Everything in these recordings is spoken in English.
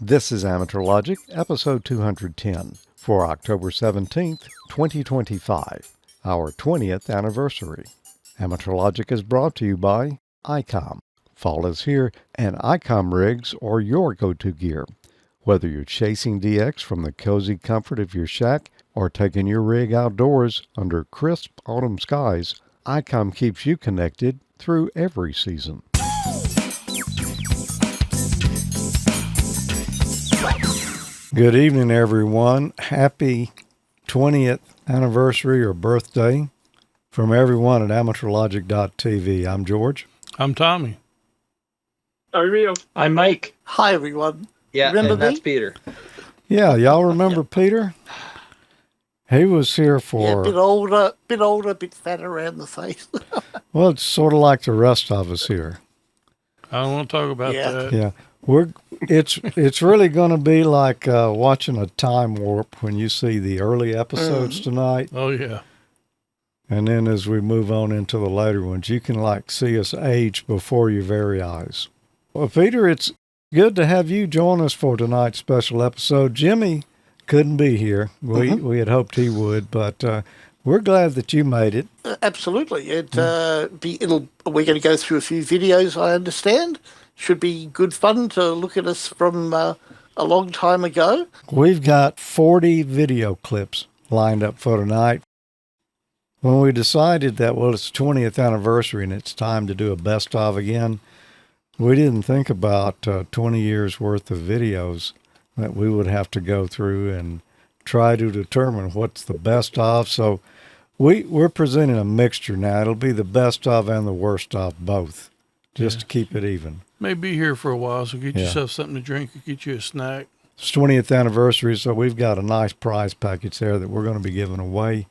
This is Amateur Logic, episode 210, for October 17th, 2025, our 20th anniversary. Amateur Logic is brought to you by Icom. Fall is here, and Icom rigs are your go-to gear. Whether you're chasing DX from the cozy comfort of your shack or taking your rig outdoors under crisp autumn skies, Icom keeps you connected through every season. Good evening, everyone. Happy 20th anniversary or birthday from everyone at AmateurLogic.TV. I'm George. I'm Tommy. I'm Emile. I'm Mike. Hi, everyone. Yeah, remember and that's me? Peter. Yeah, y'all remember Peter? He was here for... Yeah, a bit fatter around the face. Well, it's sort of like the rest of us here. I don't want to talk about that. Yeah. It's really going to be like watching a time warp when you see the early episodes tonight. Oh, yeah. And then as we move on into the later ones, you can like see us age before your very eyes. Well, Peter, it's good to have you join us for tonight's special episode. Jimmy couldn't be here. We had hoped he would, but we're glad that you made it. Absolutely. We're going to go through a few videos, I understand. Should be good fun to look at us from a long time ago. We've got 40 video clips lined up for tonight. When we decided that, well, it's the 20th anniversary and it's time to do a best of again, we didn't think about 20 years worth of videos that we would have to go through and try to determine what's the best of. So we're presenting a mixture now. It'll be the best of and the worst of both, just to keep it even. May be here for a while, so get yourself something to drink or get you a snack. It's 20th anniversary, so we've got a nice prize package there that we're going to be giving away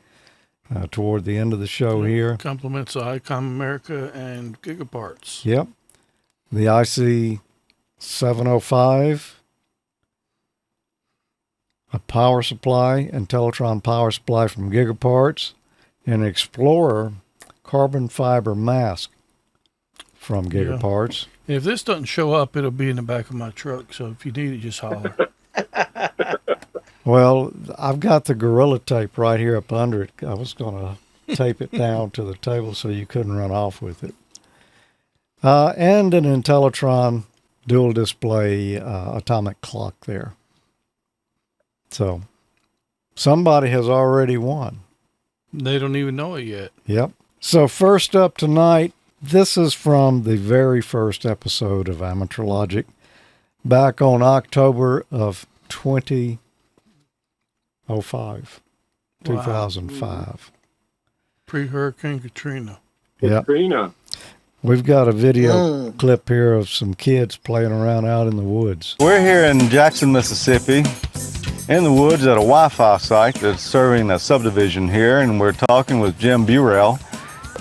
toward the end of the show here. Compliments of Icom America and Gigaparts. Yep. The IC-705, a power supply, Intellitron power supply from Gigaparts, an Explorer carbon fiber mask from Gigaparts. Yeah. If this doesn't show up, it'll be in the back of my truck, so if you need it, just holler. Well, I've got the Gorilla Tape right here up under it. I was going to tape it down to the table so you couldn't run off with it. And an Intellitron dual display atomic clock there. So somebody has already won. They don't even know it yet. Yep. So first up tonight, this is from the very first episode of Amateur Logic back on October of 2005. Pre-Hurricane Katrina. Yep. Katrina. We've got a video clip here of some kids playing around out in the woods. We're here in Jackson, Mississippi, in the woods at a Wi-Fi site that's serving a subdivision here, and we're talking with Jim Burrell,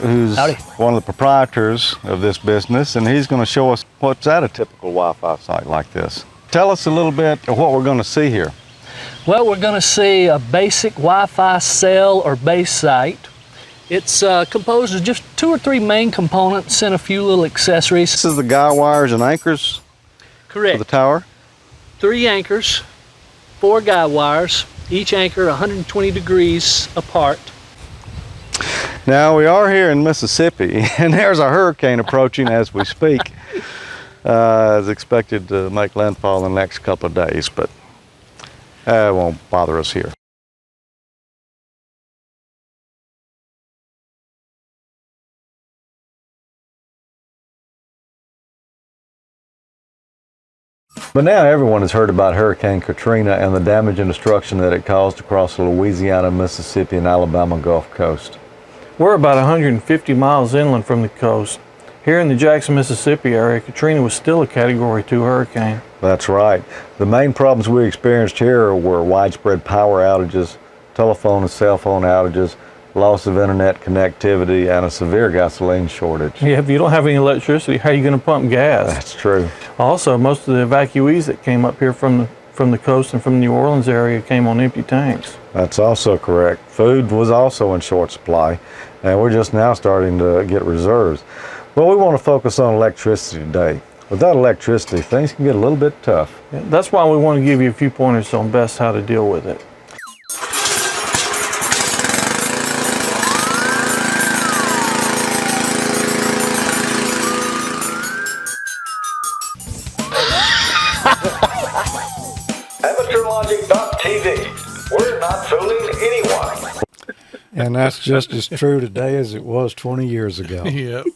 who's one of the proprietors of this business, and he's going to show us what's at a typical Wi-Fi site like this. Tell us a little bit of what we're going to see here. Well, we're going to see a basic Wi-Fi cell or base site. It's composed of just 2 or 3 main components and a few little accessories. This is the guy wires and anchors Correct. for the tower? 3 anchors, 4 guy wires, each anchor 120 degrees apart. Now, we are here in Mississippi, and there's a hurricane approaching as we speak. It's expected to make landfall in the next couple of days, but it won't bother us here. But now everyone has heard about Hurricane Katrina and the damage and destruction that it caused across the Louisiana, Mississippi, and Alabama Gulf Coast. We're about 150 miles inland from the coast. Here in the Jackson, Mississippi area, Katrina was still a Category 2 hurricane. That's right. The main problems we experienced here were widespread power outages, telephone and cell phone outages, loss of internet connectivity, and a severe gasoline shortage. Yeah, if you don't have any electricity, how are you going to pump gas? That's true. Also, most of the evacuees that came up here from the coast and from the New Orleans area came on empty tanks. That's also correct. Food was also in short supply, and we're just now starting to get reserves. Well, we want to focus on electricity today. Without electricity, things can get a little bit tough. Yeah, that's why we want to give you a few pointers on best how to deal with it. AmateurLogic.TV. We're not fooling anyone. And that's just as true today as it was 20 years ago. Yep.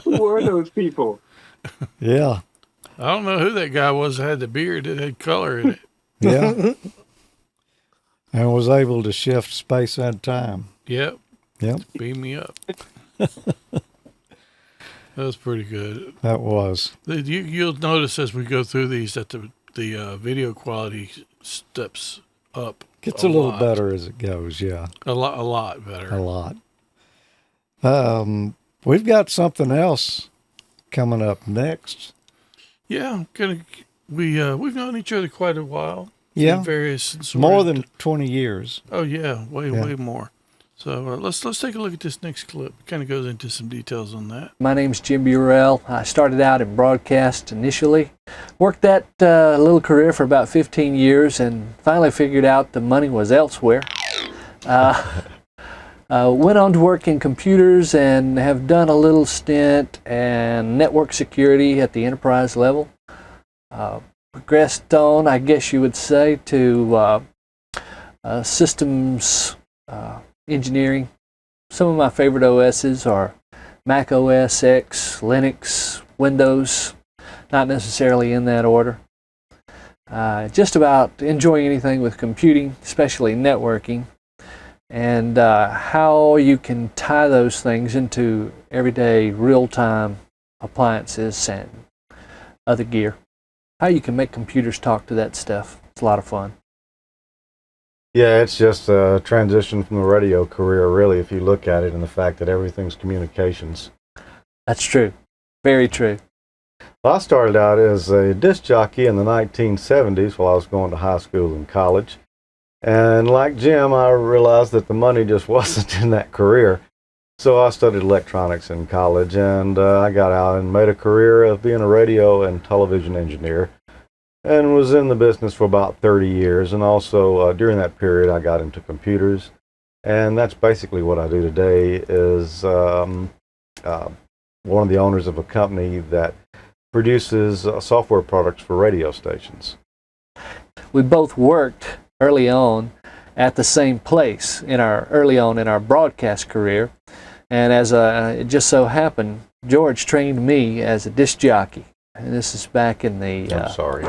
Who were those people? Yeah. I don't know who that guy was that had the beard that had color in it. Yeah. And was able to shift space and time. Yep. Yep. Beam me up. That was pretty good. That was. You'll notice as we go through these that the video quality steps up. Gets a little better as it goes, yeah. A lot better. A lot. We've got something else coming up next. Yeah, we've known each other quite a while. Yeah. In various More than 20 years. Oh yeah, way more. So let's take a look at this next clip. It kind of goes into some details on that. My name's Jim Burrell. I started out in broadcast initially, worked that little career for about 15 years, and finally figured out the money was elsewhere. Went on to work in computers and have done a little stint in network security at the enterprise level. Progressed on, I guess you would say, to systems engineering. Some of my favorite OSs are Mac OS X, Linux, Windows, not necessarily in that order. Just about enjoy anything with computing, especially networking, and how you can tie those things into everyday real-time appliances and other gear. How you can make computers talk to that stuff. It's a lot of fun. Yeah, it's just a transition from the radio career, really, if you look at it, and the fact that everything's communications. That's true. Very true. Well, I started out as a disc jockey in the 1970s while I was going to high school and college. And like Jim, I realized that the money just wasn't in that career. So I studied electronics in college, and I got out and made a career of being a radio and television engineer, and was in the business for about 30 years. And also during that period, I got into computers, and that's basically what I do today. Is one of the owners of a company that produces software products for radio stations. We both worked early on at the same place early on in our broadcast career, and as it just so happened, George trained me as a disc jockey, and this is back in the I'm sorry.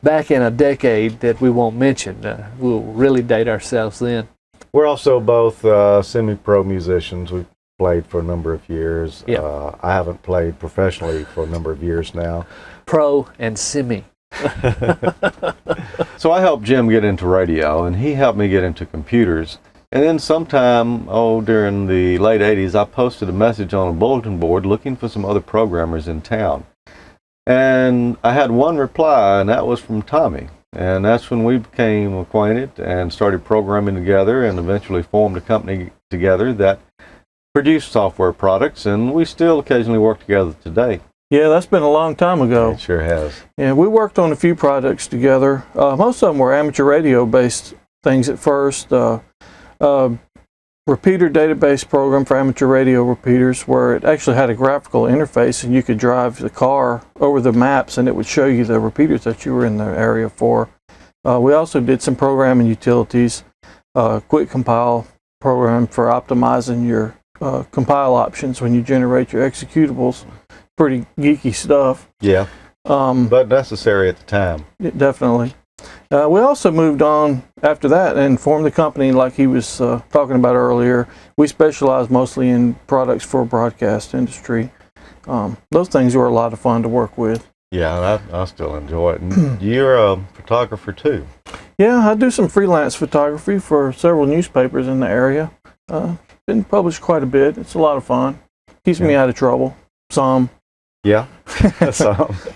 back in a decade that we won't mention. We'll really date ourselves then. We're also both semi-pro musicians. We've played for a number of years. Yep. I haven't played professionally for a number of years now. Pro and semi. So I helped Jim get into radio, and he helped me get into computers. And then sometime, during the late 80s, I posted a message on a bulletin board looking for some other programmers in town. And I had one reply, and that was from Tommy. And that's when we became acquainted and started programming together, and eventually formed a company together that produced software products, and we still occasionally work together today. Yeah, that's been a long time ago. It sure has. Yeah, we worked on a few projects together. Most of them were amateur radio-based things at first. Repeater database program for amateur radio repeaters, where it actually had a graphical interface, and you could drive the car over the maps, and it would show you the repeaters that you were in the area for. We also did some programming utilities, quick compile program for optimizing your compile options when you generate your executables. Pretty geeky stuff. Yeah, but necessary at the time. Definitely. We also moved on after that and formed the company like he was talking about earlier. We specialize mostly in products for broadcast industry. Those things were a lot of fun to work with. Yeah, I still enjoy it. And you're a photographer too. Yeah, I do some freelance photography for several newspapers in the area. Been published quite a bit. It's a lot of fun. Keeps me out of trouble. Some. Yeah.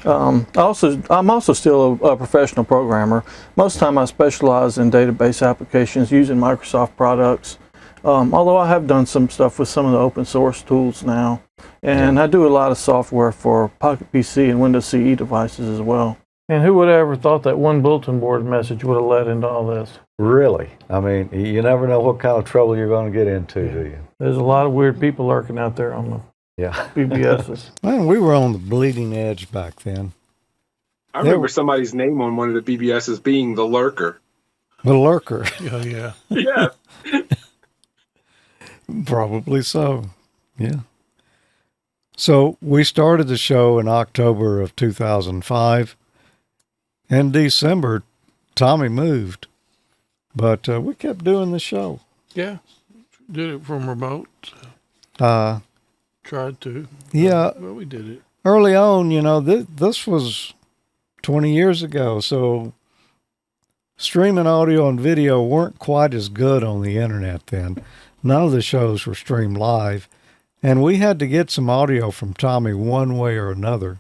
I'm also still a professional programmer. Most of the time I specialize in database applications using Microsoft products. Although I have done some stuff with some of the open source tools now. And I do a lot of software for Pocket PC and Windows CE devices as well. And who would have ever thought that one bulletin board message would have led into all this? Really? I mean, you never know what kind of trouble you're going to get into, do you? There's a lot of weird people lurking out there on the BBSs. Man, we were on the bleeding edge back then. I remember somebody's name on one of the BBSs being the Lurker. The Lurker. Oh, yeah. Yeah. Probably so. Yeah. So we started the show in October of 2005. In December, Tommy moved. But we kept doing the show. Yeah. Did it from remote. Tried to. Yeah. Well, we did it. Early on, you know, this was 20 years ago. So streaming audio and video weren't quite as good on the internet then. None of the shows were streamed live. And we had to get some audio from Tommy one way or another.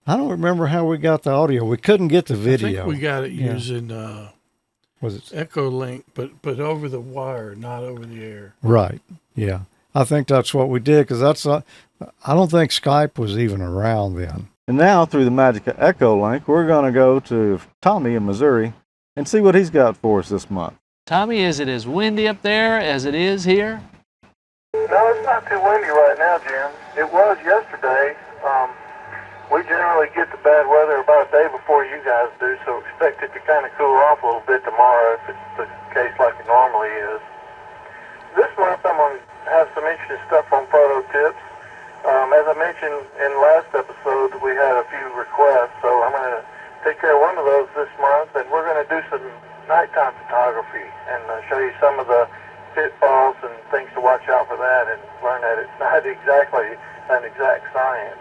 I don't remember how we got the audio. We couldn't get the video. I think we got it using was it Echo Link, but over the wire, not over the air. Right. Yeah. I think that's what we did because I don't think Skype was even around then. And now, through the magic of Echo Link, we're going to go to Tommy in Missouri and see what he's got for us this month. Tommy, is it as windy up there as it is here? No, it's not too windy right now, Jim. It was yesterday. We generally get the bad weather about a day before you guys do, so expect it to kind of cool off a little bit tomorrow if it's the case like it normally is. This month I'm going to have some interesting stuff on photo tips. As I mentioned in the last episode, we had a few requests, so I'm going to take care of one of those this month, and we're going to do some nighttime photography and show you some of the pitfalls and things to watch out for that, and learn that it's not exactly an exact science.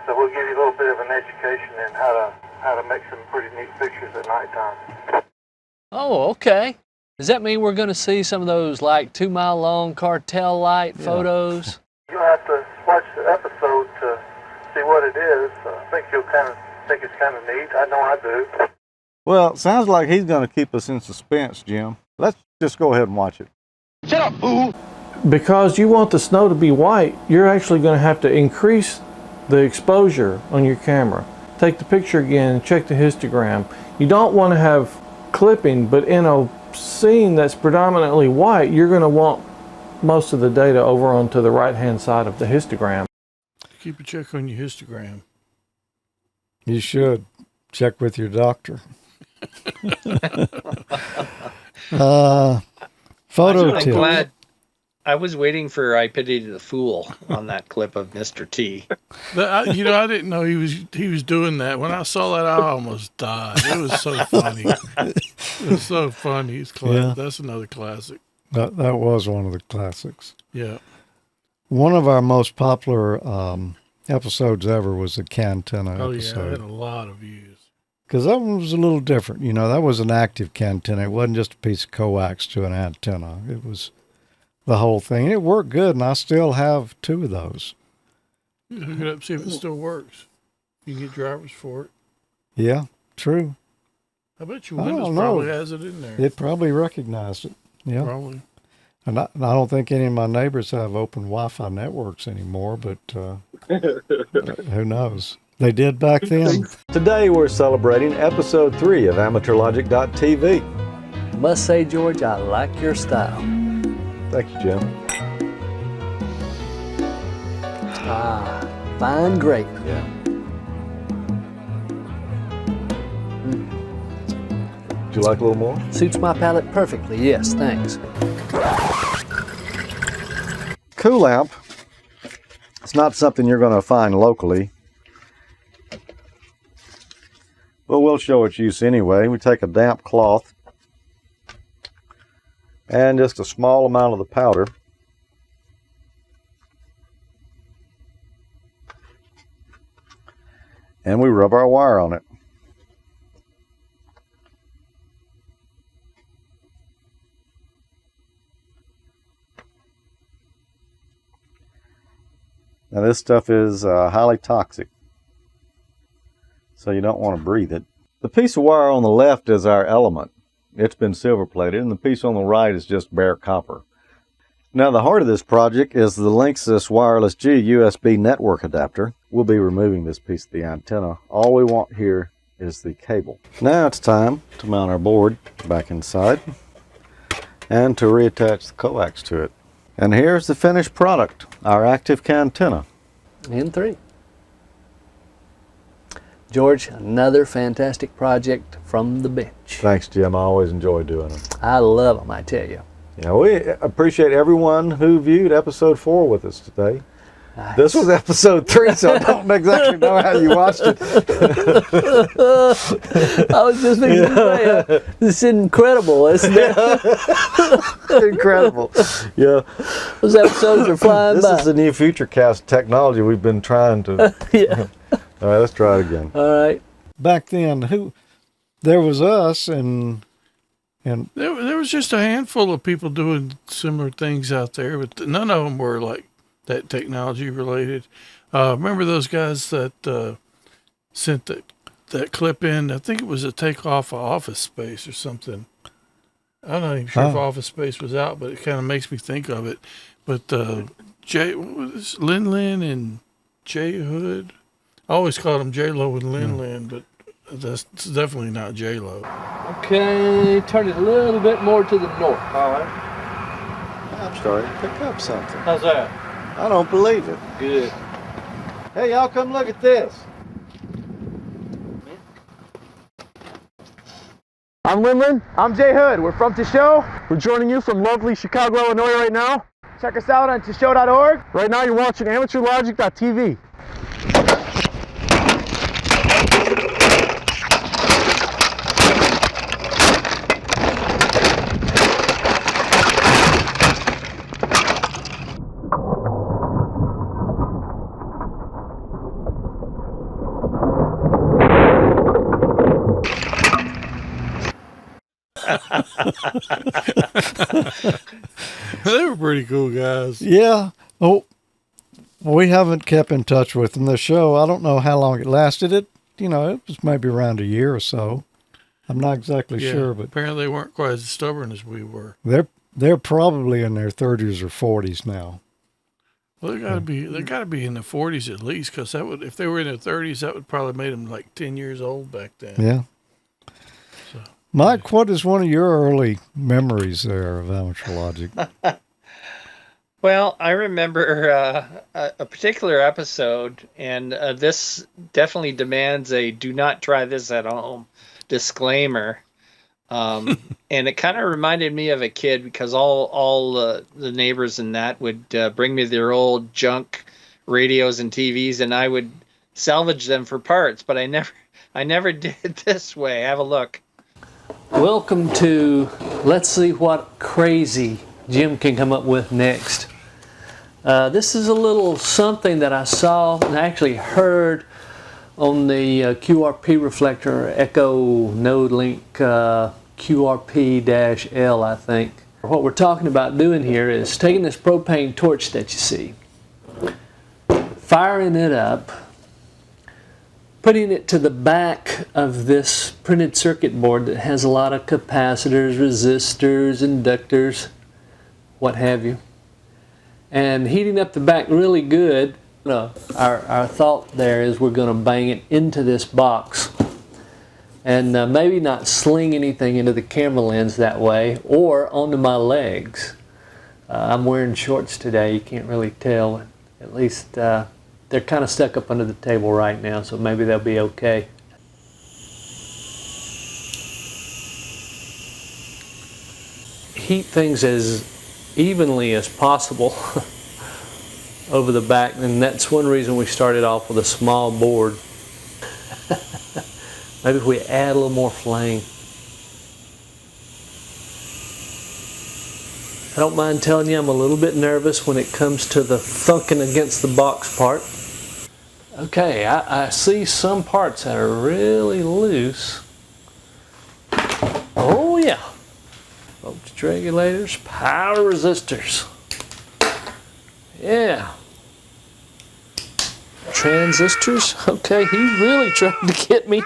So we'll give you a little bit of an education in how to make some pretty neat pictures at nighttime. Oh, okay. Does that mean we're going to see some of those like 2 mile long cartel light photos? You'll have to watch the episode to see what it is. I think you'll think it's kind of neat. I know I do. Well, sounds like he's going to keep us in suspense, Jim. Let's just go ahead and watch it. Shut up, fool! Because you want the snow to be white, you're actually going to have to increase the exposure on your camera. Take the picture again and check the histogram. You don't want to have clipping, but in a scene that's predominantly white, you're going to want most of the data over onto the right-hand side of the histogram. Keep a check on your histogram. You should check with your doctor. Photo tip. Glad I was waiting for I Pity the Fool on that clip of Mr. T. I didn't know he was doing that. When I saw that, I almost died. It was so funny. It was so funny. Yeah. That's another classic. That was one of the classics. Yeah. One of our most popular episodes ever was the Cantenna Oh, episode. yeah. It had a lot of views. Because that one was a little different. You know, that was an active Cantenna. It wasn't just a piece of coax to an antenna. It was the whole thing. It worked good, and I still have 2 of those. Hook it up, see if it still works. You can get drivers for it. Yeah, true. I bet you Windows probably has it in there. It probably recognized it. Yeah. Probably. And I don't think any of my neighbors have open Wi-Fi networks anymore, but who knows? They did back then. Today we're celebrating episode 3 of AmateurLogic.TV. I must say, George, I like your style. Thank you, Jim. Ah, fine grape. Yeah. Would you like a little more? Suits my palate perfectly, yes, thanks. Cool lamp. It's not something you're going to find locally, but we'll show its use anyway. We take a damp cloth and just a small amount of the powder. And we rub our wire on it. Now this stuff is highly toxic, so you don't want to breathe it. The piece of wire on the left is our element. It's been silver plated, and the piece on the right is just bare copper. Now, the heart of this project is the Linksys Wireless G USB network adapter. We'll be removing this piece of the antenna. All we want here is the cable. Now it's time to mount our board back inside and to reattach the coax to it. And here's the finished product, our Active Cantenna. In 3. George, another fantastic project from the bench. Thanks, Jim. I always enjoy doing them. I love them, I tell you. Yeah, we appreciate everyone who viewed episode 4 with us today. Nice. This was episode 3, so I don't exactly know how you watched it. I was just thinking, this is incredible, isn't it? Incredible. Yeah. Those episodes are flying by. This is the new FutureCast technology we've been trying to. Yeah. All right, let's try it again. All right. Back then, there was us and there was just a handful of people doing similar things out there, but none of them were like that technology related. Remember those guys that sent that clip in? I think it was a takeoff of Office Space or something. I'm not even sure if Office Space was out, but it kind of makes me think of it. But Lin and Jay Hood. I always called him J-Lo and Lin, but that's definitely not J-Lo. Okay, turn it a little bit more to the north. All right. I'm starting to pick up something. How's that? I don't believe it. Good. Hey, y'all come look at this. I'm Lin. I'm Jay Hood. We're from To Show. We're joining you from lovely Chicago, Illinois right now. Check us out on toshow.org. Right now you're watching AmateurLogic.TV. They were pretty cool guys. yeah. Oh, we haven't kept in touch with them. The show, I don't know how long it lasted. It was maybe around a year or so. I'm not exactly sure, but apparently they weren't quite as stubborn as we were. They're probably in their 30s or 40s now. Well, they got to be in the 40s at least, because if they were in their 30s, that would probably made them like 10 years old back then. Yeah. So, Mike, what is one of your early memories there of Amateur Logic? Well, I remember a particular episode, and this definitely demands a "do not try this at home" disclaimer. And it kind of reminded me of a kid, because all the neighbors and that would bring me their old junk radios and TVs, and I would salvage them for parts. But I never did it this way. Have a look. Welcome to Let's See What Crazy Jim can come up with next. This is a little something that I saw and actually heard on the QRP reflector Echo Node Link QRP-L, I think. What we're talking about doing here is taking this propane torch that you see, firing it up, putting it to the back of this printed circuit board that has a lot of capacitors, resistors, inductors, what have you, and heating up the back really good. Our thought there is we're going to bang it into this box and maybe not sling anything into the camera lens that way or onto my legs. I'm wearing shorts today, you can't really tell. At least they're kind of stuck up under the table right now, so maybe they'll be okay. Heat things as evenly as possible over the back, and that's one reason we started off with a small board. Maybe if we add a little more flame. I don't mind telling you I'm a little bit nervous when it comes to the thunking against the box part. Okay, I see some parts that are really loose. Oh yeah. Voltage regulators, power resistors. Yeah. Transistors. Okay, he really tried to get me.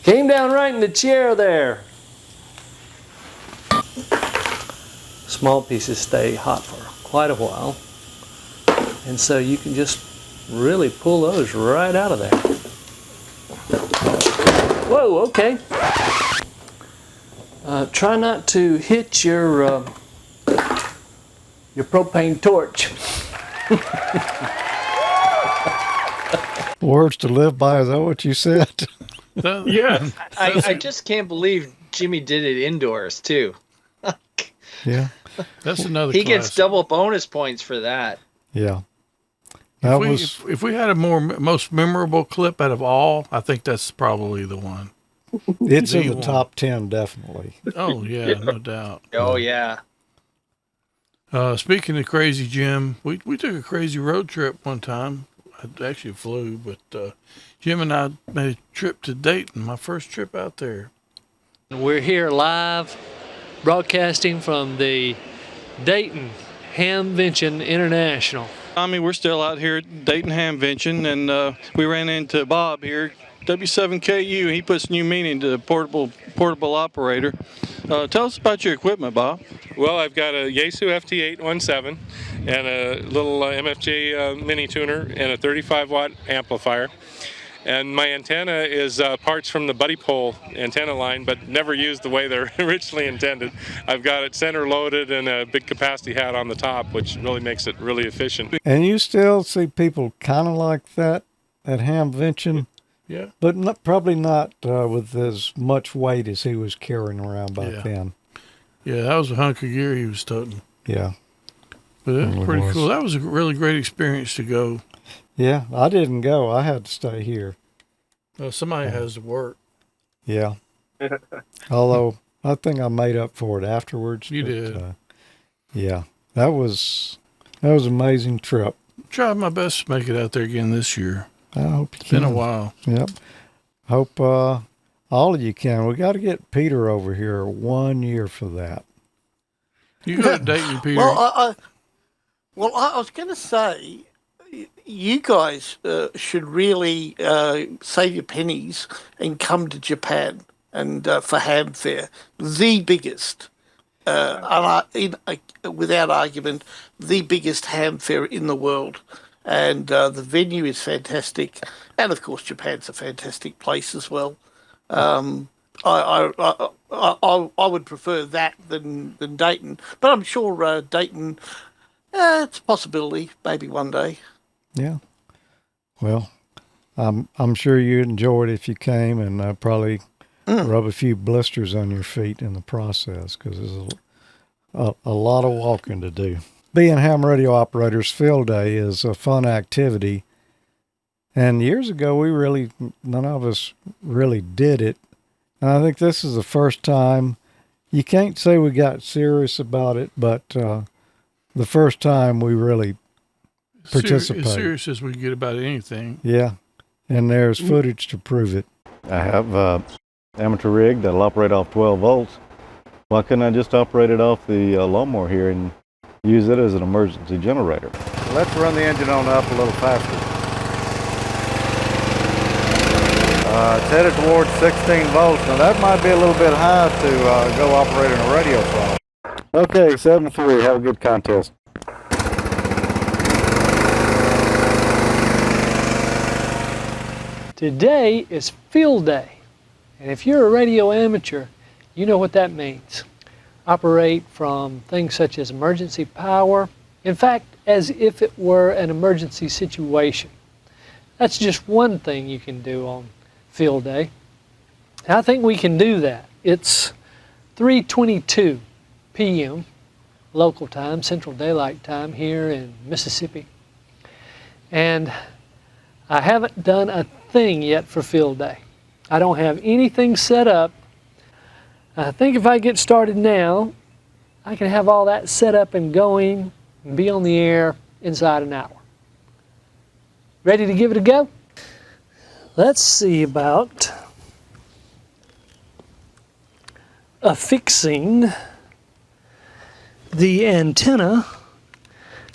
Came down right in the chair there. Small pieces stay hot for quite a while. And so you can just really pull those right out of there. Whoa, okay. Try not to hit your propane torch. Words to live by, is that what you said? Yeah. I just can't believe Jimmy did it indoors too. Yeah. That's another He classic. gets double bonus points for that. Yeah. If we had a most memorable clip out of all, I think that's probably the one. It's in the one. top 10, definitely. Oh, yeah, no doubt. Oh, yeah. Speaking of crazy, Jim, we took a crazy road trip one time. I actually flew, but Jim and I made a trip to Dayton, my first trip out there. We're here live, broadcasting from the Dayton Hamvention International. Tommy, we're still out here at Dayton Hamvention, and we ran into Bob here, W7KU. He puts new meaning to portable operator. Tell us about your equipment, Bob. Well, I've got a Yaesu FT817 and a little MFJ mini tuner and a 35-watt amplifier. And my antenna is parts from the Buddy Pole antenna line, but never used the way they're originally intended. I've got it center loaded and a big capacity hat on the top, which really makes it really efficient. And you still see people kind of like that at Hamvention? Yeah. But probably not with as much weight as he was carrying around back then. Yeah, that was a hunk of gear he was toting. Yeah. But it was It pretty was. cool. That was a really great experience to go. Yeah, I didn't go. I had to stay here. Somebody has to work. Yeah. Although I think I made up for it afterwards. You did. Yeah, that was an amazing trip. Tried my best to make it out there again this year. I hope you It's can. been a while. Yep. Hope all of you can. We got to get Peter over here 1 year for that. You go to Dayton, Peter. Well, I was going to say, you guys should really save your pennies and come to Japan and for Ham Fair, the biggest, without argument, the biggest ham fair in the world. And the venue is fantastic, and of course Japan's a fantastic place as well. I would prefer that than Dayton, but I'm sure Dayton, it's a possibility, maybe one day. Yeah. Well, I'm sure you'd enjoy it if you came, and probably rub a few blisters on your feet in the process, because there's a lot of walking to do. Being ham radio operators, field day is a fun activity. And years ago, none of us really did it. And I think this is the first time, you can't say we got serious about it, but the first time we really participated. As serious as we get about anything. Yeah. And there's footage to prove it. I have amateur rig that'll operate off 12 volts. Why couldn't I just operate it off the lawnmower here and use it as an emergency generator? Let's run the engine on up a little faster. It's headed towards 16 volts. Now that might be a little bit high to go operating a radio from. Okay, 7-3, have a good contest. Today is field day, and if you're a radio amateur, you know what that means. Operate from things such as emergency power, in fact, as if it were an emergency situation. That's just one thing you can do on field day. I think we can do that. It's 3:22 p.m. local time, Central Daylight Time here in Mississippi. And I haven't done a thing yet for field day. I don't have anything set up. I think if I get started now, I can have all that set up and going and be on the air inside an hour. Ready to give it a go? Let's see about affixing the antenna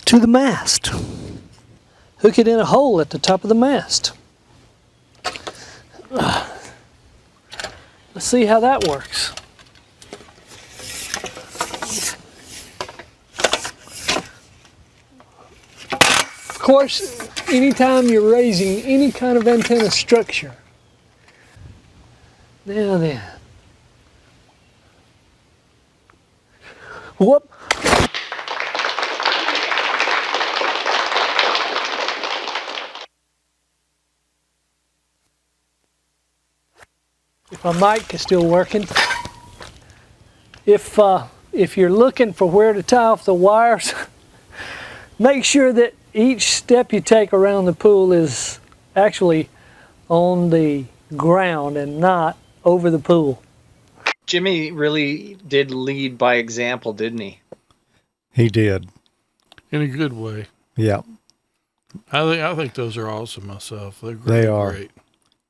to the mast. Hook it in a hole at the top of the mast. let's see how that works. Of course, anytime you're raising any kind of antenna structure, now then, whoop. If my mic is still working, if you're looking for where to tie off the wires, make sure that each step you take around the pool is actually on the ground and not over the pool. Jimmy really did lead by example, didn't he? He did. In a good way. Yeah. I think those are awesome myself. They're great. They are. Great.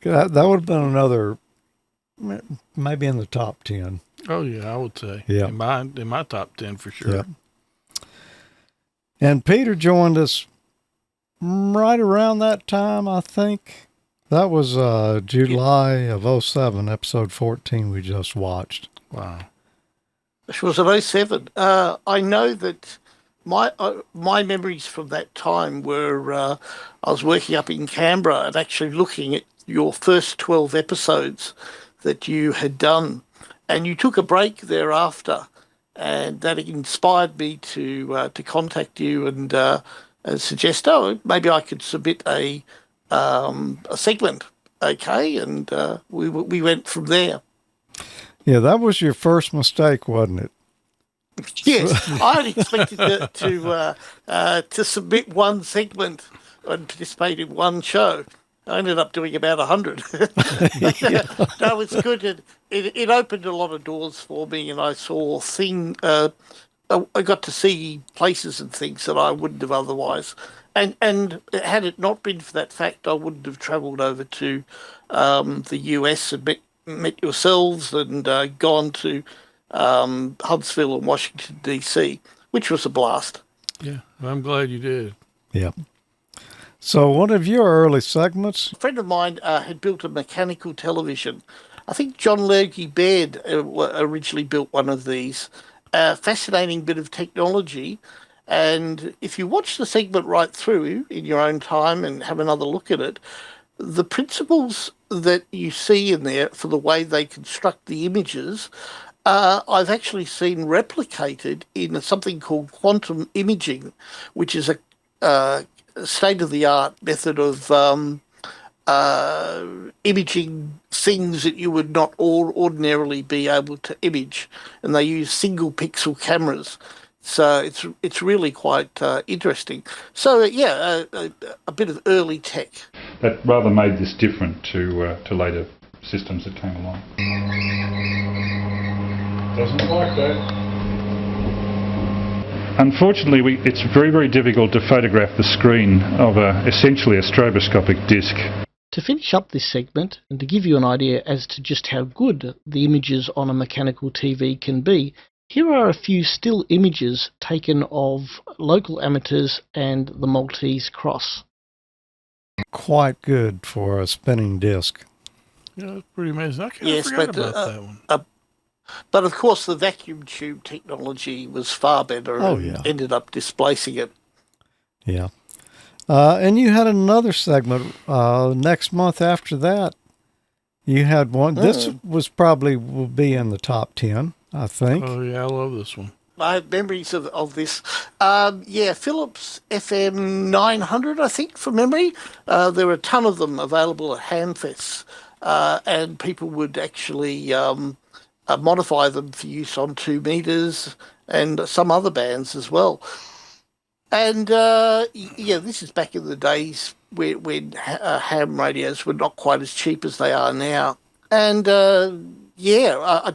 That would have been another, maybe in the top 10. Oh yeah, I would say. Yeah. In my top 10 for sure. Yeah. And Peter joined us right around that time, I think. That was July of 07, episode 14 we just watched. Wow. Which was of 07. I know that my memories from that time were I was working up in Canberra and actually looking at your first 12 episodes that you had done, and you took a break thereafter, and that inspired me to contact you and suggest, maybe I could submit a segment, okay, and we went from there. Yeah, that was your first mistake, wasn't it? Yes, I had expected to submit one segment and participate in one show. I ended up doing about 100. No, it's good. It opened a lot of doors for me, and I saw I got to see places and things that I wouldn't have otherwise. And had it not been for that fact, I wouldn't have travelled over to the US and met yourselves and gone to Huntsville and Washington, D.C., which was a blast. Yeah, I'm glad you did. Yeah. So one of your early segments? A friend of mine had built a mechanical television. I think John Lergy Baird originally built one of these. Fascinating bit of technology. And if you watch the segment right through in your own time and have another look at it, the principles that you see in there for the way they construct the images, I've actually seen replicated in something called quantum imaging, which is a state-of-the-art method of imaging things that you would not ordinarily be able to image, and they use single-pixel cameras. So it's really quite interesting. So yeah, a bit of early tech. That rather made this different to later systems that came along. Doesn't like that. Unfortunately, it's very, very difficult to photograph the screen of essentially a stroboscopic disc. To finish up this segment, and to give you an idea as to just how good the images on a mechanical TV can be, here are a few still images taken of local amateurs and the Maltese cross. Quite good for a spinning disc. Yeah, that's pretty amazing. I kind of forgot about that one. But of course, the vacuum tube technology was far better and ended up displacing it. Yeah. And you had another segment next month after that. You had one. This was will be in the top 10, I think. Oh, yeah, I love this one. I have memories of this. Philips FM 900, I think, from memory. There were a ton of them available at hamfests, and people would actually modify them for use on 2 meters and some other bands as well. And this is back in the days when ham radios were not quite as cheap as they are now. And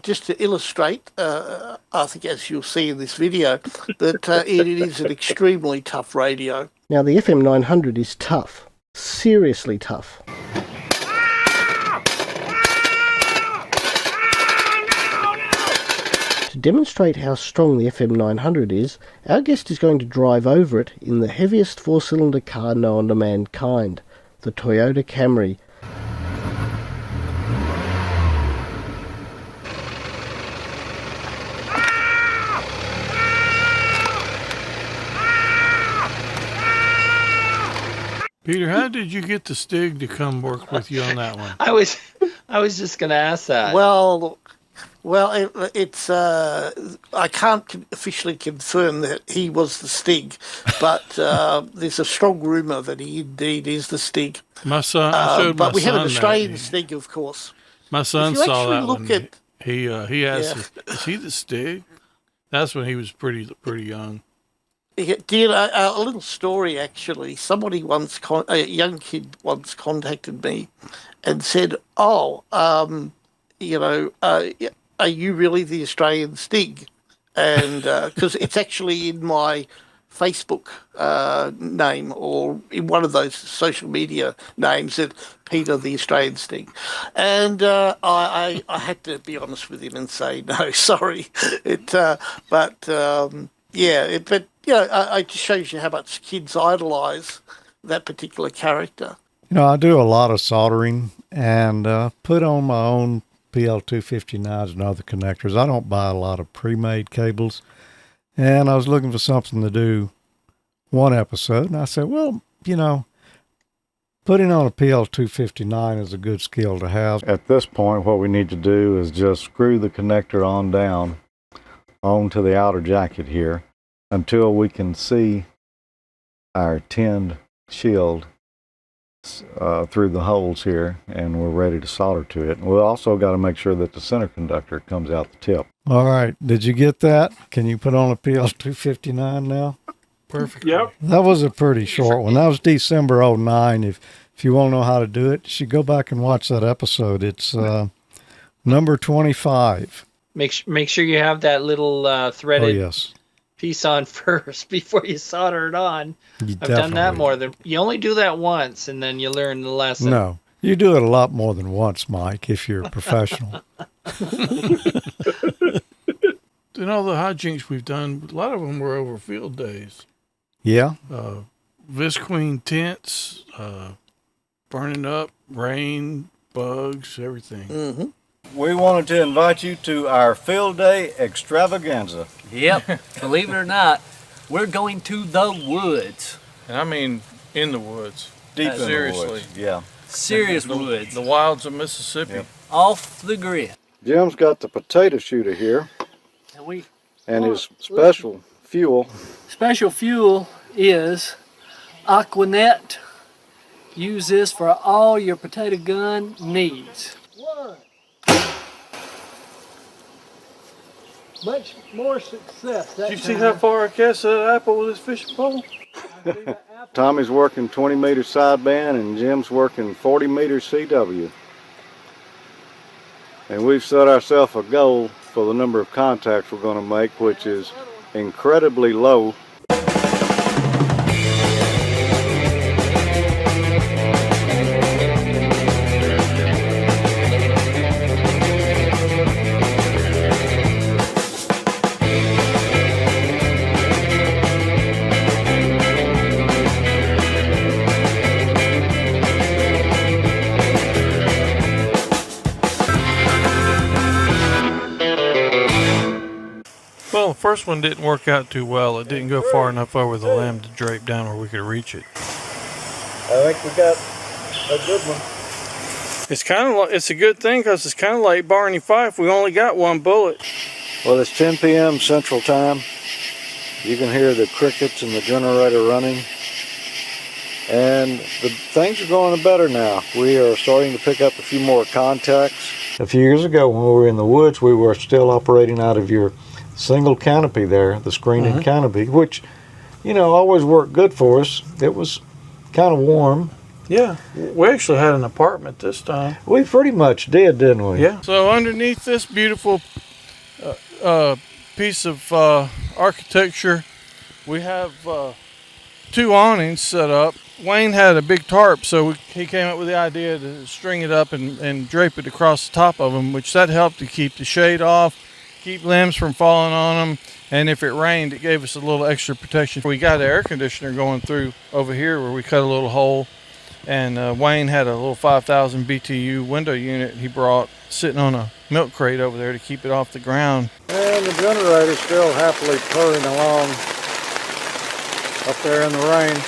just to illustrate, I think as you'll see in this video, that it is an extremely tough radio. Now the FM 900 is tough, seriously tough. To demonstrate how strong the FM 900 is, our guest is going to drive over it in the heaviest 4-cylinder car known to mankind, the Toyota Camry. Peter, how did you get the Stig to come work with you on that one? I was just going to ask that. Well, it's I can't officially confirm that he was the Stig, but there's a strong rumour that he indeed is the Stig. My son, I showed my son. But we have an Australian that. Stig, of course. My son saw that look one. At, he asked, "Is he the Stig?" That's when he was pretty young. Yeah, dear, a little story actually. Somebody once, a young kid once contacted me and said, "Oh, you know, are you really the Australian Stig?" And because it's actually in my Facebook name or in one of those social media names, that Peter the Australian Stig. And I had to be honest with him and say no, sorry. But it just shows you how much kids idolise that particular character. You know, I do a lot of soldering and put on my own PL259s and other connectors. I don't buy a lot of pre-made cables. And I was looking for something to do one episode, and I said, well, you know, putting on a PL259 is a good skill to have. At this point, what we need to do is just screw the connector on down onto the outer jacket here until we can see our tinned shield through the holes here, and we're ready to solder to it. And we also got to make sure that the center conductor comes out the tip. All right, did you get that? Can you put on a PL259 now? Perfect. Yep. That was a pretty short one. That was December 09. If you want to know how to do it, you should go back and watch that episode. It's number 25. Make sure you have that little threaded yes. piece on first before you solder it on. I've done that more than you only do that once, and then you learn the lesson. No, you do it a lot more than once, Mike, if you're a professional. You know, the hijinks we've done, a lot of them were over field days. Yeah. Visqueen tents, burning up, rain, bugs, everything. Mm-hmm. We wanted to invite you to our field day extravaganza. Yep, believe it or not, we're going to the woods. And I mean in the woods. Deep in seriously. the woods. Yeah. Serious woods. The wilds of Mississippi. Yep. Off the grid. Jim's got the potato shooter here and his special fuel. Special fuel is Aquanet. Use this for all your potato gun needs. Much more success. Did you see how far I cast that apple with this fishing pole? Tommy's working 20 meter sideband and Jim's working 40 meters CW. And we've set ourselves a goal for the number of contacts we're going to make, which is incredibly low. Well, the first one didn't work out too well. It didn't go far enough over the limb to drape down where we could reach it. I think we got a good one. It's a good thing because it's kind of like Barney Fife. We only got one bullet. Well, it's 10 p.m. Central Time. You can hear the crickets and the generator running. And things are going better now. We are starting to pick up a few more contacts. A few years ago when we were in the woods, we were still operating out of your single canopy there, the screened canopy, which, you know, always worked good for us. It was kind of warm. Yeah, we actually had an apartment this time. We pretty much did, didn't we? Yeah. So underneath this beautiful piece of architecture, we have 2 awnings set up. Wayne had a big tarp, so he came up with the idea to string it up and drape it across the top of them, which that helped to keep the shade off, keep limbs from falling on them, and if it rained, it gave us a little extra protection. We got an air conditioner going through over here where we cut a little hole, and Wayne had a little 5,000 BTU window unit he brought sitting on a milk crate over there to keep it off the ground. And the generator's still happily purring along up there in the rain.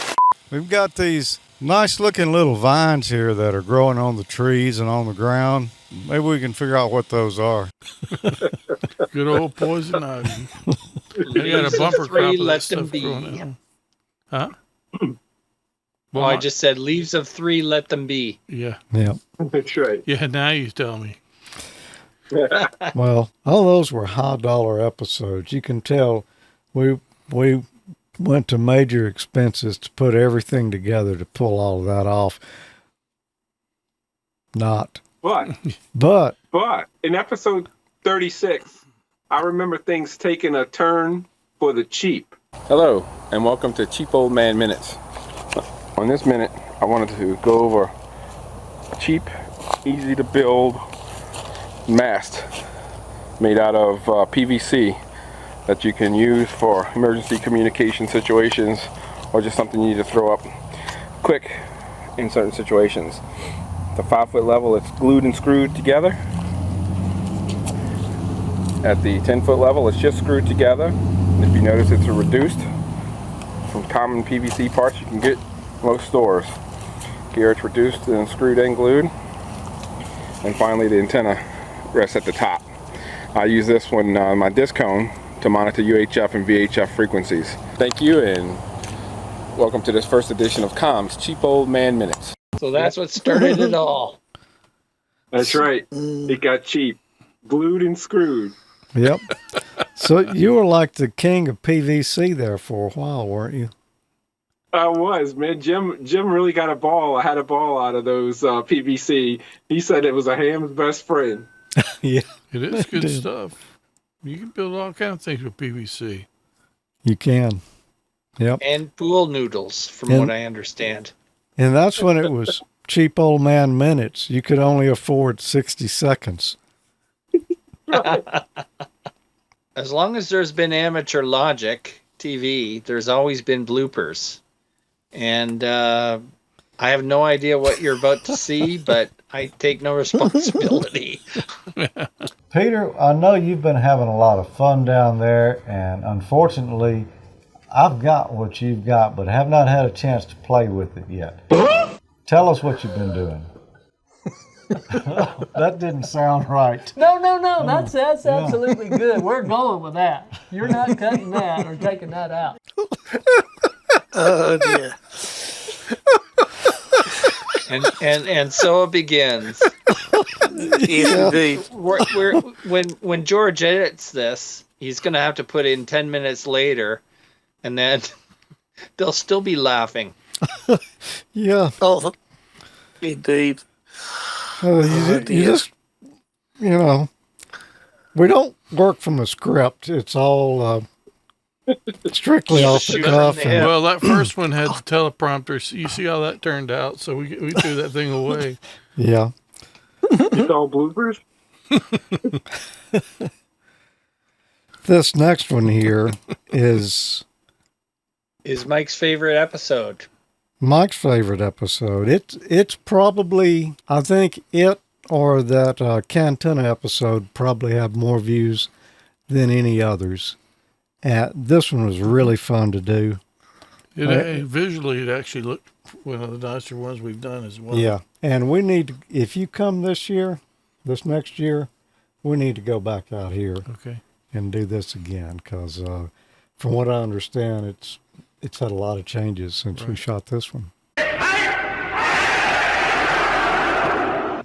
We've got these nice looking little vines here that are growing on the trees and on the ground. Maybe we can figure out what those are. Good old poison ivy. They got a bumper crop of that stuff growing out. Huh? Well, I just said leaves of 3, let them be. Yeah. Yeah. That's right. Yeah, now you tell me. Well, all those were high dollar episodes. You can tell we went to major expenses to put everything together to pull all of that off. But in episode 36, I remember things taking a turn for the cheap. Hello, and welcome to Cheap Old Man Minutes. On this minute, I wanted to go over a cheap, easy to build mast made out of PVC that you can use for emergency communication situations or just something you need to throw up quick in certain situations. At the 5-foot level, it's glued and screwed together. At the 10-foot level, it's just screwed together. And if you notice, it's reduced from common PVC parts you can get in most stores. Here it's reduced and screwed and glued. And finally, the antenna rests at the top. I use this one on my disc cone to monitor UHF and VHF frequencies. Thank you, and welcome to this first edition of COM's Cheap Old Man Minutes. So that's what started it all. That's right. It got cheap. Glued and screwed. Yep. So you were like the king of PVC there for a while, weren't you? I was, man. Jim really got a ball. I had a ball out of those PVC. He said it was a ham's best friend. Yeah. It is good stuff. You can build all kinds of things with PVC. You can. Yep. And pool noodles, from what I understand. And that's when it was cheap old man minutes. You could only afford 60 seconds. As long as there's been AmateurLogic.TV, there's always been bloopers. And I have no idea what you're about to see, but I take no responsibility. Peter, I know you've been having a lot of fun down there, and unfortunately, I've got what you've got, but have not had a chance to play with it yet. Tell us what you've been doing. That didn't sound right. No. That's absolutely good. We're going with that. You're not cutting that or taking that out. Oh dear. And so it begins. Yes, indeed. When George edits this, he's going to have to put in 10 minutes later, and then they'll still be laughing. Yeah. Oh, indeed. You just, we don't work from a script. It's all strictly off the cuff. Well, that first one had the teleprompter. So you see how that turned out. So we threw that thing away. Yeah. It's all bloopers. This next one here is Mike's favorite episode. Mike's favorite episode. It's probably, I think it or that Cantenna episode probably have more views than any others. This one was really fun to do. Visually, it actually looked one of the nicer ones we've done as well. Yeah, and we need to, if you come this next year, we need to go back out here and do this again, because from what I understand, it's had a lot of changes since we shot this one.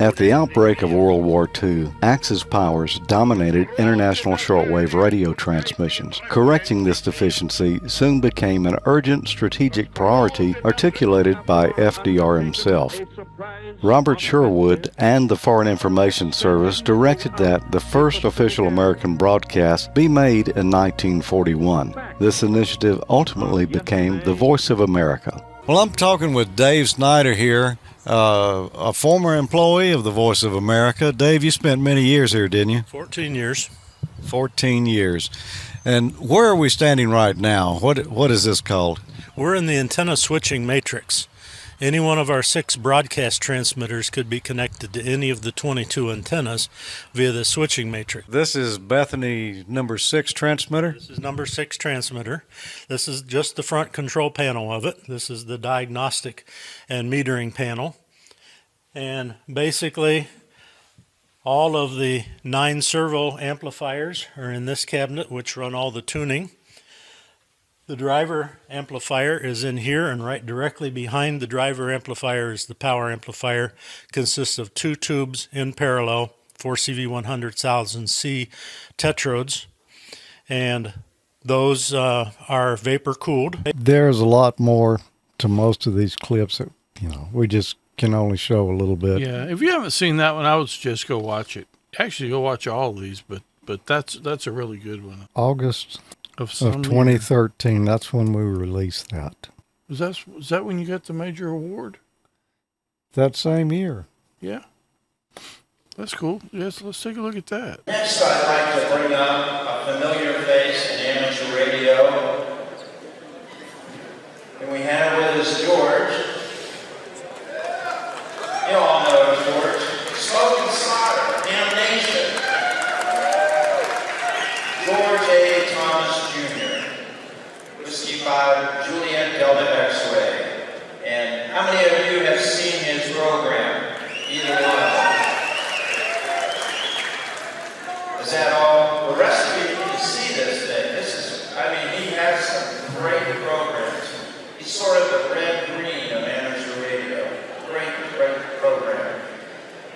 At the outbreak of World War II, Axis powers dominated international shortwave radio transmissions. Correcting this deficiency soon became an urgent strategic priority articulated by FDR himself. Robert Sherwood and the Foreign Information Service directed that the first official American broadcast be made in 1941. This initiative ultimately became the Voice of America. Well, I'm talking with Dave Snyder here, a former employee of the Voice of America. Dave, you spent many years here, didn't you? 14 years. 14 years. And where are we standing right now? What is this called? We're in the antenna switching matrix. Any one of our 6 broadcast transmitters could be connected to any of the 22 antennas via the switching matrix. This is Bethany number 6 transmitter? This is number 6 transmitter. This is just the front control panel of it. This is the diagnostic and metering panel. And basically, all of the 9 servo amplifiers are in this cabinet, which run all the tuning. The driver amplifier is in here, and right directly behind the driver amplifier is the power amplifier. Consists of 2 tubes in parallel, 4 CV100,000C tetrodes, and those are vapor cooled. There's a lot more to most of these clips that, we just can only show a little bit. Yeah, if you haven't seen that one, I would suggest go watch it. Actually, go watch all of these, but that's a really good one. August of some 2013, year. That's when we released that. Was that when you got the major award? That same year. Yeah. That's cool. Yes, let's take a look at that. Next, I'd like to bring up a familiar face in amateur radio. And we have with us George. You all know George. Smoke and Solder, Ham Nation. George A. Thomas Jr. Whiskey 5, Juliet Delta X-Ray. And how many of you have seen his program? Either one of them. Is that all? The rest of you need to see this thing. He has some great programs. He's sort of the red-green of amateur radio. Great program.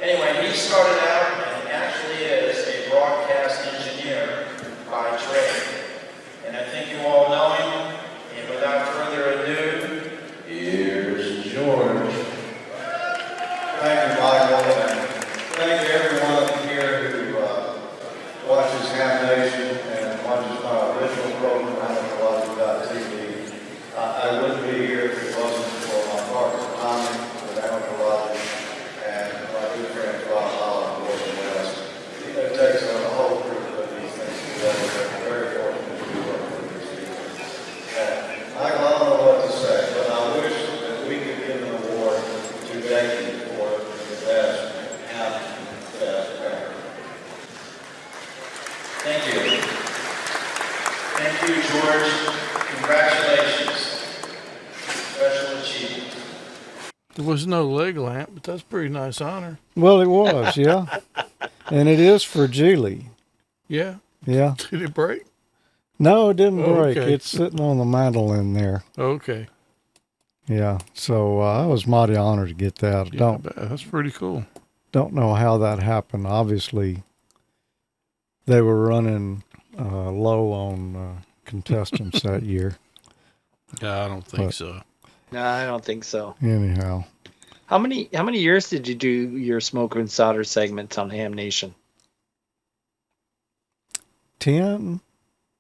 Anyway, he started out and actually is a broadcast engineer by trade. And I think you all know him. And without further ado, here's George. Thank you, Michael, and thank you everyone here who watches Ham Nation and watches my original program, AmateurLogic.TV. I wouldn't be here if it wasn't for my partner Tommy with AmateurLogic and my good friend Bob Holland working with us. It takes a whole group of these things together. We're very fortunate to be working with these people. Michael, I don't know what to say, but I wish that we could give an award to Becky for the best hamfests ever. Thank you. Thank you, George. Congratulations. Special achievement. There was no leg lamp, but that's a pretty nice honor. Well, it was, yeah. And it is for Julie. Yeah. Yeah. Did it break? No, it didn't break. Okay. It's sitting on the mantle in there. Okay. Yeah. So I was mighty honored to get that. Yeah, that's pretty cool. Don't know how that happened. Obviously, they were running low on contestants that year. Yeah, I don't think so. No, I don't think so. Anyhow. How many years did you do your smoke and solder segments on Ham Nation? 10,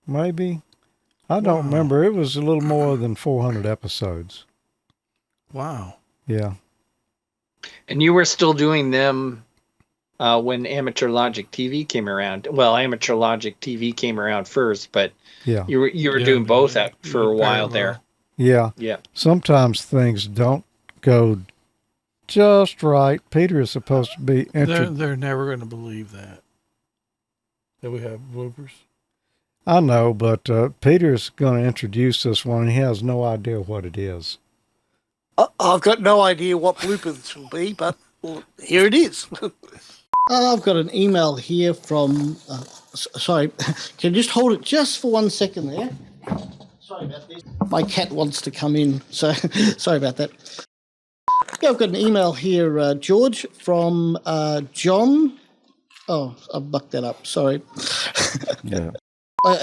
maybe. I don't remember. It was a little more than 400 episodes. Wow. Yeah. And you were still doing them when AmateurLogic.TV came around. Well, AmateurLogic.TV came around first, but yeah, you were doing both for a while there. Yeah. Yeah. Sometimes things don't go just right. Peter is supposed to be They're never going to believe that we have bloopers. I know, but Peter's going to introduce this one. He has no idea what it is. I've got no idea what bloopers will be, but here it is. I've got an email here from, sorry, can you just hold it just for 1 second there? Sorry about this. My cat wants to come in, so sorry about that. Yeah, I've got an email here, George, from John. Oh, I bucked that up, sorry. Yeah.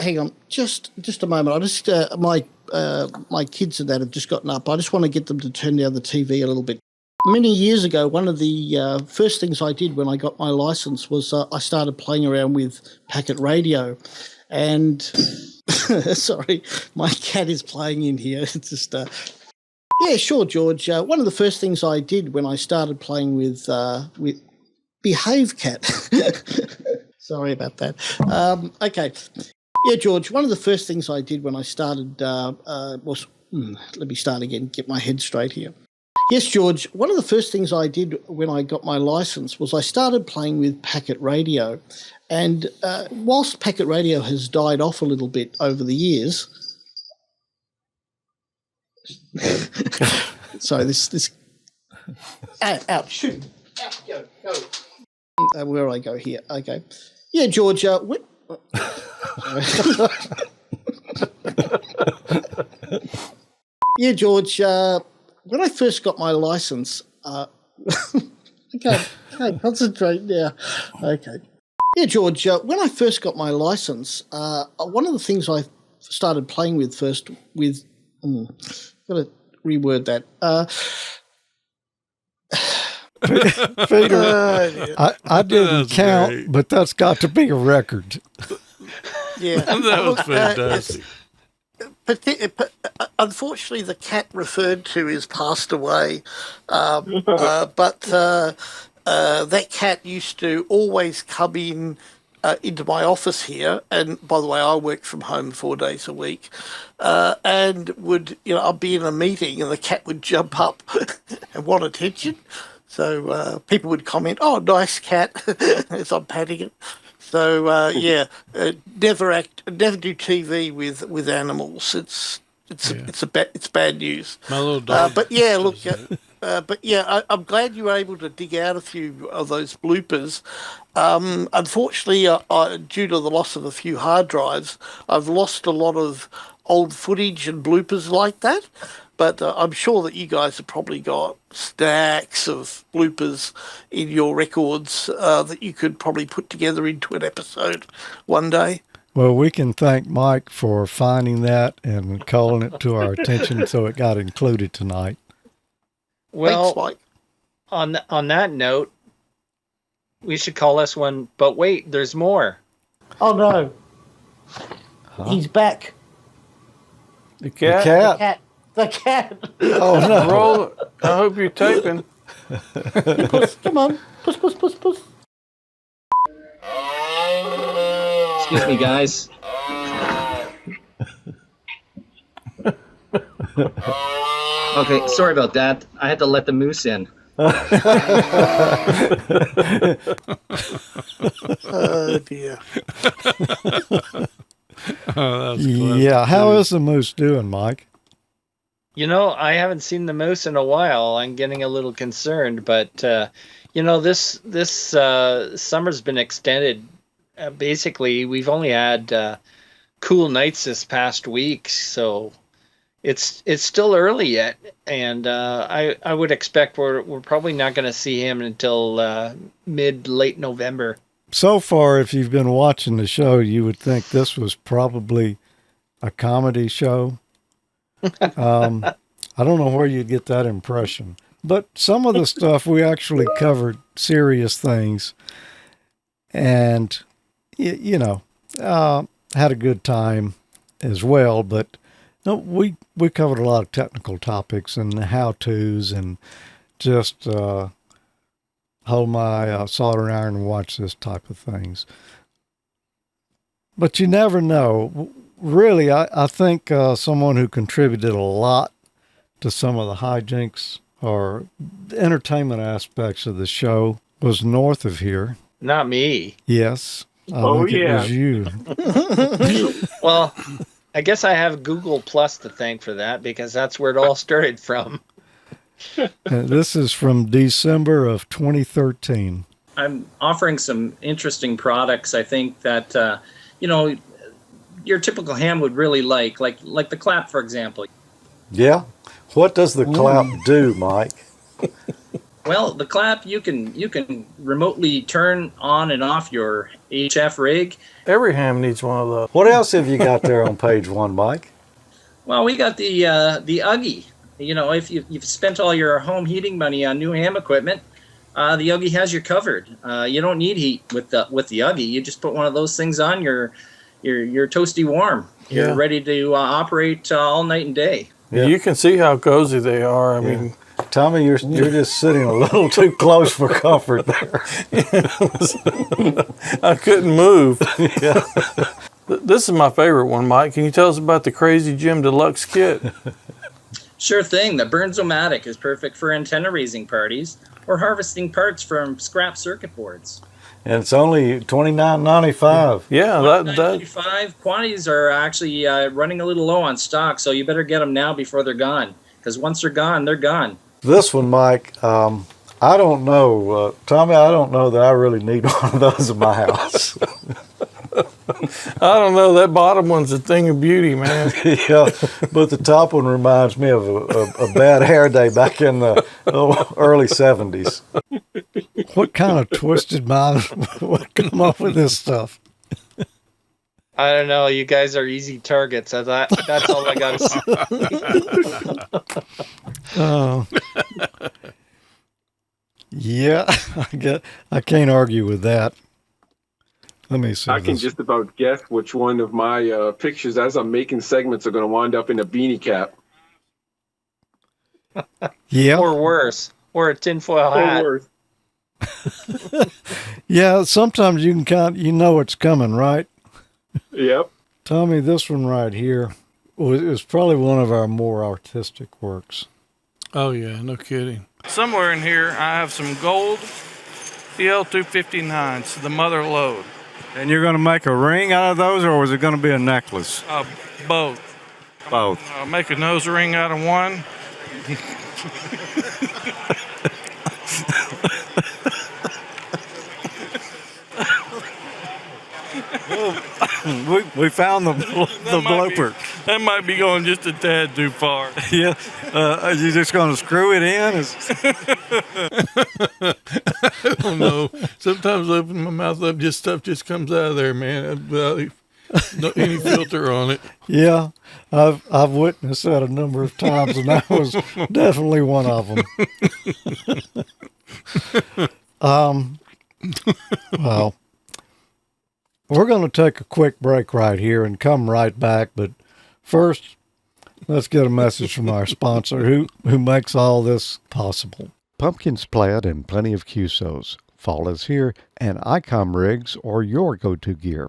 Hang on, just a moment. I just my kids and that have just gotten up. I just want to get them to turn down the TV a little bit. Many years ago, one of the first things I did when I got my license was I started playing around with packet radio, and sorry, my cat is playing in here. It's just yeah, sure, George. One of the first things I did when I started playing with Behave Cat. Sorry about that. Okay. Yeah, George, one of the first things I did when I started was, let me start again, get my head straight here. Yes, George. One of the first things I did when I got my license was I started playing with packet radio. And whilst packet radio has died off a little bit over the years, so this out, shoot, out, go. Where I go here? Okay, yeah, George. Yeah, George. When I first got my license, I can't concentrate now. Okay. Yeah, George, when I first got my license, one of the things I started playing with first with, got to reword that. Peter, I didn't count, great. But that's got to be a record. Yeah. That was fantastic. Unfortunately, the cat referred to is passed away, but that cat used to always come in into my office here, and by the way, I work from home 4 days a week, and would, I'd be in a meeting and the cat would jump up and want attention. So people would comment, "Oh, nice cat," as I'm patting it. So never do TV with animals. It's bad news. My little dog. But yeah, look. I'm glad you were able to dig out a few of those bloopers. Unfortunately, due to the loss of a few hard drives, I've lost a lot of old footage and bloopers like that. But I'm sure that you guys have probably got stacks of bloopers in your records that you could probably put together into an episode one day. Well, we can thank Mike for finding that and calling it to our attention so it got included tonight. Well, thanks, Mike. On that note, we should call this one, but wait, there's more. Oh, no. He's back. The cat? The cat. Oh, no. Roll. I hope you're taping. Puss, come on. Puss. Excuse me, guys. Okay, sorry about that. I had to let the moose in. Oh, dear. Yeah, how is the moose doing, Mike? I haven't seen the moose in a while. I'm getting a little concerned, but this summer's been extended. Basically, we've only had cool nights this past week, so it's still early yet, and I would expect we're probably not going to see him until late November. So far, if you've been watching the show, you would think this was probably a comedy show. I don't know where you'd get that impression, but some of the stuff we actually covered serious things, and had a good time as well. But we covered a lot of technical topics and how-tos, and just hold my soldering iron and watch this type of things. But you never know. Really, I think someone who contributed a lot to some of the hijinks or the entertainment aspects of the show was north of here. Not me. Yes. It was you. Well, I guess I have Google Plus to thank for that, because that's where it all started from. This is from December of 2013. I'm offering some interesting products. I think that, your typical ham would really like the clap, for example. Yeah. What does the clap do, Mike? Well, the clap, you can remotely turn on and off your HF rig. Every ham needs one of those. What else have you got there on page 1, Mike? Well, we got the Uggy. If you've spent all your home heating money on new ham equipment, the Uggy has you covered. You don't need heat with the Uggy. You just put one of those things on, you're toasty warm. You're ready to operate all night and day. Yeah. You can see how cozy they are. I mean, Tommy, you're just sitting a little too close for comfort there. I couldn't move. Yeah. This is my favorite one, Mike. Can you tell us about the Crazy Jim Deluxe kit? Sure thing. The Burns-O-Matic is perfect for antenna raising parties or harvesting parts from scrap circuit boards. And it's only $29.95. Yeah, $9.95. Quantities are actually running a little low on stock, so you better get them now before they're gone. Because once they're gone, they're gone. This one, Mike, I don't know. Tommy, I don't know that I really need one of those in my house. I don't know. That bottom one's a thing of beauty, man. Yeah, but the top one reminds me of a bad hair day back in the early 70s. What kind of twisted mind would come up with this stuff? I don't know. You guys are easy targets. That's all I got to say. Oh. Yeah, I can't argue with that. Let me see. I can just about guess which one of my pictures as I'm making segments are going to wind up in a beanie cap. Yeah. Or worse. Or a tinfoil hat. Or worse. Yeah, sometimes you know it's coming, right? Yep. Tommy, this one right here is probably one of our more artistic works. Oh, yeah, no kidding. Somewhere in here, I have some gold EL259s, the mother lode. And you're going to make a ring out of those, or was it going to be a necklace? Both. Both. I'll make a nose ring out of one. We found the blooper. That might be going just a tad too far. Yeah. Are you just going to screw it in? I don't know. Sometimes I open my mouth up, stuff just comes out of there, man, without any filter on it. Yeah, I've witnessed that a number of times, and that was definitely one of them. Well, we're going to take a quick break right here and come right back. But first, let's get a message from our sponsor who makes all this possible. Pumpkins plaid and plenty of QSOs. Fall is here, and Icom rigs are your go-to gear.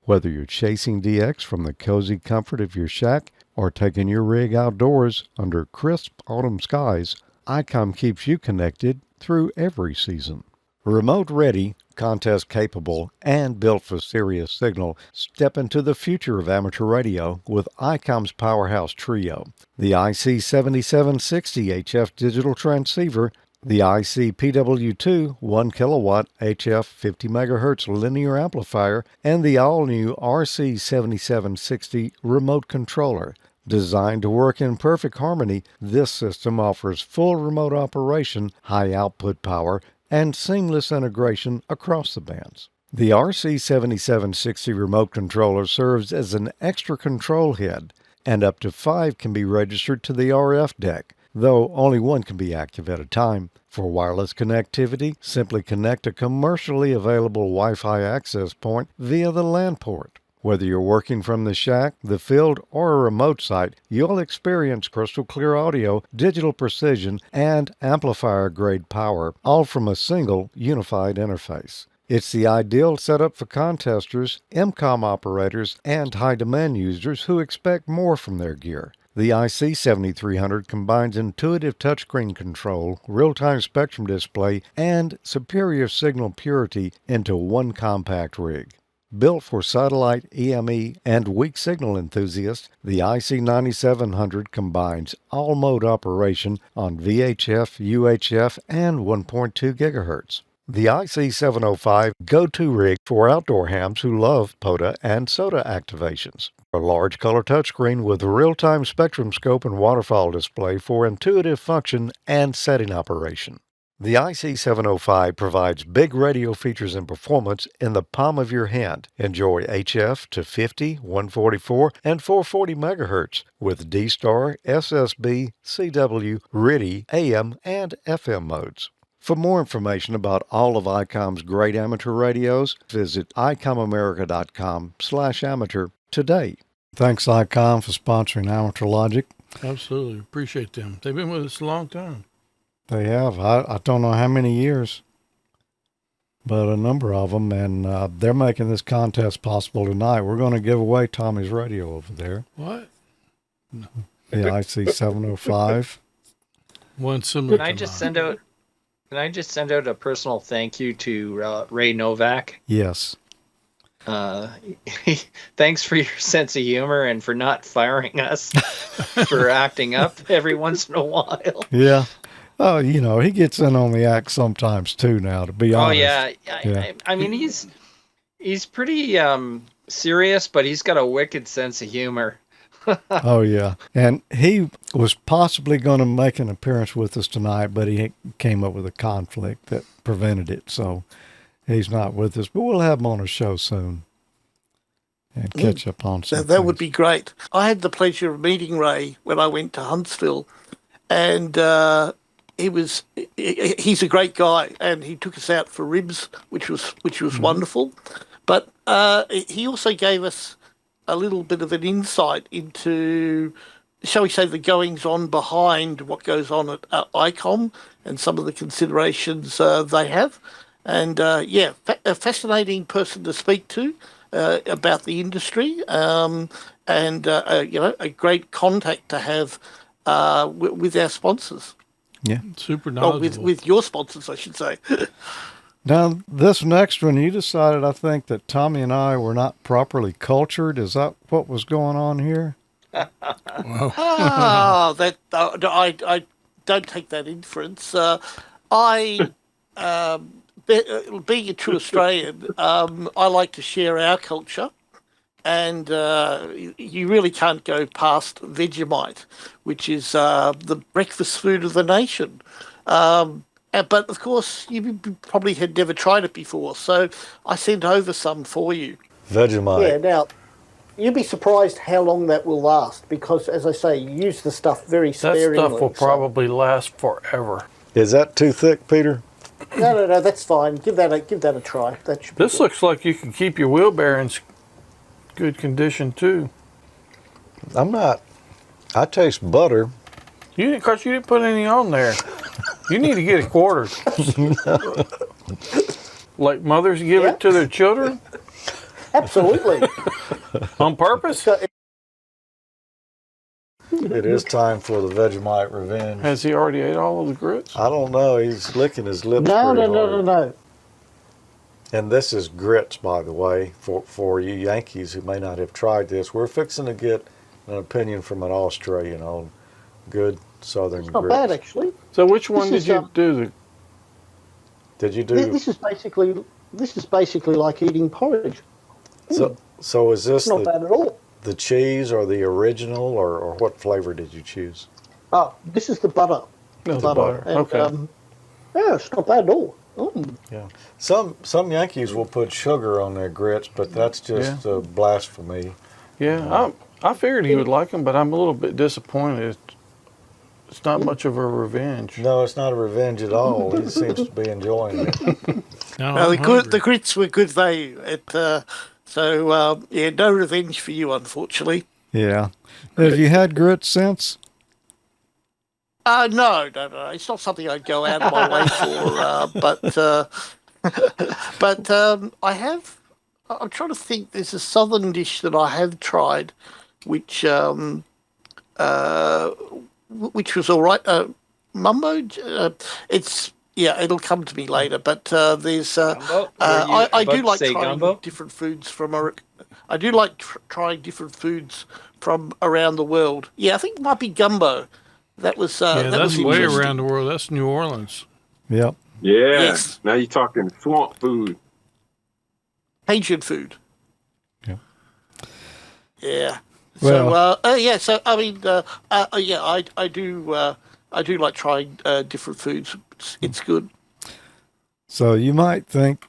Whether you're chasing DX from the cozy comfort of your shack or taking your rig outdoors under crisp autumn skies, Icom keeps you connected through every season. Remote ready, contest capable, and built for serious signal, step into the future of amateur radio with Icom's powerhouse trio. The IC-7760 HF digital transceiver, the IC-PW2 1 kilowatt HF 50 MHz linear amplifier, and the all-new RC-7760 remote controller. Designed to work in perfect harmony, this system offers full remote operation, high output power, and seamless integration across the bands. The RC-7760 remote controller serves as an extra control head, and up to 5 can be registered to the RF deck, though only one can be active at a time. For wireless connectivity, simply connect a commercially available Wi-Fi access point via the LAN port. Whether you're working from the shack, the field, or a remote site, you'll experience crystal clear audio, digital precision, and amplifier-grade power, all from a single unified interface. It's the ideal setup for contesters, MCOM operators, and high-demand users who expect more from their gear. The IC-7300 combines intuitive touchscreen control, real-time spectrum display, and superior signal purity into one compact rig. Built for satellite, EME, and weak signal enthusiasts, the IC-9700 combines all-mode operation on VHF, UHF, and 1.2 GHz. The IC-705 go-to rig for outdoor hams who love POTA and SOTA activations. A large color touchscreen with real-time spectrum scope and waterfall display for intuitive function and setting operation. The IC-705 provides big radio features and performance in the palm of your hand. Enjoy HF to 50, 144, and 440 MHz with D-Star, SSB, CW, RTTY, AM, and FM modes. For more information about all of ICOM's great amateur radios, visit icomamerica.com/amateur today. Thanks, Icom, for sponsoring Amateur Logic. Absolutely. Appreciate them. They've been with us a long time. They have. I don't know how many years, but a number of them, and they're making this contest possible tonight. We're going to give away Tommy's radio over there. What? No. the IC-705. One similar. Can I just send out a personal thank you to Ray Novak? Yes. Thanks for your sense of humor and for not firing us for acting up every once in a while. Yeah. Oh, he gets in on the act sometimes too now, to be honest. Oh yeah. I mean, he's pretty serious, but he's got a wicked sense of humor. Oh yeah. And he was possibly going to make an appearance with us tonight, but he came up with a conflict that prevented it. So he's not with us, but we'll have him on a show soon and catch up on some That would be great. I had the pleasure of meeting Ray when I went to Huntsville, and he's a great guy, and he took us out for ribs, which was wonderful. But he also gave us a little bit of an insight into, shall we say, the goings-on behind what goes on at Icom and some of the considerations they have. And, a fascinating person to speak to about the industry, and, a great contact to have with our sponsors. Yeah. Super knowledgeable. With your sponsors, I should say. Now, this next one, you decided, I think, that Tommy and I were not properly cultured. Is that what was going on here? I don't take that inference. Being a true Australian, I like to share our culture, and you really can't go past Vegemite, which is the breakfast food of the nation. But, of course, you probably had never tried it before, so I sent over some for you. Vegemite. Yeah, now, you'd be surprised how long that will last, because, as I say, you use the stuff very sparingly. That stuff will probably last forever. Is that too thick, Peter? No, that's fine. Give that a try. That should be This looks like you can keep your wheel bearings good condition, too. I taste butter. Because you didn't put any on there. You need to get it quartered. Like mothers give it to their children? Absolutely. On purpose? It is time for the Vegemite revenge. Has he already ate all of the grits? I don't know. He's licking his lips. No. And this is grits, by the way, for you Yankees who may not have tried this. We're fixing to get an opinion from an Australian on good Southern grits. Not bad, actually. So which one did you do? Did you do? This is basically like eating porridge. So is this not bad at all? The cheese or the original, or what flavor did you choose? Oh, this is the butter. The butter. And, okay. Yeah, it's not bad at all. Yeah. Some Yankees will put sugar on their grits, but that's just blasphemy. Yeah, I figured he would like them, but I'm a little bit disappointed. It's not much of a revenge. No, it's not a revenge at all. He seems to be enjoying it. The grits were good value. No revenge for you, unfortunately. Yeah. Have you had grits since? No. It's not something I'd go out of my way for. But I have. I'm trying to think. There's a southern dish that I have tried, which was all right. Mumbo. It'll come to me later. But there's. I do like trying different foods from. I do like trying different foods from around the world. Yeah, I think it might be gumbo. That was. That's way around the world. That's New Orleans. Yep. Yeah. Yes. Now you're talking swamp food. Cajun food. Yeah. Yeah. Well, So I mean, I do like trying different foods. It's good. So you might think,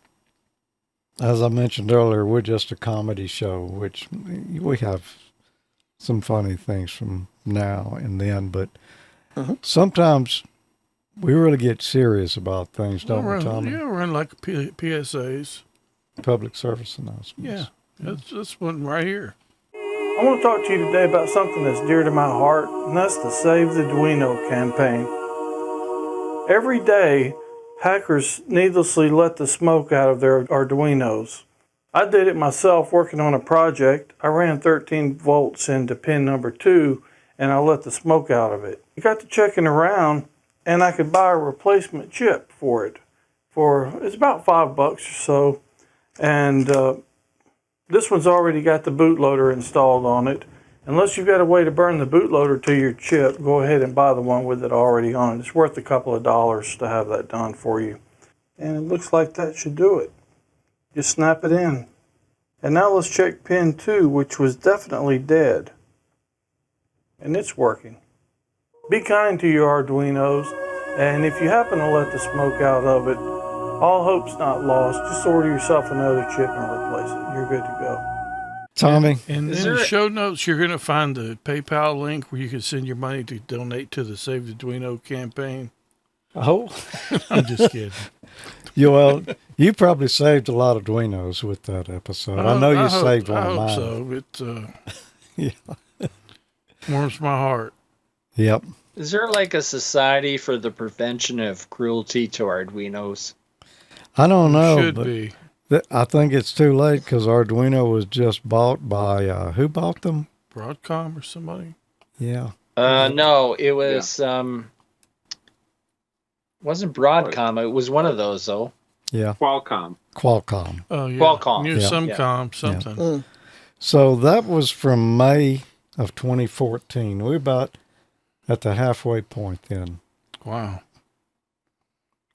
as I mentioned earlier, we're just a comedy show, which we have some funny things from now and then, but sometimes we really get serious about things, don't we, Tommy? Yeah, run like PSAs. Public service announcements. Yeah, that's one right here. I want to talk to you today about something that's dear to my heart, and that's the Save the Arduino campaign. Every day, hackers needlessly let the smoke out of their Arduinos. I did it myself working on a project. I ran 13 volts into pin number 2, and I let the smoke out of it. I got to checking around, and I could buy a replacement chip for it. It's about $5 or so, and this one's already got the bootloader installed on it. Unless you've got a way to burn the bootloader to your chip, go ahead and buy the one with it already on it. It's worth a couple of dollars to have that done for you. And it looks like that should do it. Just snap it in. And now let's check pin 2, which was definitely dead. And it's working. Be kind to your Arduinos, and if you happen to let the smoke out of it, all hope's not lost. Just order yourself another chip and replace it. You're good to go. Tommy? And in the show notes, you're going to find the PayPal link where you can send your money to donate to the Save the Duino campaign. Oh. I'm just kidding. Well, you probably saved a lot of Duinos with that episode. I know you saved one of mine. I hope so. It warms my heart. Yep. Is there like a society for the prevention of cruelty to Arduinos? I don't know. Should be. I think it's too late because Arduino was just bought by, who bought them? Broadcom or somebody? Yeah. No, it was, wasn't Broadcom. It was one of those, though. Yeah. Qualcomm. Oh, yeah. Qualcomm. Something. Yeah. So that was from May of 2014. We're about at the halfway point then. Wow.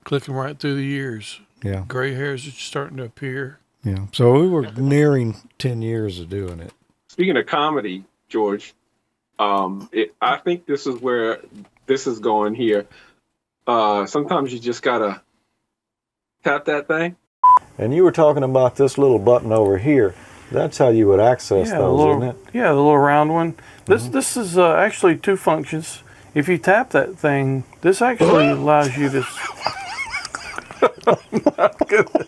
Clicking right through the years. Yeah. Gray hairs are starting to appear. Yeah. So we were nearing 10 years of doing it. Speaking of comedy, George, I think this is where this is going here. Sometimes you just gotta tap that thing. And you were talking about this little button over here. That's how you would access those, isn't it? Yeah, the little round one. This is actually two functions. If you tap that thing, this actually allows you to... Oh my goodness.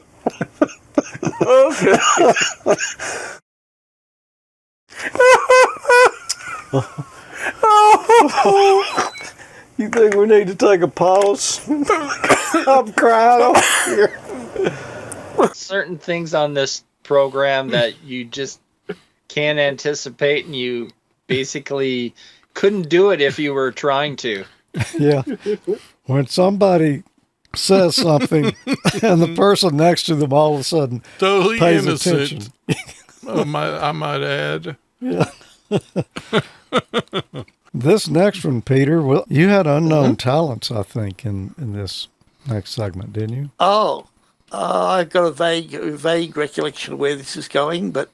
Okay. You think we need to take a pause? I'm crying over here. Certain things on this program that you just can't anticipate, and you basically couldn't do it if you were trying to. Yeah. When somebody says something and the person next to them all of a sudden totally pays innocent. attention. I might add. Yeah. This next one, Peter, well, you had unknown talents, I think, in this next segment, didn't you? Oh, I've got a vague recollection of where this is going, but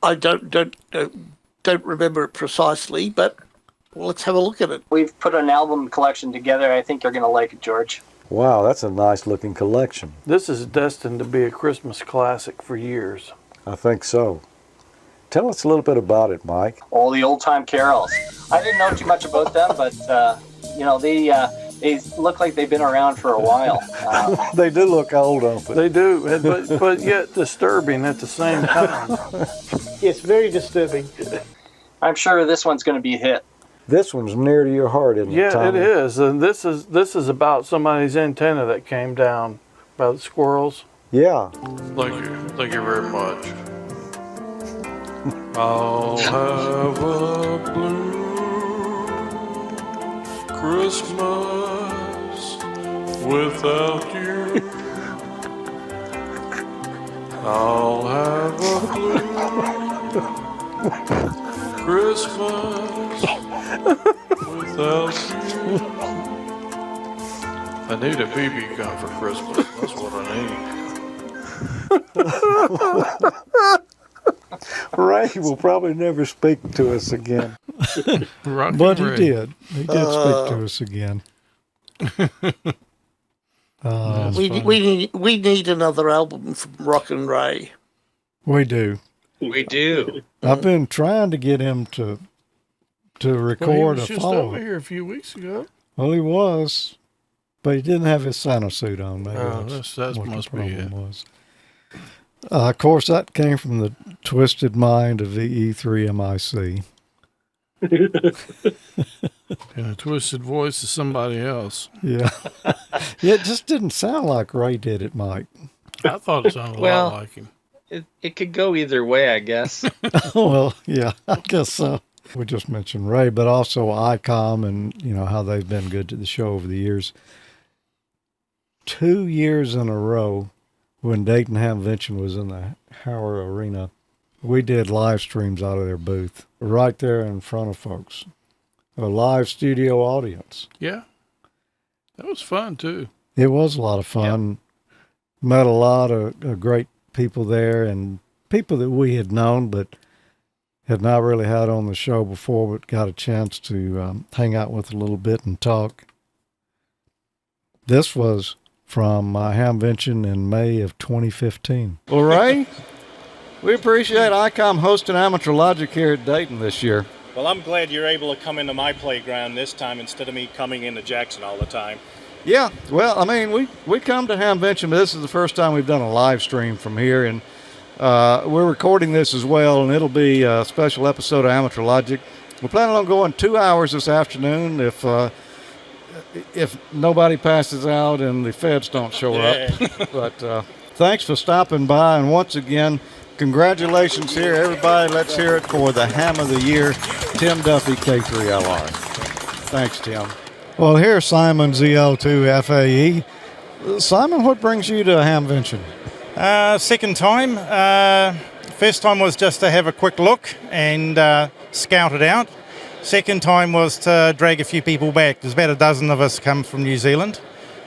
I don't remember it precisely. But well, let's have a look at it. We've put an album collection together. I think you're going to like it, George. Wow, that's a nice looking collection. This is destined to be a Christmas classic for years. I think so. Tell us a little bit about it, Mike. All the old-time carols. I didn't know too much about them, but, they look like they've been around for a while. They do look old, don't they? They do, but yet disturbing at the same time. It's very disturbing. I'm sure this one's going to be a hit. This one's near to your heart, isn't it, Yeah, Tommy? it is. And this is about somebody's antenna that came down by the squirrels. Yeah. Thank you very much. I'll have a blue Christmas without you. I'll have a blue Christmas without you. I need a BB gun for Christmas. That's what I need. Ray will probably never speak to us again. But he did. He did speak to us again. We need another album from Rock and Ray. We do. We do. I've been trying to get him to record he was a just follow. over here a few weeks ago. Well, he was, but he didn't have his Santa suit on. Maybe Oh, that's that what must the be problem it. was. Of course, that came from the twisted mind of the E3MIC. And a twisted voice of somebody else. Yeah. Yeah, it just didn't sound like Ray did it, Mike. I thought it sounded a Well, lot like him. It could go either way, I guess. Well, yeah, I guess so. We just mentioned Ray, but also Icom and, how they've been good to the show over the years. 2 years in a row, when Dayton Hamvention was in the Howard Arena, we did live streams out of their booth right there in front of folks. A live studio audience. Yeah. That was fun, too. It was a lot of fun. Yeah. Met a lot of great people there and people that we had known but had not really had on the show before, but got a chance to hang out with a little bit and talk. This was from my Hamvention in May of 2015. Well, Ray, we appreciate Icom hosting Amateur Logic here at Dayton this year. Well, I'm glad you're able to come into my playground this time instead of me coming into Jackson all the time. Yeah, well, I mean, we come to Hamvention, but this is the first time we've done a live stream from here, and we're recording this as well, and it'll be a special episode of Amateur Logic. We're planning on going 2 hours this afternoon if nobody passes out and the feds don't show up. But thanks for stopping by, and once again, congratulations here, everybody. Let's hear it for the Ham of the Year, Tim Duffy, K3LR. Thanks, Tim. Well, here's Simon ZL2 FAE. Simon, what brings you to Hamvention? Second time. First time was just to have a quick look and scout it out. Second time was to drag a few people back. There's about a dozen of us come from New Zealand,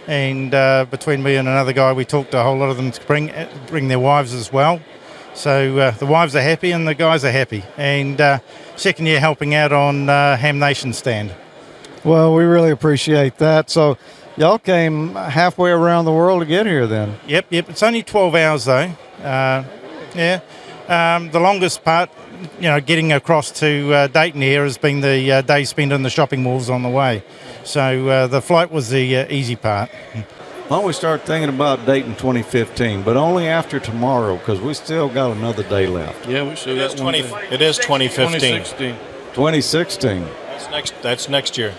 and between me and another guy, we talked a whole lot of them to bring their wives as well. So the wives are happy and the guys are happy. And second year helping out on Ham Nation stand. Well, we really appreciate that. So y'all came halfway around the world to get here then? Yep. It's only 12 hours though. The longest part, getting across to Dayton here has been the day spent in the shopping malls on the way. So the flight was the easy part. Why don't we start thinking about Dayton 2015, but only after tomorrow, because we still got another day left. Yeah, we still got 20. It is 2015. 2016. That's next year.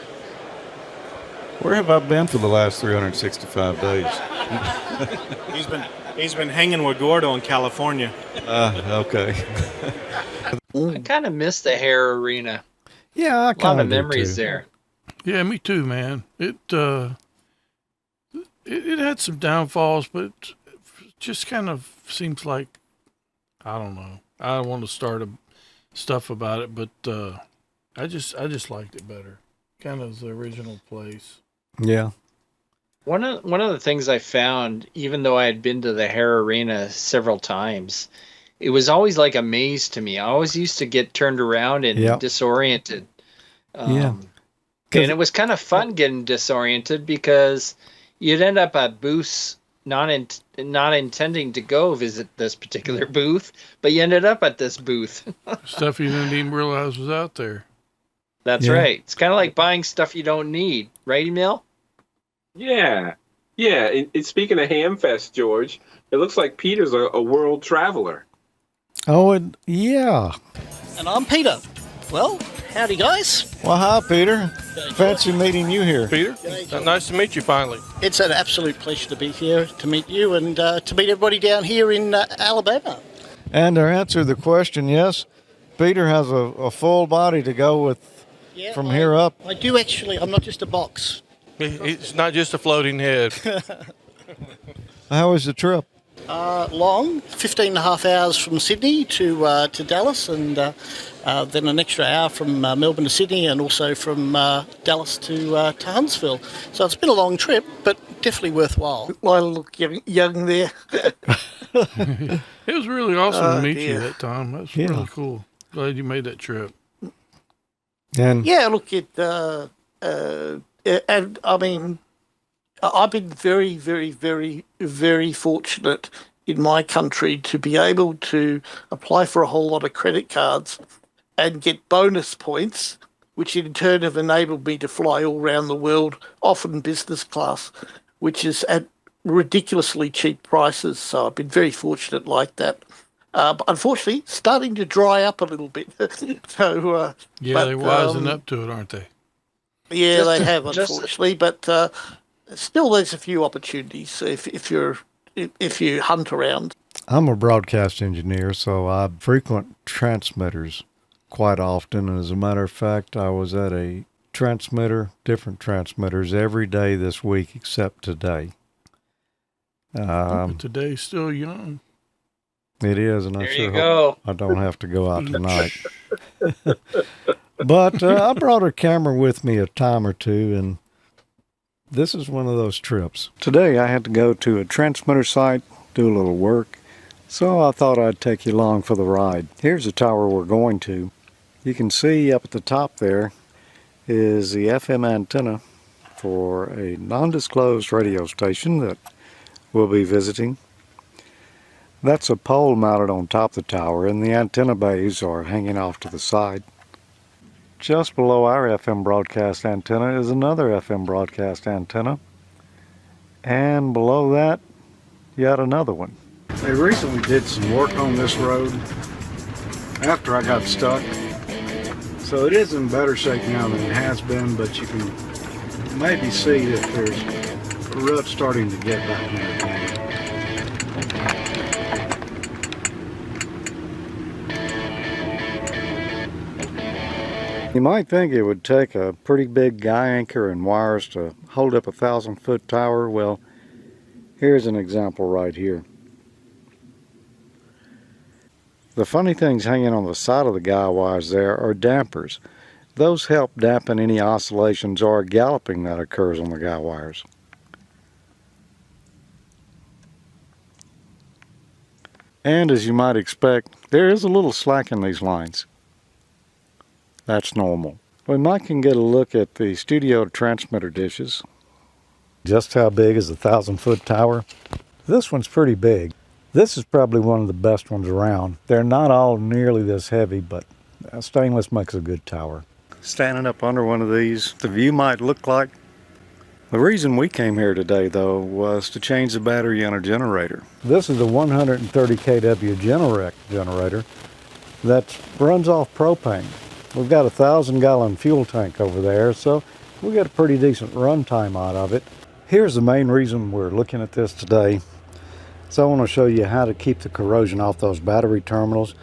Where have I been for the last 365 days? He's been hanging with Gordo in California. Okay. I kind of miss the Hair Arena. Yeah, I kind of a lot of do memories too. there. Yeah, me too, man. It had some downfalls, but it just kind of seems like, I don't know. I don't want to start stuff about it, but I just liked it better. Kind of the original place. Yeah. One of the things I found, even though I had been to the Hair Arena several times, it was always like a maze to me. I always used to get turned around and disoriented. And it was kind of fun getting disoriented because you'd end up at booths not intending to go visit this particular booth, but you ended up at this booth. Stuff you didn't even realize was out there. That's right. It's kind of like buying stuff you don't need, right, Emile? Yeah. And speaking of Hamfest, George, it looks like Peter's a world traveler. Oh, and yeah. And I'm Peter. Well, howdy, guys. Well, hi, Peter. Fancy meeting you here. Peter, nice to meet you finally. It's an absolute pleasure to be here, to meet you, and to meet everybody down here in Alabama. And to answer the question, yes, Peter has a full body to go with from here up. I do actually. I'm not just a box. It's not just a floating head. How was the trip? Long, 15 and a half hours from Sydney to Dallas, and then an extra hour from Melbourne to Sydney, and also from Dallas to Huntsville. So it's been a long trip, but definitely worthwhile. I look young there. It was really awesome to meet you that time. That was really cool. Glad you made that trip. And yeah, look, and I mean, I've been very, very, very, very fortunate in my country to be able to apply for a whole lot of credit cards and get bonus points, which in turn have enabled me to fly all around the world, often business class, which is at ridiculously cheap prices. So I've been very fortunate like that. But unfortunately, starting to dry up a little bit. So they're wising up to it, aren't they? Yeah, they have, unfortunately. But still, there's a few opportunities if you hunt around. I'm a broadcast engineer, so I frequent transmitters quite often. As a matter of fact, I was at a different transmitters every day this week except today. But today's still young. It is, and I There sure you go. hope I don't have to go out tonight. But I brought a camera with me a time or two, and this is one of those trips. Today I had to go to a transmitter site, do a little work, so I thought I'd take you along for the ride. Here's the tower we're going to. You can see up at the top there is the FM antenna for a non-disclosed radio station that we'll be visiting. That's a pole mounted on top of the tower, and the antenna bays are hanging off to the side. Just below our FM broadcast antenna is another FM broadcast antenna, and below that yet another one. They recently did some work on this road after I got stuck, so it is in better shape now than it has been, but you can maybe see that there's a rut starting to get back in there again. You might think it would take a pretty big guy anchor and wires to hold up a 1,000-foot tower. Well, here's an example right here. The funny things hanging on the side of the guy wires there are dampers. Those help dampen any oscillations or galloping that occurs on the guy wires. And as you might expect, there is a little slack in these lines. That's normal. We might can get a look at the studio transmitter dishes. Just how big is a 1,000-foot tower? This one's pretty big. This is probably one of the best ones around. They're not all nearly this heavy, but stainless makes a good tower. Standing up under one of these, the view might look like. The reason we came here today, though, was to change the battery on our generator. This is a 130 kW Generac generator that runs off propane. We've got a 1,000-gallon fuel tank over there, so we get a pretty decent run time out of it. Here's the main reason we're looking at this today. So I want to show you how to keep the corrosion off those battery terminals.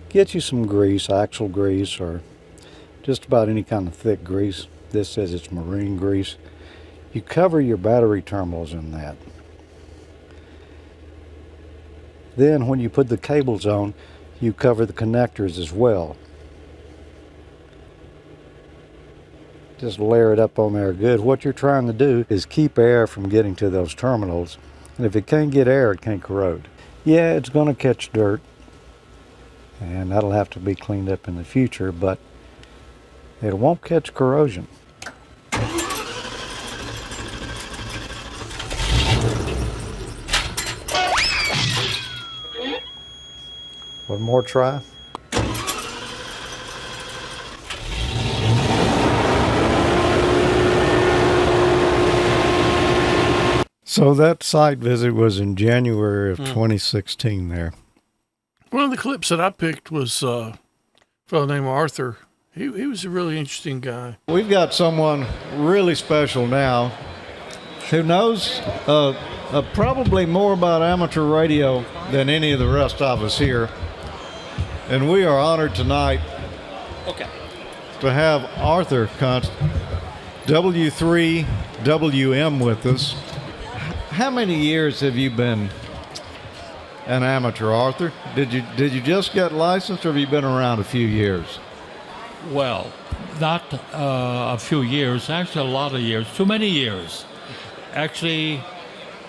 Get you some grease, axle grease, or just about any kind of thick grease. This says it's marine grease. You cover your battery terminals in that. Then when you put the cables on, you cover the connectors as well. Just layer it up on there good. What you're trying to do is keep air from getting to those terminals. And if it can't get air, it can't corrode. Yeah, it's going to catch dirt, and that'll have to be cleaned up in the future, but it won't catch corrosion. One more try. So that site visit was in January of 2016 there. One of the clips that I picked was a fellow named Arthur. He was a really interesting guy. We've got someone really special now who knows probably more about amateur radio than any of the rest of us here. And we are honored tonight to have Arthur Kuntz, W3WM, with us. How many years have you been an amateur, Arthur? Did you just get licensed, or have you been around a few years? Well, not a few years, actually a lot of years, too many years. Actually,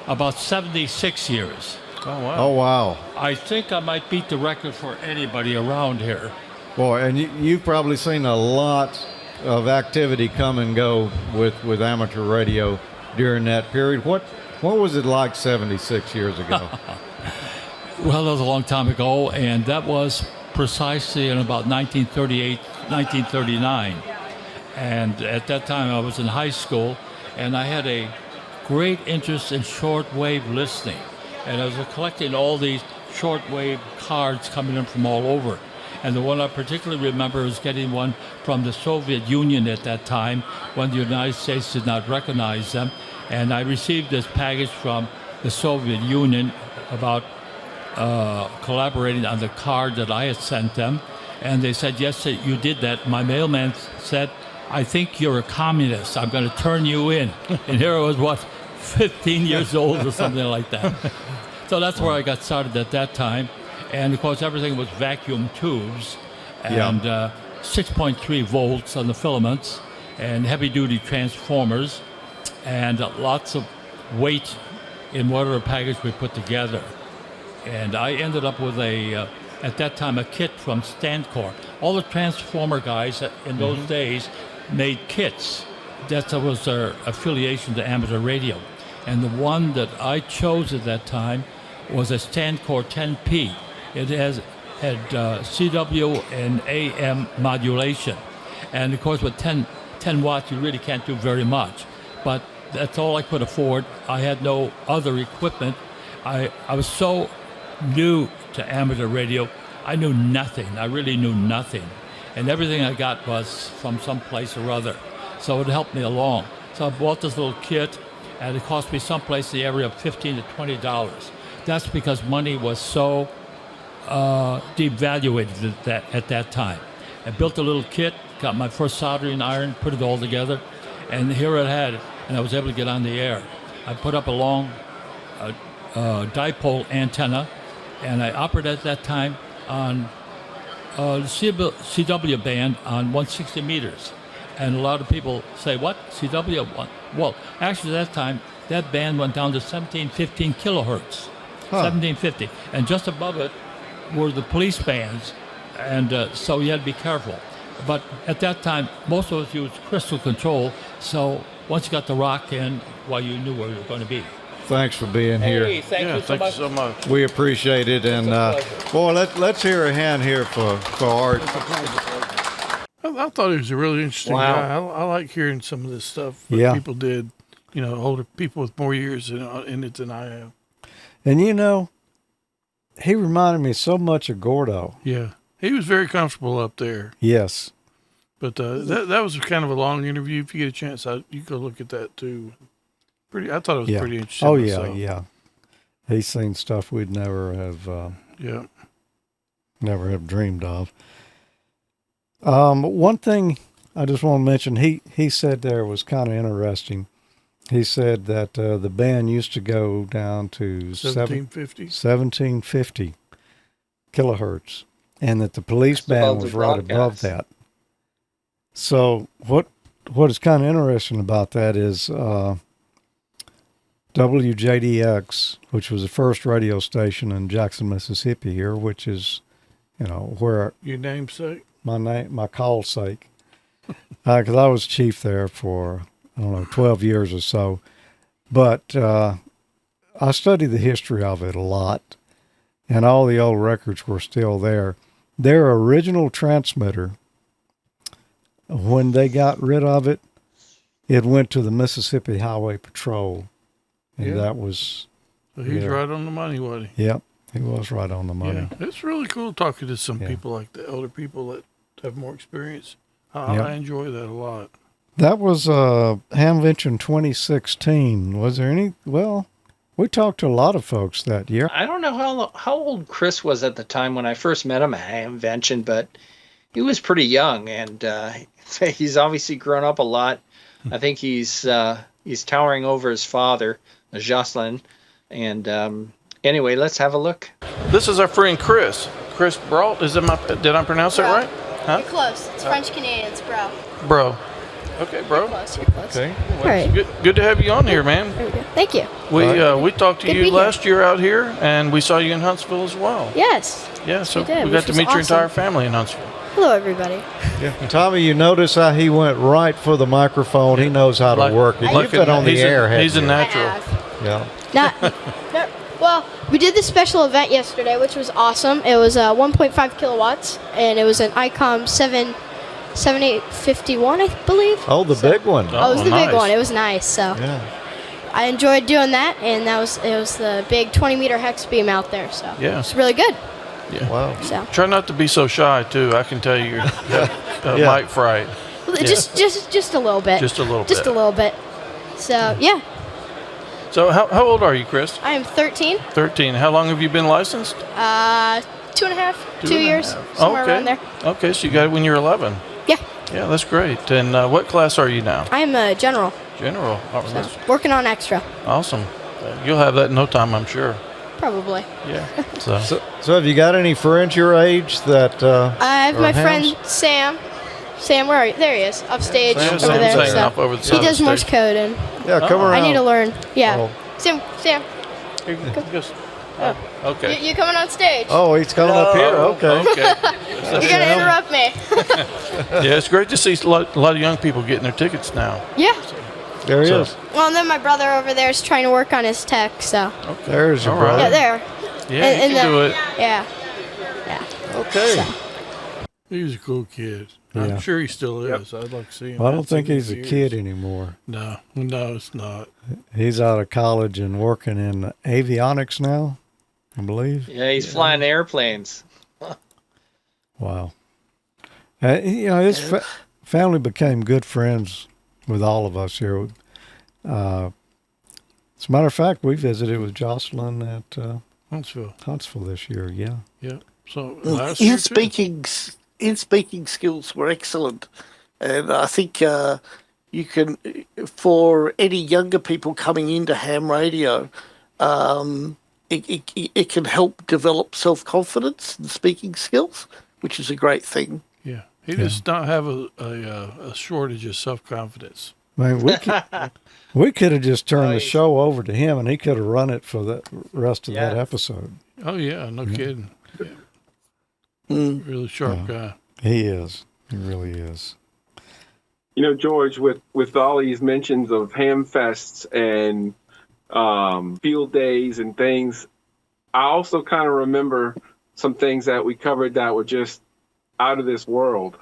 about 76 years. Oh, wow. Oh, wow. I think I might beat the record for anybody around here. Boy, and you've probably seen a lot of activity come and go with amateur radio during that period. What was it like 76 years ago? Well, that was a long time ago, and that was precisely in about 1938, 1939. And at that time, I was in high school, and I had a great interest in shortwave listening. And I was collecting all these shortwave cards coming in from all over. And the one I particularly remember is getting one from the Soviet Union at that time, when the United States did not recognize them. And I received this package from the Soviet Union about collaborating on the card that I had sent them. And they said, yes, you did that. My mailman said, I think you're a communist. I'm going to turn you in. And here I was, 15 years old or something like that. So that's where I got started at that time. And, of course, everything was vacuum tubes and 6.3 volts on the filaments and heavy-duty transformers and lots of weight in whatever package we put together. And I ended up with at that time, a kit from Standcore. All the transformer guys in those days made kits. That was their affiliation to amateur radio. And the one that I chose at that time was a Standcore 10P. It had CW and AM modulation. And of course, with 10 watts, you really can't do very much. But that's all I could afford. I had no other equipment. I was so new to amateur radio, I knew nothing. I really knew nothing. And everything I got was from some place or other. So it helped me along. So I bought this little kit, and it cost me someplace in the area of $15 to $20. That's because money was so devaluated at that time. I built a little kit, got my first soldering iron, put it all together, and here it had, and I was able to get on the air. I put up a long dipole antenna, and I operated at that time on CW band on 160 meters. And a lot of people say, what? CW? Well, actually at that time, that band went down to 1715 kilohertz. 1750. And just above it were the police bands. And so you had to be careful. But at that time, most of us used crystal control. So once you got the rock in, well, you knew where you were going to be. Thanks for being here. Thank you so much. We appreciate it. And boy, let's hear a hand here for Art. I thought he was a really interesting guy. I like hearing some of this stuff that people did, older people with more years in it than I have. And he reminded me so much of Gordo. Yeah. He was very comfortable up there. Yes. But that was kind of a long interview. If you get a chance, you go look at that too. I thought it was pretty interesting. Oh, myself. yeah. He's seen stuff we'd never have dreamed of. One thing I just want to mention, he said there was kind of interesting. He said that the band used to go down to 1750 kilohertz, and that the police band was right above that. So what is kind of interesting about that is WJDX, which was the first radio station in Jackson, Mississippi here, which is, where... Your namesake? My call sake. Because I was chief there for, 12 years or so. But I studied the history of it a lot, and all the old records were still there. Their original transmitter, when they got rid of it, it went to the Mississippi Highway Patrol. And that was... So he's right on the money, wasn't he? Yep, he was right on the money. Yeah, it's really cool talking to some people like the elder people that have more experience. I enjoy that a lot. That was Hamvention 2016. Was there any... Well, we talked to a lot of folks that year. I don't know how old Chris was at the time when I first met him at Hamvention, but he was pretty young, and he's obviously grown up a lot. I think he's towering over his father, Jocelyn. And anyway, let's have a look. This is our friend Chris. Chris Brault. Did I pronounce it right? Huh? You're close. It's French Canadian. It's bro. Bro. Okay, bro. You're close. You're close. Okay. Well, All right. Good to have you on here, man. There we go. Thank you. We talked to you last year out here, and we saw you in Huntsville as well. Yes. Yeah, so we did, we got to meet your awesome. entire family in Huntsville. Hello, everybody. Yeah. Tommy, you notice how he went right for the microphone. He knows how to work it. You've been on the air, haven't you? He's a natural. Yeah. Well, we did this special event yesterday, which was awesome. It was 1.5 kilowatts, and it was an Icom 7851, I believe. Oh, the big one. It was the big one. It was nice. So I enjoyed doing that, and it was the big 20-meter hex beam out there. So it's really good. Yeah. Wow. So. Try not to be so shy too. I can tell you, mic fright. Just a little bit. Just a little bit. Just a little bit. So yeah. So how old are you, Chris? I am 13. 13. How long have you been licensed? 2.5, 2 years, somewhere okay. around there. Okay, so you got it when you're 11. Yeah. Yeah, that's great. And what class are you now? I am a general. General. Oh, that's Working on extra. awesome. You'll have that in no time, I'm sure. Probably. Yeah. So have you got any friends your age that? I have are my hams? friend Sam. Sam, where are you? There he is, upstage Sam's over there. hanging So up over the he side of does the Morse stage. code, and Yeah, come around. I need to learn. Yeah. Oh. Sam. Here, just, okay. You coming on stage? Oh, he's coming up here. Okay. You're gonna interrupt me. Yeah, it's great to see a lot of young people getting their tickets now. Yeah. There he is. Well, and then my brother over there is trying to work on his tech, so. There's your All right. brother. Yeah, there. Yeah, you can do it. Yeah. Okay. He was a cool kid. Yeah. I'm sure he still is. I'd like to see him. Well, I don't I've seen think him he's for a years. kid anymore. No, it's not. He's out of college and working in avionics now, I believe. Yeah, he's flying airplanes. Wow. His family became good friends with all of us here. As a matter of fact, we visited with Jocelyn at Huntsville this year. Yeah. Yeah. So last year His speaking skills were excellent, and I think you can, for any younger people coming into ham radio, it can help develop self-confidence and speaking skills, which is a great thing. Yeah. He does not have a shortage of self-confidence. Man, we could have just turned the show over to him, and he could have run it for the rest of that episode. Oh, yeah. No kidding. Yeah. Really sharp guy. He is. He really is. You know, George, with all these mentions of hamfests and field days and things, I also kind of remember some things that we covered that were just out of this world.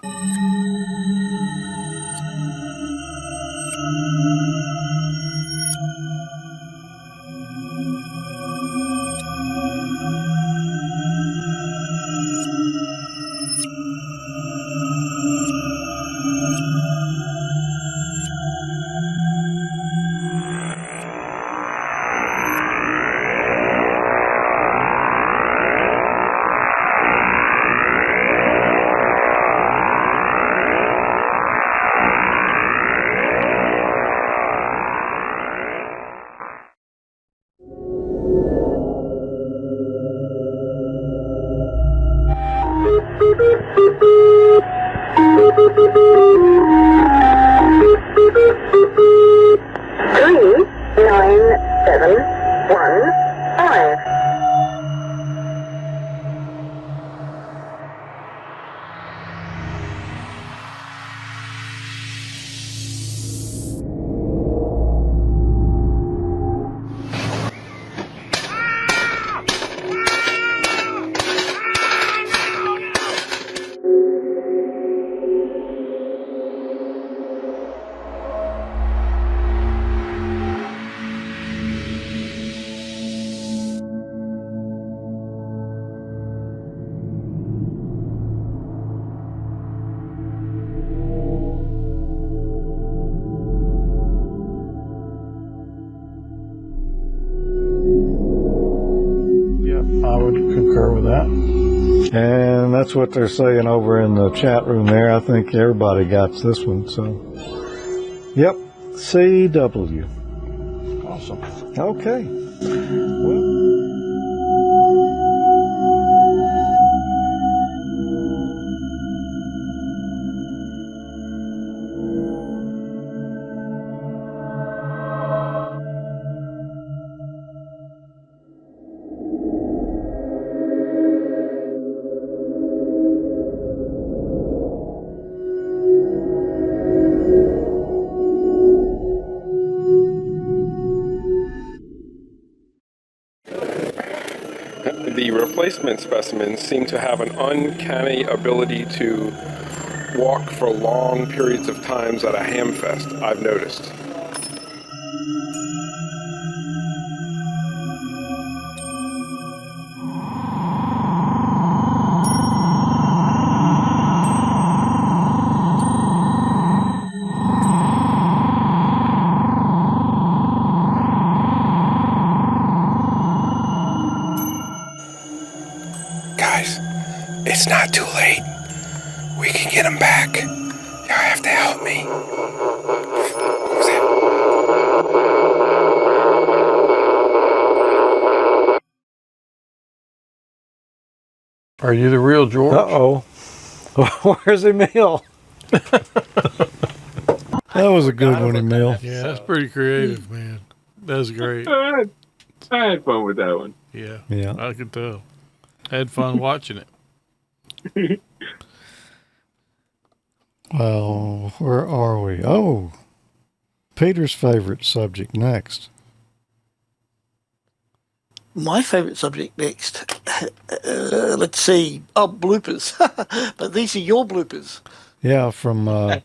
I would concur with that. And that's what they're saying over in the chat room there. I think everybody got this one. So, yep, CW. Awesome. Okay. The replacement specimens seem to have an uncanny ability to walk for long periods of times at a hamfest, I've noticed. Guys, it's not too late. We can get him back. Y'all have to help me. Who's that? Are you the real George? Uh-oh. Where's Emile? That was a good one, Emile. Yeah, that's pretty creative, man. That's great. I had fun with that one. Yeah. Yeah. I could tell. Had fun watching it. Well, where are we? Oh, Peter's favorite subject next. My favourite subject next. Let's see. Oh, bloopers. But these are your bloopers. Yeah, from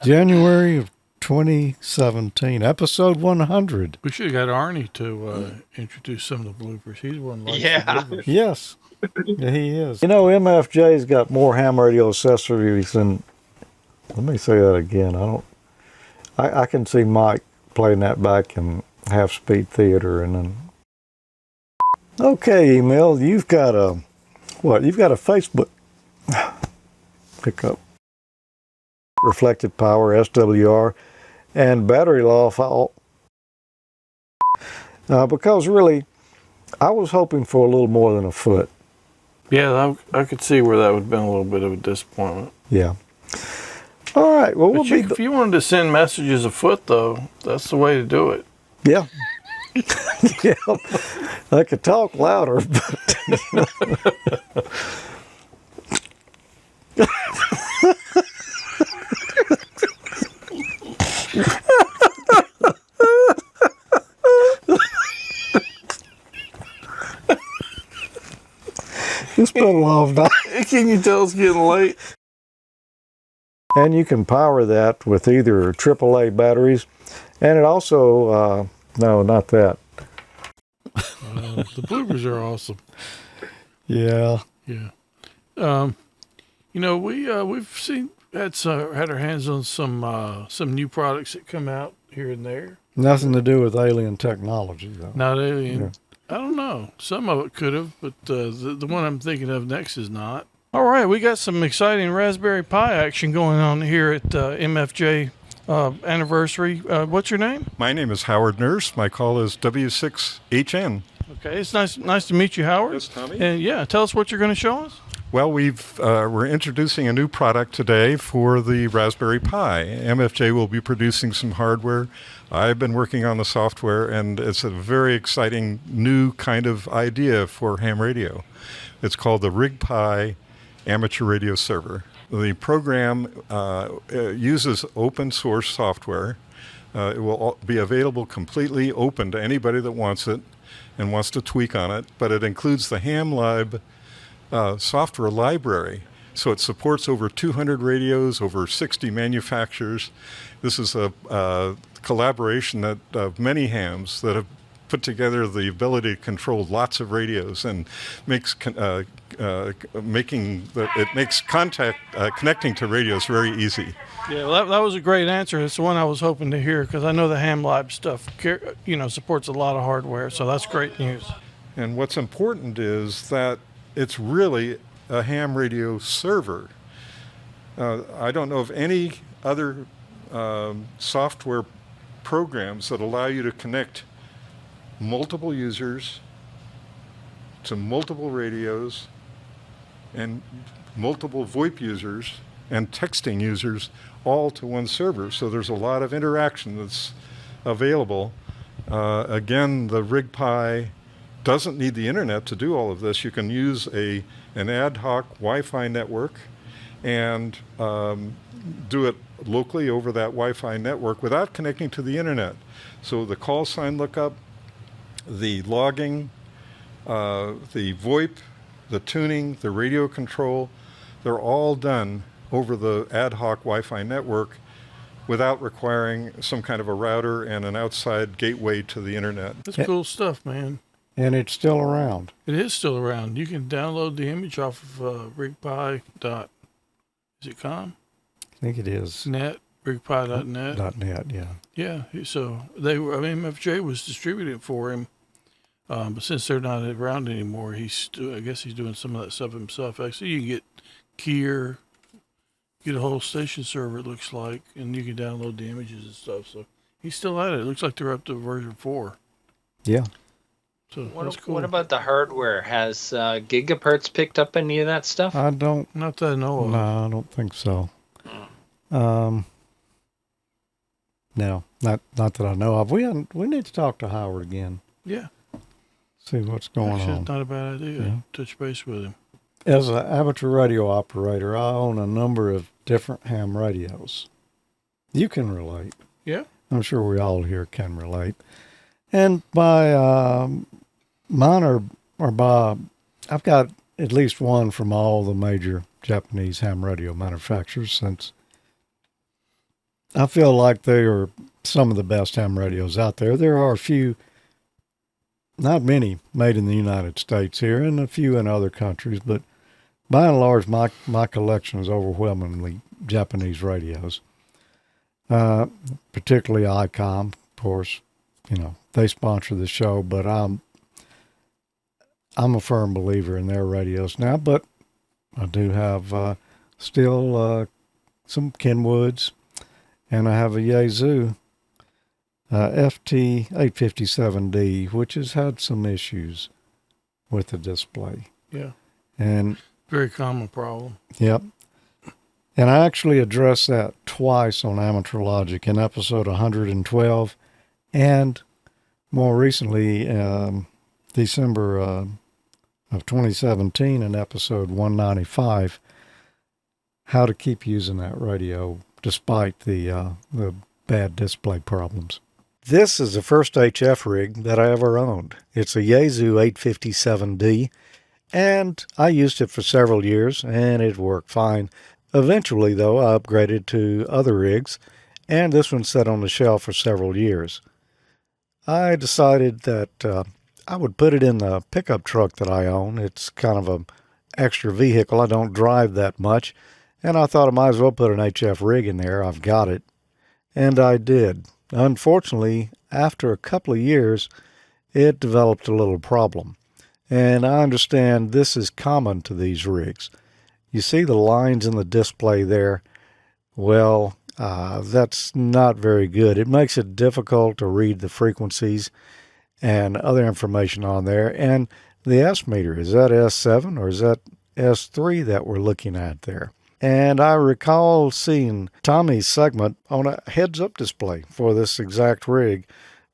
January of 2017, episode 100. We should have got Arnie to introduce some of the bloopers. He's one like Yeah. the bloopers. Yes, yeah, he is. You know, MFJ's got more ham radio accessories than. Let me say that again. I can see Mike playing that back in half-speed theater, and then. Okay, Emile, you've got a what? You've got a Facebook pickup, reflected power, SWR, and battery law file. Because really, I was hoping for a little more than a foot. Yeah, I could see where that would have been a little bit of a disappointment. Yeah. All right. Well, if you wanted to send messages afoot, though, that's the way to do it. Yeah. Yeah. I could talk louder, but. It's been a long night. Can you tell it's getting late? And you can power that with either AAA batteries, and it also, no, not that. The bloopers are awesome. Yeah. Yeah. You know, we've had our hands on some new products that come out here and there. Nothing to do with alien technology, though. Not alien. Yeah. I don't know. Some of it could have, but the one I'm thinking of next is not. All right, we got some exciting Raspberry Pi action going on here at MFJ anniversary. What's your name? My name is Howard Nurse. My call is W6HN. Okay, it's nice to meet you, Howard. Yes, Tommy. And yeah, tell us what you're going to show us. Well, we're introducing a new product today for the Raspberry Pi. MFJ will be producing some hardware. I've been working on the software, and it's a very exciting new kind of idea for ham radio. It's called the RigPi Amateur Radio Server. The program uses open source software. It will be available completely open to anybody that wants it and wants to tweak on it, but it includes the HamLib software library. So it supports over 200 radios, over 60 manufacturers. This is a collaboration of many hams that have put together the ability to control lots of radios and makes connecting to radios very easy. Yeah, well, that was a great answer. It's the one I was hoping to hear because I know the HamLib stuff, supports a lot of hardware. So that's great news. And what's important is that it's really a ham radio server. I don't know of any other software programs that allow you to connect multiple users to multiple radios and multiple VoIP users and texting users all to one server. So there's a lot of interaction that's available. Again, the RigPi doesn't need the internet to do all of this. You can use an ad hoc Wi-Fi network and do it locally over that Wi-Fi network without connecting to the internet. So the call sign lookup, the logging, the VoIP, the tuning, the radio control, they're all done over the ad hoc Wi-Fi network without requiring some kind of a router and an outside gateway to the internet. That's cool stuff, man. And it's still around. It is still around. You can download the image off of rigpi. Is it com? I think it is. Net, rigpi.net. .net, yeah. Yeah, so MFJ was distributing it for him But since they're not around anymore, I guess he's doing some of that stuff himself. Actually, you can get Keyer, get a whole station server, it looks like, and you can download the images and stuff. So he's still at it. It looks like they're up to version 4. Yeah. So that's cool. What about the hardware? Has Gigaparts picked up any of that stuff? I don't. Not that I know of. No, I don't think so. No, not that I know of. We need to talk to Howard again. Yeah. See what's going Actually, on. it's not a bad idea. Yeah. Touch base with him. As an amateur radio operator, I own a number of different ham radios. You can relate. Yeah. I'm sure we all here can relate. And by mine are by, I've got at least one from all the major Japanese ham radio manufacturers, since I feel like they are some of the best ham radios out there. There are a few, not many, made in the United States here, and a few in other countries, but by and large, my collection is overwhelmingly Japanese radios, particularly Icom, of course. You know, they sponsor the show, but I'm a firm believer in their radios now. But I do have still some Kenwoods, and I have a Yaesu FT857D, which has had some issues with the display. Yeah. And very common problem. Yep. And I actually addressed that twice on Amateur Logic, in episode 112 and more recently, December of 2017 in episode 195, how to keep using that radio despite the bad display problems. This is the first HF rig that I ever owned. It's a Yaesu 857D, and I used it for several years, and it worked fine. Eventually, though, I upgraded to other rigs, and this one sat on the shelf for several years. I decided that I would put it in the pickup truck that I own. It's kind of an extra vehicle. I don't drive that much, and I thought I might as well put an HF rig in there. I've got it, and I did. Unfortunately, after a couple of years, it developed a little problem. And I understand this is common to these rigs. You see the lines in the display there? Well, that's not very good. It makes it difficult to read the frequencies and other information on there. And the S meter, is that S7 or is that S3 that we're looking at there? And I recall seeing Tommy's segment on a heads-up display for this exact rig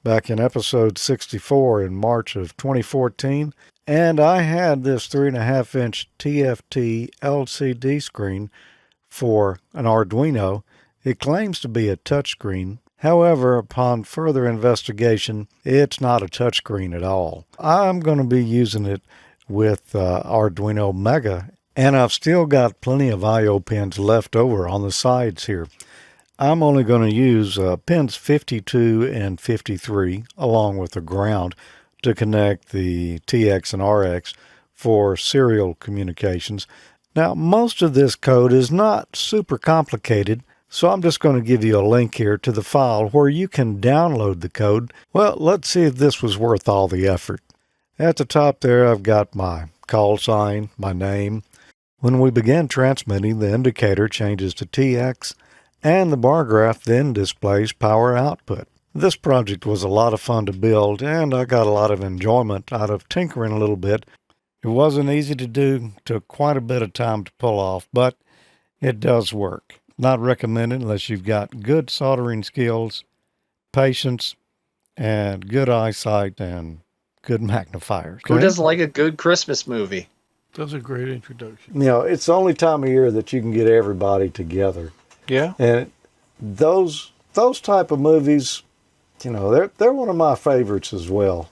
back in episode 64 in March of 2014. And I had this 3.5-inch TFT LCD screen for an Arduino. It claims to be a touchscreen. However, upon further investigation, it's not a touchscreen at all. I'm going to be using it with Arduino Mega, and I've still got plenty of I/O pins left over on the sides here. I'm only going to use pins 52 and 53 along with the ground to connect the TX and RX for serial communications. Now, most of this code is not super complicated, so I'm just going to give you a link here to the file where you can download the code. Well, let's see if this was worth all the effort. At the top there, I've got my call sign, my name. When we begin transmitting, the indicator changes to TX, and the bar graph then displays power output. This project was a lot of fun to build, and I got a lot of enjoyment out of tinkering a little bit. It wasn't easy to do, took quite a bit of time to pull off, but it does work. Not recommended unless you've got good soldering skills, patience, and good eyesight and good magnifiers. Who doesn't like a good Christmas movie? That's a great introduction. You know, it's the only time of year that you can get everybody together. Yeah. And those type of movies, you know, they're one of my favorites as well.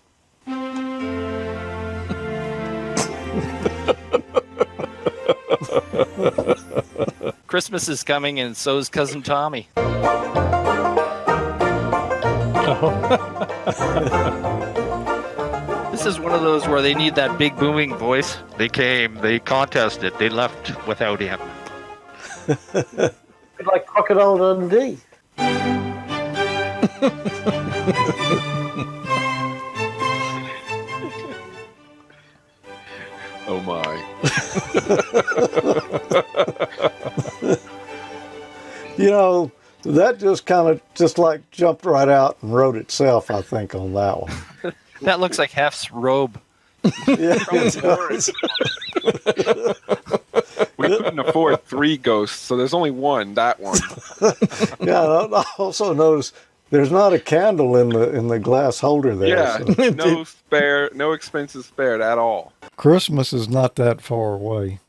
Christmas is coming, and so is Cousin Tommy. This is one of those where they need that big booming voice. They came, they contested, they left without him. Like Crocodile Dundee. You know, that just kind of like jumped right out and wrote itself, I think, on that one. That looks like Hef's robe. Yeah, it does. We couldn't afford 3 ghosts, so there's only one. That one. Yeah, I also noticed there's not a candle in the glass holder there. Yeah, so. No expenses spared at all. Christmas is not that far away.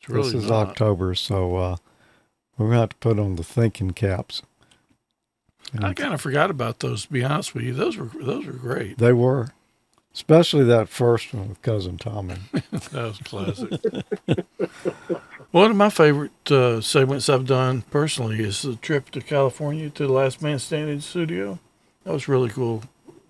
Really this is not. October, so we're going to have to put on the thinking caps. I kind of forgot about those, to be honest with you. Those were great. They were. Especially that first one with Cousin Tommy. That was classic. One of my favorite segments I've done personally is the trip to California to the Last Man Standing studio. That was really cool.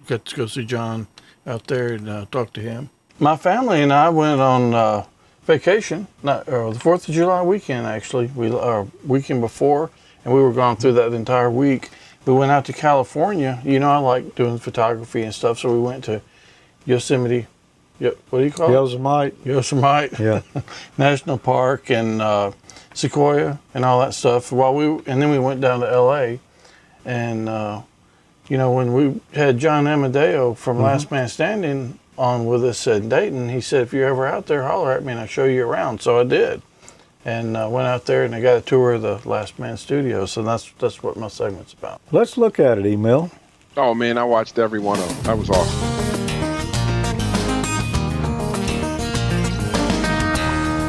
Got to go see John out there and talk to him. My family and I went on vacation, the 4th of July weekend, actually. Weekend before, and we were gone through that entire week. We went out to California. You know, I like doing photography and stuff, so we went to Yosemite. What do you call it? Yosemite. Yeah. National Park and Sequoia and all that stuff. And then we went down to L.A. And you know, when we had John Amadeo from Last Man Standing on with us at Dayton, he said, "If you're ever out there, holler at me and I'll show you around." So I did, and went out there and I got a tour of the Last Man studio. So that's what my segment's about. Let's look at it, Emile. Oh man, I watched every one of them. That was awesome.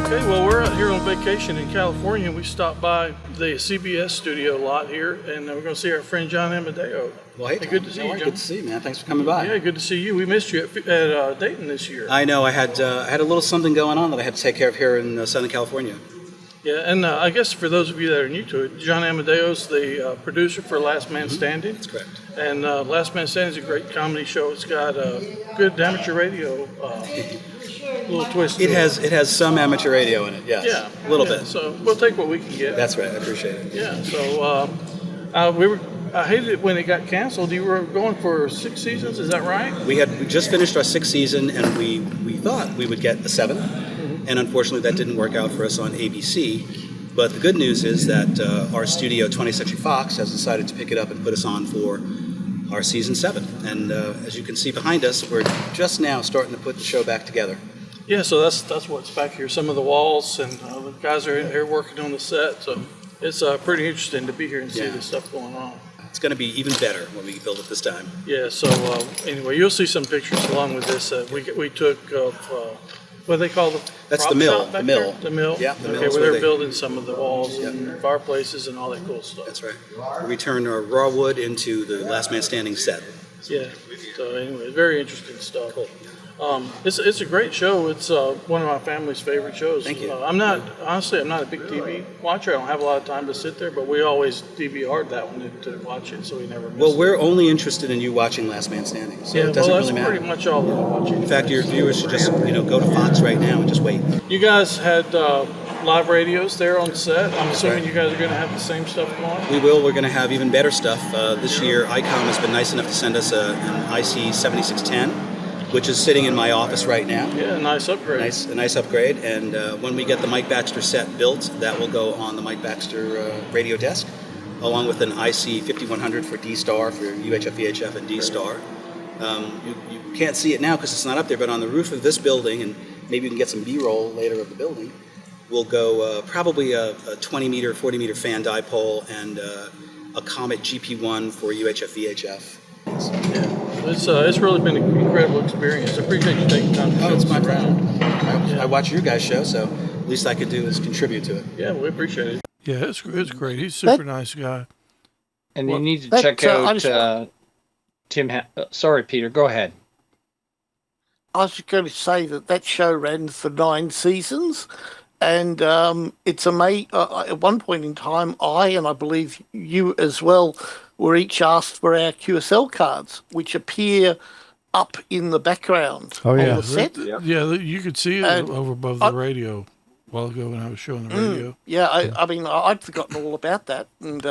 Okay, well, we're out here on vacation in California. We stopped by the CBS studio lot here, and we're going to see our friend John Amadeo. Well, hey, good to see you, John. Good to see you, man. Thanks for coming by. Yeah, good to see you. We missed you at Dayton this year. I know. I had a little something going on that I had to take care of here in Southern California. Yeah, and I guess for those of you that are new to it, John Amadeo's the producer for Last Man Standing. That's correct. And Last Man Standing is a great comedy show. It's got a good amateur radio little twist. It has some amateur radio in it. Yes. Yeah, a little bit. So we'll take what we can get. That's right. I appreciate it. Yeah. So I hated it when it got canceled. You were going for 6 seasons. Is that right? We just finished our 6th season, and we thought we would get a 7th, and unfortunately that didn't work out for us on ABC. But the good news is that our studio, 20th Century Fox, has decided to pick it up and put us on for our season 7. And as you can see behind us, we're just now starting to put the show back together. Yeah, so that's what's back here. Some of the walls, and the guys are in here working on the set. So it's pretty interesting to be here and see this stuff going on. It's going to be even better when we build it this time. Yeah. So anyway, you'll see some pictures along with this. We took of what they call the. That's the mill. The mill. The mill. Yeah. The mill. Okay, where they're building some of the walls and fireplaces and all that cool stuff. That's right. We turned our raw wood into the Last Man Standing set. Yeah. So anyway, very interesting stuff. Cool. It's a great show. It's one of my family's favorite shows. Thank you. I'm not a big TV watcher. I don't have a lot of time to sit there, but we always DVR'd that one to watch it, so we never missed Well, we're only interested in you watching Last Man Standing, so it doesn't that's really matter. pretty much all that I watch. In fact, your viewers should just go to Fox right now and just wait. You guys had live radios there on set. I'm assuming right. you guys are going to have the same stuff going. We will. We're going to have even better stuff. This year, Icom has been nice enough to send us an IC-7610, which is sitting in my office right now. Yeah, nice upgrade. A nice upgrade. And when we get the Mike Baxter set built, that will go on the Mike Baxter radio desk, along with an IC-5100 for D-Star, for UHF, VHF, and D-Star. You can't see it now because it's not up there, but on the roof of this building, and maybe you can get some B-roll later of the building, will go probably a 20-meter, 40-meter fan dipole and a Comet GP1 for UHF, VHF. Yeah. It's really been an incredible experience. I appreciate you taking time to show us around. I watch your guys' show, so at least I could do is contribute to it. Yeah, we appreciate it. Yeah, it's great. He's a super nice guy. And you need to check out Tim. Sorry, Peter. Go ahead. I was just going to say that show ran for 9 seasons, and it's amazing. At one point in time, and I believe you as well, were each asked for our QSL cards, which appear up in the background on the set. Yeah, you could see it over above the radio a while ago when I was showing the radio. Yeah, I mean, I'd forgotten all about that, and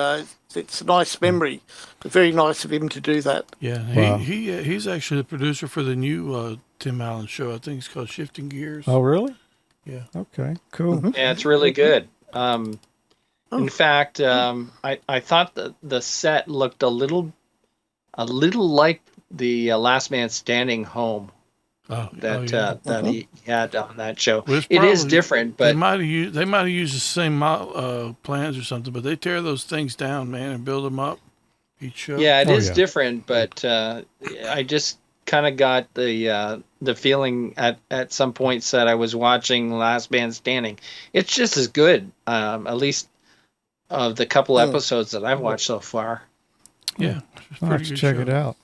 it's a nice memory. Very nice of him to do that. Yeah, Wow. he's actually the producer for the new Tim Allen show. I think it's called Shifting Gears. Oh, really? Yeah. Okay, cool. Yeah, it's really good. In fact, I thought the set looked a little like the Last Man Standing home that he had on that show. Well, It is different, but they might have used the same plans or something, but they tear those things down, man, and build them up each show. yeah, it is different. But I just kind of got the feeling at some points that I was watching Last Man Standing. It's just as good, at least of the couple episodes that I've watched so far. Yeah, I'll have to check it out.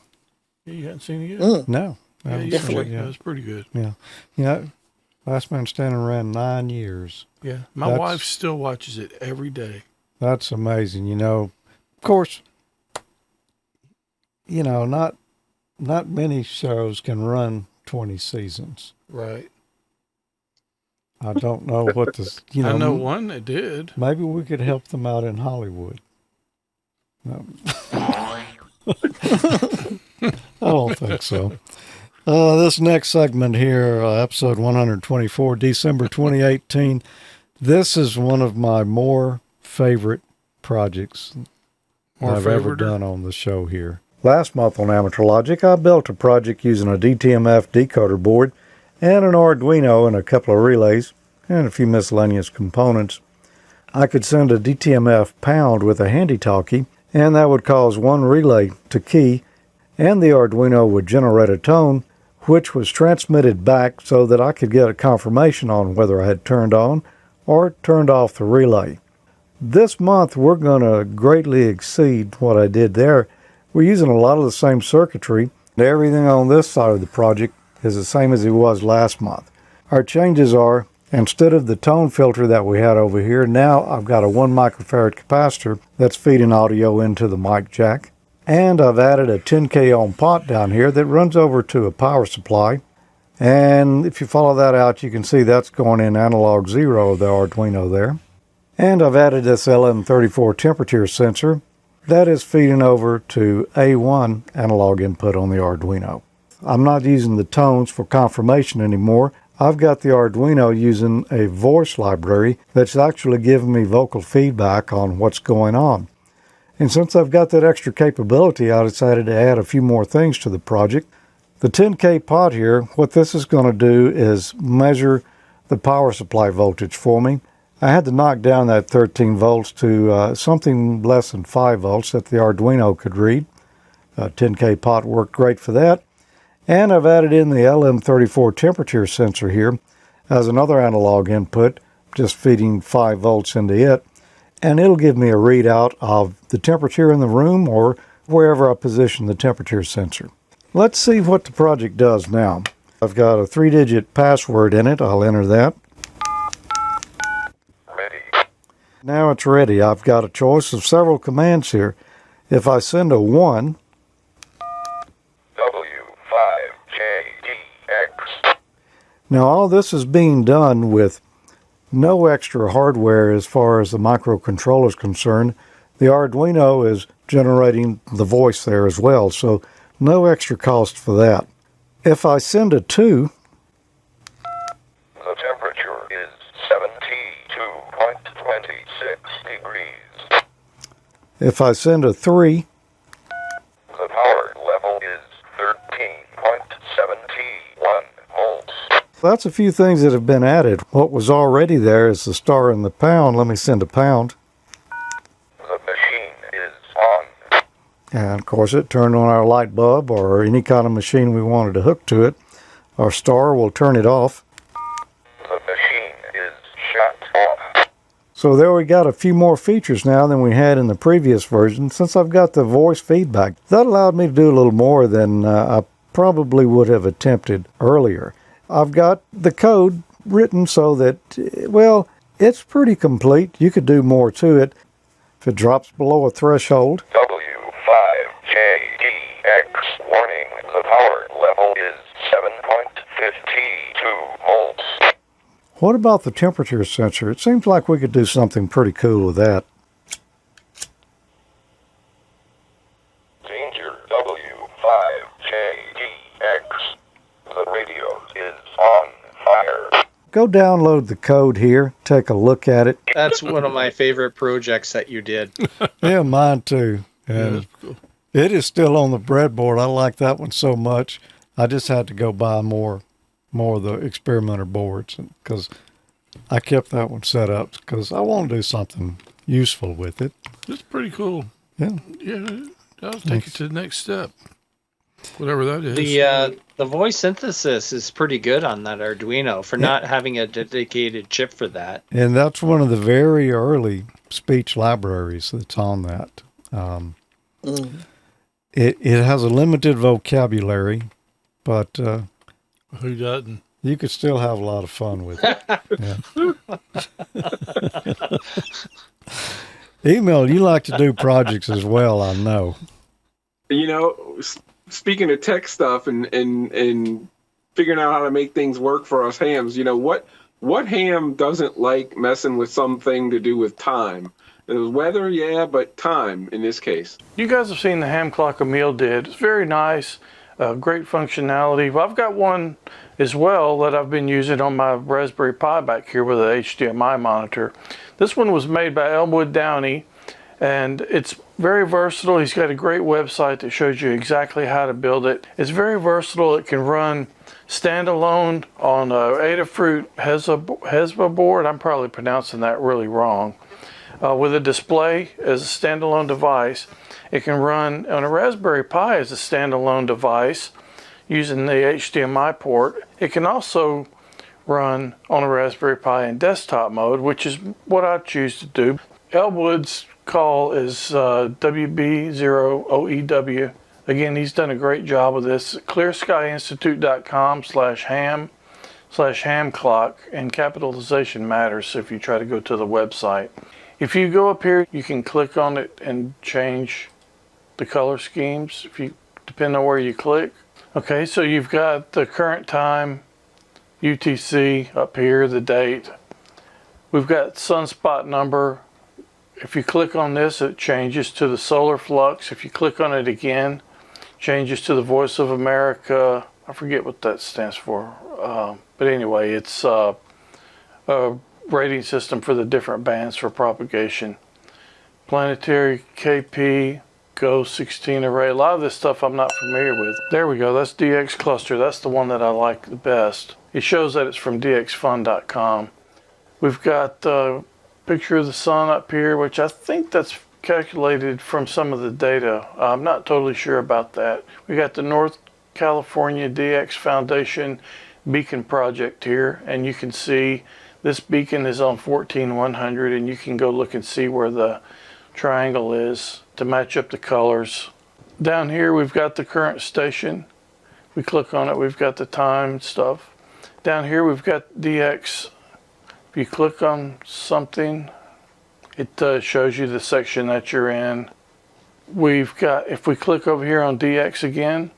Yeah, you haven't seen it yet? No. Yeah, you should check it out. It's pretty good. Yeah. Yeah. Last Man Standing ran 9 years. Yeah. My wife still watches it every day. That's amazing. You know, of course, you know, not many shows can run 20 seasons. Right. I don't know what this, you know. I know one that did. Maybe we could help them out in Hollywood. No. I don't think so. This next segment here, episode 124, December 2018, this is one of my more favorite projects I've ever done on the show here. Last month on Amateur Logic, I built a project using a DTMF decoder board and an Arduino and a couple of relays and a few miscellaneous components. I could send a DTMF pound with a handy talkie, and that would cause one relay to key, and the Arduino would generate a tone, which was transmitted back so that I could get a confirmation on whether I had turned on or turned off the relay. This month, we're going to greatly exceed what I did there. We're using a lot of the same circuitry. Everything on this side of the project is the same as it was last month. Our changes are, instead of the tone filter that we had over here, now I've got a 1 microfarad capacitor that's feeding audio into the mic jack. And I've added a 10K ohm pot down here that runs over to a power supply. And if you follow that out, you can see that's going in analog 0 of the Arduino there. And I've added this LM34 temperature sensor that is feeding over to A1 analog input on the Arduino. I'm not using the tones for confirmation anymore. I've got the Arduino using a voice library that's actually giving me vocal feedback on what's going on. And since I've got that extra capability, I decided to add a few more things to the project. The 10K pot here, what this is going to do is measure the power supply voltage for me. I had to knock down that 13 volts to something less than 5 volts that the Arduino could read. 10K pot worked great for that. And I've added in the LM34 temperature sensor here as another analog input, just feeding 5 volts into it. And it'll give me a readout of the temperature in the room or wherever I position the temperature sensor. Let's see what the project does now. I've got a 3-digit password in it. I'll enter that. Ready. Now it's ready. I've got a choice of several commands here. If I send a 1, W5JDX. Now all this is being done with no extra hardware as far as the microcontroller is concerned. The Arduino is generating the voice there as well, so no extra cost for that. If I send a 2, the temperature is 72.26 degrees. If I send a 3, the power level is 13.71 volts. That's a few things that have been added. What was already there is the star and the pound. Let me send a pound. The machine is on. And of course it turned on our light bulb or any kind of machine we wanted to hook to it. Our star will turn it off. The machine is shut off. So there we got a few more features now than we had in the previous version. Since I've got the voice feedback, that allowed me to do a little more than I probably would have attempted earlier. I've got the code written so that, well, it's pretty complete. You could do more to it. If it drops below a threshold. W5JDX warning, the power level is 7.52 volts. What about the temperature sensor? It seems like we could do something pretty cool with that. Danger W5JDX. The radio is on fire. go download the code here, take a look at it. That's one of my favorite projects that you did. Yeah, mine too. And that's cool. It is still on the breadboard. I like that one so much. I just had to go buy more of the experimenter boards because I kept that one set up because I want to do something useful with it. It's pretty cool. Yeah. Yeah, I'll take it to the next step. Whatever that is. The voice synthesis is pretty good on that Arduino for not having a dedicated chip for that. And that's one of the very early speech libraries that's on that. It has a limited vocabulary, but who doesn't? You could still have a lot of fun with it. Emile, you like to do projects as well, I know. You know, speaking of tech stuff and figuring out how to make things work for us hams, you know, what ham doesn't like messing with something to do with time? It was weather, yeah, but time in this case. You guys have seen the ham clock Emile did. It's very nice, great functionality. Well, I've got one as well that I've been using on my Raspberry Pi back here with an HDMI monitor. This one was made by Elmwood Downey, and it's very versatile. He's got a great website that shows you exactly how to build it. It's very versatile. It can run standalone on a Adafruit Hesba board. I'm probably pronouncing that really wrong. With a display as a standalone device. It can run on a Raspberry Pi as a standalone device using the HDMI port. It can also run on a Raspberry Pi in desktop mode, which is what I choose to do. Elwood's call is WB0OEW. Again, he's done a great job with this. clearskyinstitute.com/ham/hamclock, and capitalization matters if you try to go to the website. If you go up here, you can click on it and change the color schemes, depending on where you click. Okay, so you've got the current time, UTC up here, the date. We've got sunspot number. If you click on this, it changes to the solar flux. If you click on it again, changes to the Voice of America. I forget what that stands for. But anyway, it's a rating system for the different bands for propagation. Planetary KP, Go 16 array. A lot of this stuff I'm not familiar with. There we go. That's DX cluster. That's the one that I like the best. It shows that it's from dxfun.com. We've got a picture of the sun up here, which I think that's calculated from some of the data. I'm not totally sure about that. We got the North California DX Foundation beacon project here, and you can see this beacon is on 14100, and you can go look and see where the triangle is to match up the colors. Down here we've got the current station. We click on it, we've got the time stuff. Down here we've got DX. If you click on something, it shows you the section that you're in. We've got, if we click over here on DX again,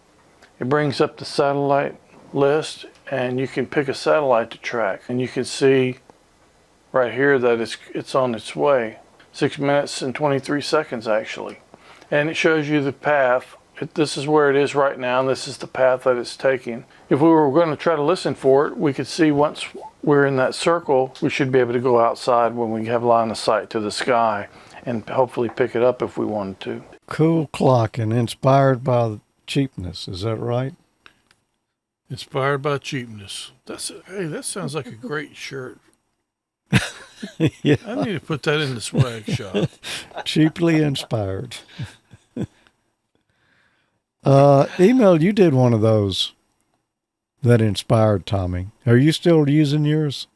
it brings up the satellite list, and you can pick a satellite to track, and you can see right here that it's on its way. 6 minutes and 23 seconds actually, and it shows you the path. This is where it is right now, and this is the path that it's taking. If we were going to try to listen for it, we could see once we're in that circle, we should be able to go outside when we have line of sight to the sky and hopefully pick it up if we wanted to. Cool clock and inspired by cheapness, is that right? Inspired by cheapness. Hey, that sounds like a great shirt. Yeah. I need to put that in the swag shop. Cheaply inspired. Emile, you did one of those that inspired Tommy. Are you still using yours?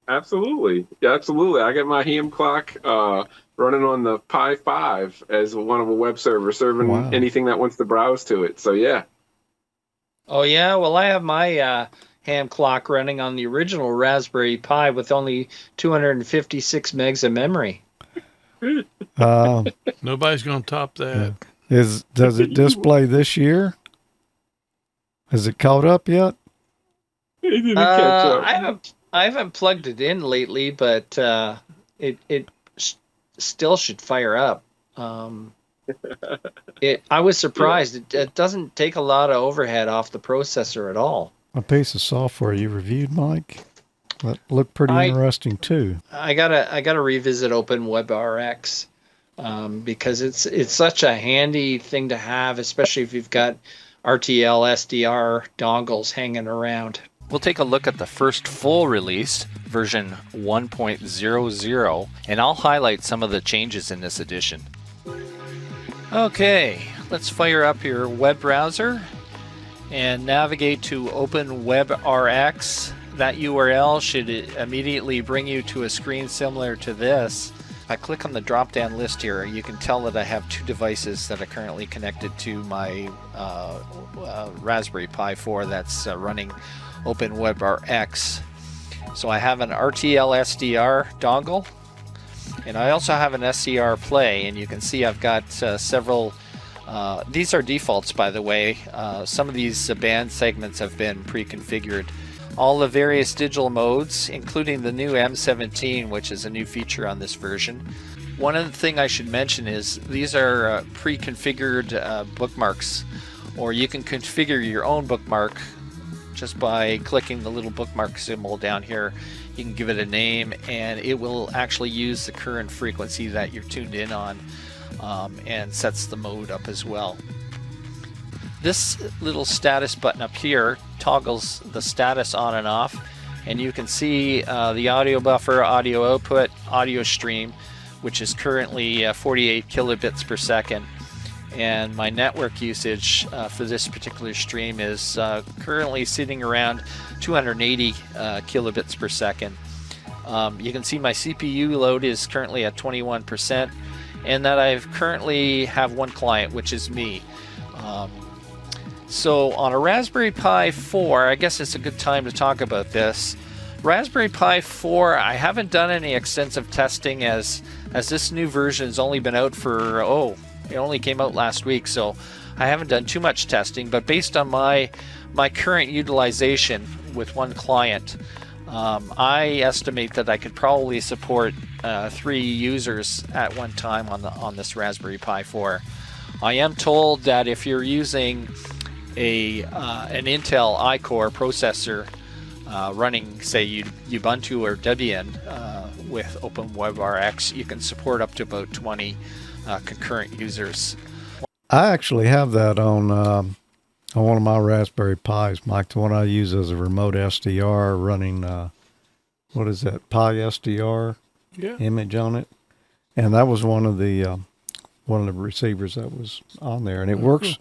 Absolutely. Yeah, absolutely. I got my ham clock running on the Pi 5 as one of a web server, serving anything that wants to browse to it. So, yeah. Oh, yeah? Well, I have my ham clock running on the original Raspberry Pi with only 256 megs of memory. Nobody's going to top that. Does it display this year? Has it caught up yet? It didn't catch up. I haven't plugged it in lately, but it still should fire up. I was surprised. It doesn't take a lot of overhead off the processor at all. A piece of software you reviewed, Mike? That looked pretty interesting too. I gotta revisit OpenWebRX because it's such a handy thing to have, especially if you've got RTL SDR dongles hanging around. We'll take a look at the first full release, version 1.00, and I'll highlight some of the changes in this edition. Okay, let's fire up your web browser and navigate to OpenWebRX. That URL should immediately bring you to a screen similar to this. If I click on the drop-down list here, you can tell that I have two devices that are currently connected to my Raspberry Pi 4 that's running OpenWebRX. So I have an RTL SDR dongle, and I also have an SCR Play, and you can see I've got several. These are defaults, by the way. Some of these band segments have been pre-configured. All the various digital modes, including the new M17, which is a new feature on this version. One other thing I should mention is these are pre-configured bookmarks, or you can configure your own bookmark just by clicking the little bookmark symbol down here. You can give it a name, and it will actually use the current frequency that you're tuned in on, and sets the mode up as well. This little status button up here toggles the status on and off, and you can see the audio buffer, audio output, audio stream, which is currently 48 kilobits per second, and my network usage for this particular stream is currently sitting around 280 kilobits per second. You can see my CPU load is currently at 21%, and that I currently have one client, which is me. So on a Raspberry Pi 4, I guess it's a good time to talk about this. Raspberry Pi 4, I haven't done any extensive testing as this new version has only been out for, it only came out last week, so I haven't done too much testing, but based on my current utilization with one client, I estimate that I could probably support 3 users at one time on this Raspberry Pi 4. I am told that if you're using an Intel iCore processor running, say, Ubuntu or Debian with OpenWebRX, you can support up to about 20 concurrent users. I actually have that on one of my Raspberry Pis, Mike, the one I use as a remote SDR running, what is that, Pi SDR image on it. And that was one of the receivers that was on there. And it works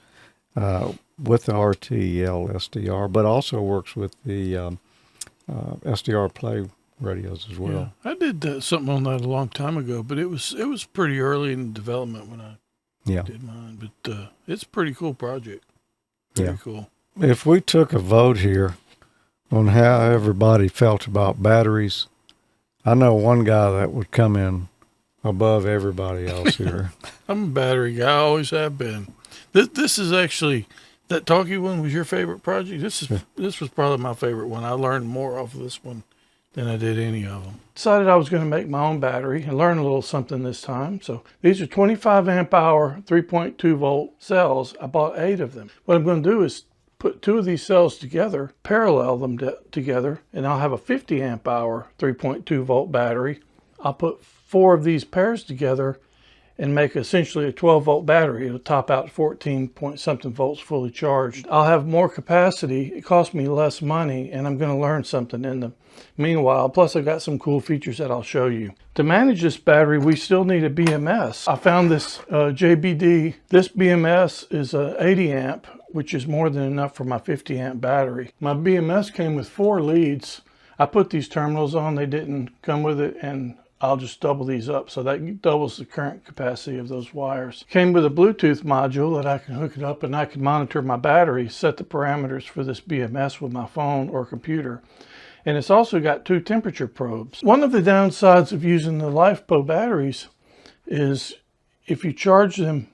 with the RTL SDR, but also works with the SDR Play radios as well. Yeah, I did something on that a long time ago, but it was pretty early in development when I did mine. But it's a pretty cool project. Very cool. If we took a vote here on how everybody felt about batteries, I know one guy that would come in above everybody else here. I'm a battery guy. I always have been. This is actually, that Talkie one was your favorite project? This was probably my favorite one. I learned more off of this one than I did any of them. Decided I was going to make my own battery and learn a little something this time. So these are 25 amp hour, 3.2 volt cells. I bought 8 of them. What I'm going to do is put 2 of these cells together, parallel them together, and I'll have a 50 amp hour, 3.2 volt battery. I'll put 4 of these pairs together and make essentially a 12 volt battery. It'll top out 14 point something volts fully charged. I'll have more capacity. It costs me less money, and I'm going to learn something in the meanwhile. Plus, I've got some cool features that I'll show you. To manage this battery, we still need a BMS. I found this JBD. This BMS is a 80 amp, which is more than enough for my 50 amp battery. My BMS came with 4 leads. I put these terminals on, they didn't come with it, and I'll just double these up, so that doubles the current capacity of those wires. Came with a Bluetooth module that I can hook it up, and I can monitor my battery, set the parameters for this BMS with my phone or computer. And it's also got 2 temperature probes. One of the downsides of using the LiFePO batteries is if you charge them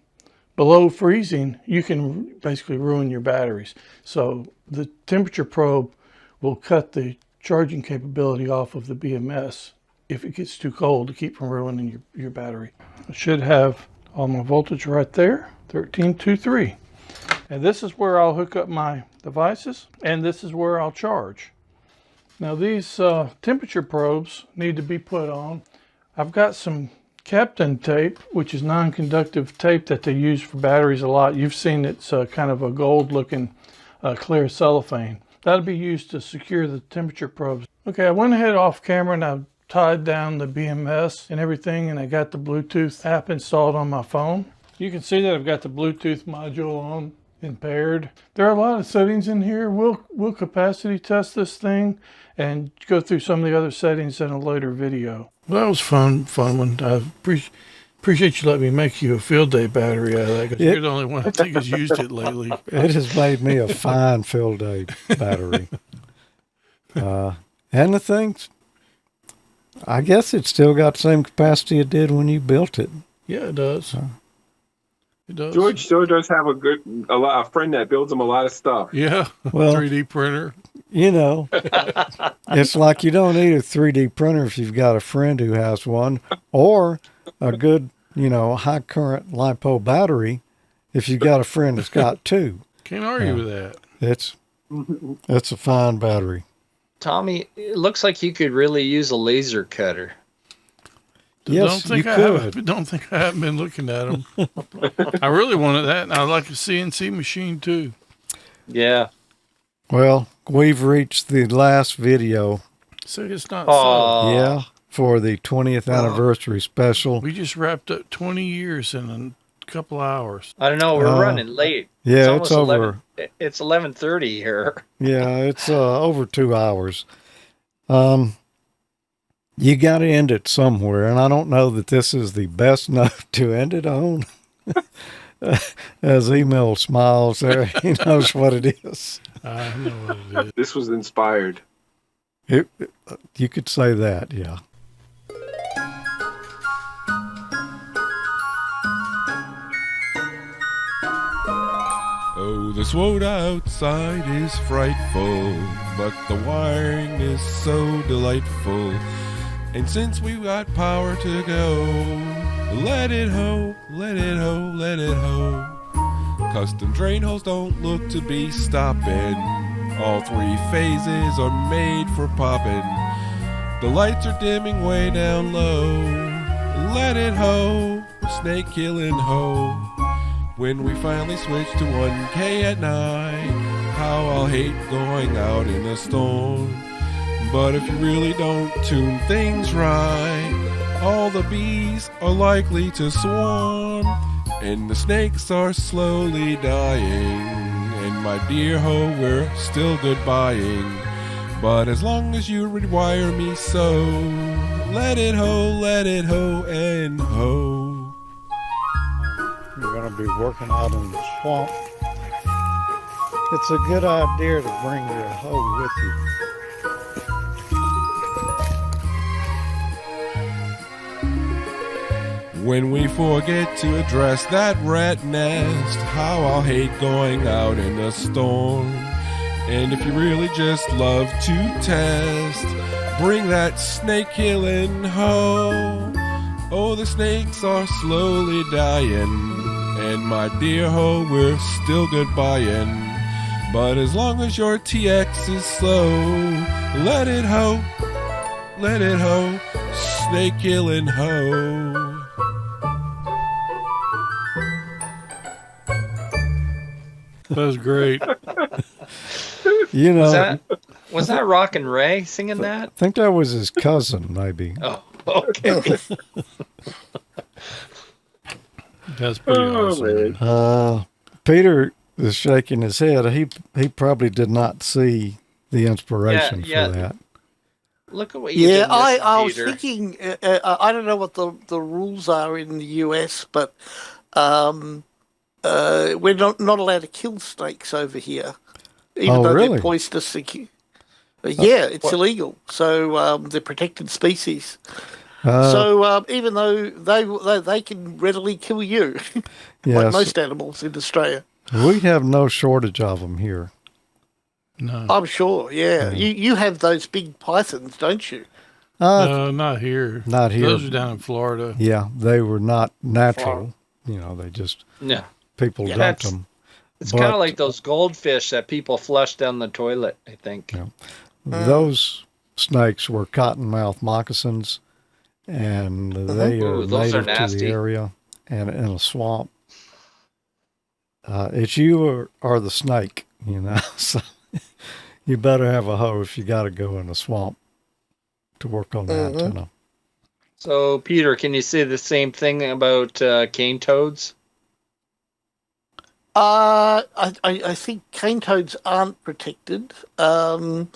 below freezing, you can basically ruin your batteries. So the temperature probe will cut the charging capability off of the BMS if it gets too cold, to keep from ruining your battery. I should have all my voltage right there, 1323. And this is where I'll hook up my devices, and this is where I'll charge. Now these temperature probes need to be put on. I've got some Kapton tape, which is non-conductive tape that they use for batteries a lot. You've seen it's kind of a gold-looking clear cellophane. That'll be used to secure the temperature probes. Okay, I went ahead off camera and I tied down the BMS and everything, and I got the Bluetooth app installed on my phone. You can see that I've got the Bluetooth module on and paired. There are a lot of settings in here. We'll capacity test this thing and go through some of the other settings in a later video. Well, that was fun one. I appreciate you letting me make you a field day battery out of that, because you're the only one I think has used it lately. It has made me a fine field day battery. And the thing's, I guess it's still got the same capacity it did when you built it. Yeah, it does. It does. George still does have a friend that builds him a lot of stuff. Yeah, well, 3D printer. You know, it's like you don't need a 3D printer if you've got a friend who has one, or a good, high current LiPo battery if you've got a friend that's got two. Can't argue with that. It's a fine battery. Tommy, it looks like you could really use a laser cutter. Yes, you could. Don't think I haven't been looking at them. I really wanted that, and I'd like a CNC machine too. Yeah. Well, we've reached the last video. So it's not Yeah, for the 20th anniversary special. We just wrapped up 20 years in a couple hours. I don't know. We're running late. Yeah, it's over. It's 11:30 here. Yeah, it's over 2 hours. You got to end it somewhere, and I don't know that this is the best note to end it on. As Emile smiles there, he knows what it is. I know what it is. This was inspired. You could say that, yeah. Oh, the sword outside is frightful, but the wiring is so delightful. And since we've got power to go, let it ho, let it ho, let it ho. Custom drain holes don't look to be stopping. All three phases are made for popping. The lights are dimming way down low. Let it ho, snake killing ho. When we finally switch to 1K at night, how I'll hate going out in a storm. But if you really don't tune things right, all the bees are likely to swarm, and the snakes are slowly dying. And my dear ho, we're still goodbying. But as long as you rewire me so, let it ho, and ho. You're going to be working out in the swamp. It's a good idea to bring your hoe with you. When we forget to address that rat nest, how I'll hate going out in a storm. And if you really just love to test, bring that snake killing hoe. Oh, the snakes are slowly dying, and my dear ho, we're still goodbying. But as long as your TX is slow, let it ho, snake killing ho. That was great. You know, was that Rockin' Ray singing that? I think that was his cousin, maybe. Oh, okay. That's pretty awesome. Peter is shaking his head. He probably did not see the inspiration for that. Look at what you did. I was thinking. I don't know what the rules are in the US, but we're not allowed to kill snakes over here, even though they're poisonous. Yeah, it's illegal. So they're protected species. So even though they can readily kill you, like most animals in Australia. We have no shortage of them here. No, I'm sure. Yeah, you have those big pythons, don't you? No, not here. Not here. Those are down in Florida. Yeah, they were not natural. You know, they just people dumped them. It's kind of like those goldfish that people flush down the toilet, I think. Yeah. Those snakes were cottonmouth moccasins, and they are those are native to the nasty. area and in a swamp. It's you or the snake, you know. So you better have a hoe if you got to go in the swamp to work on the antenna. So, Peter, can you say the same thing about cane toads? I think cane toads aren't protected, and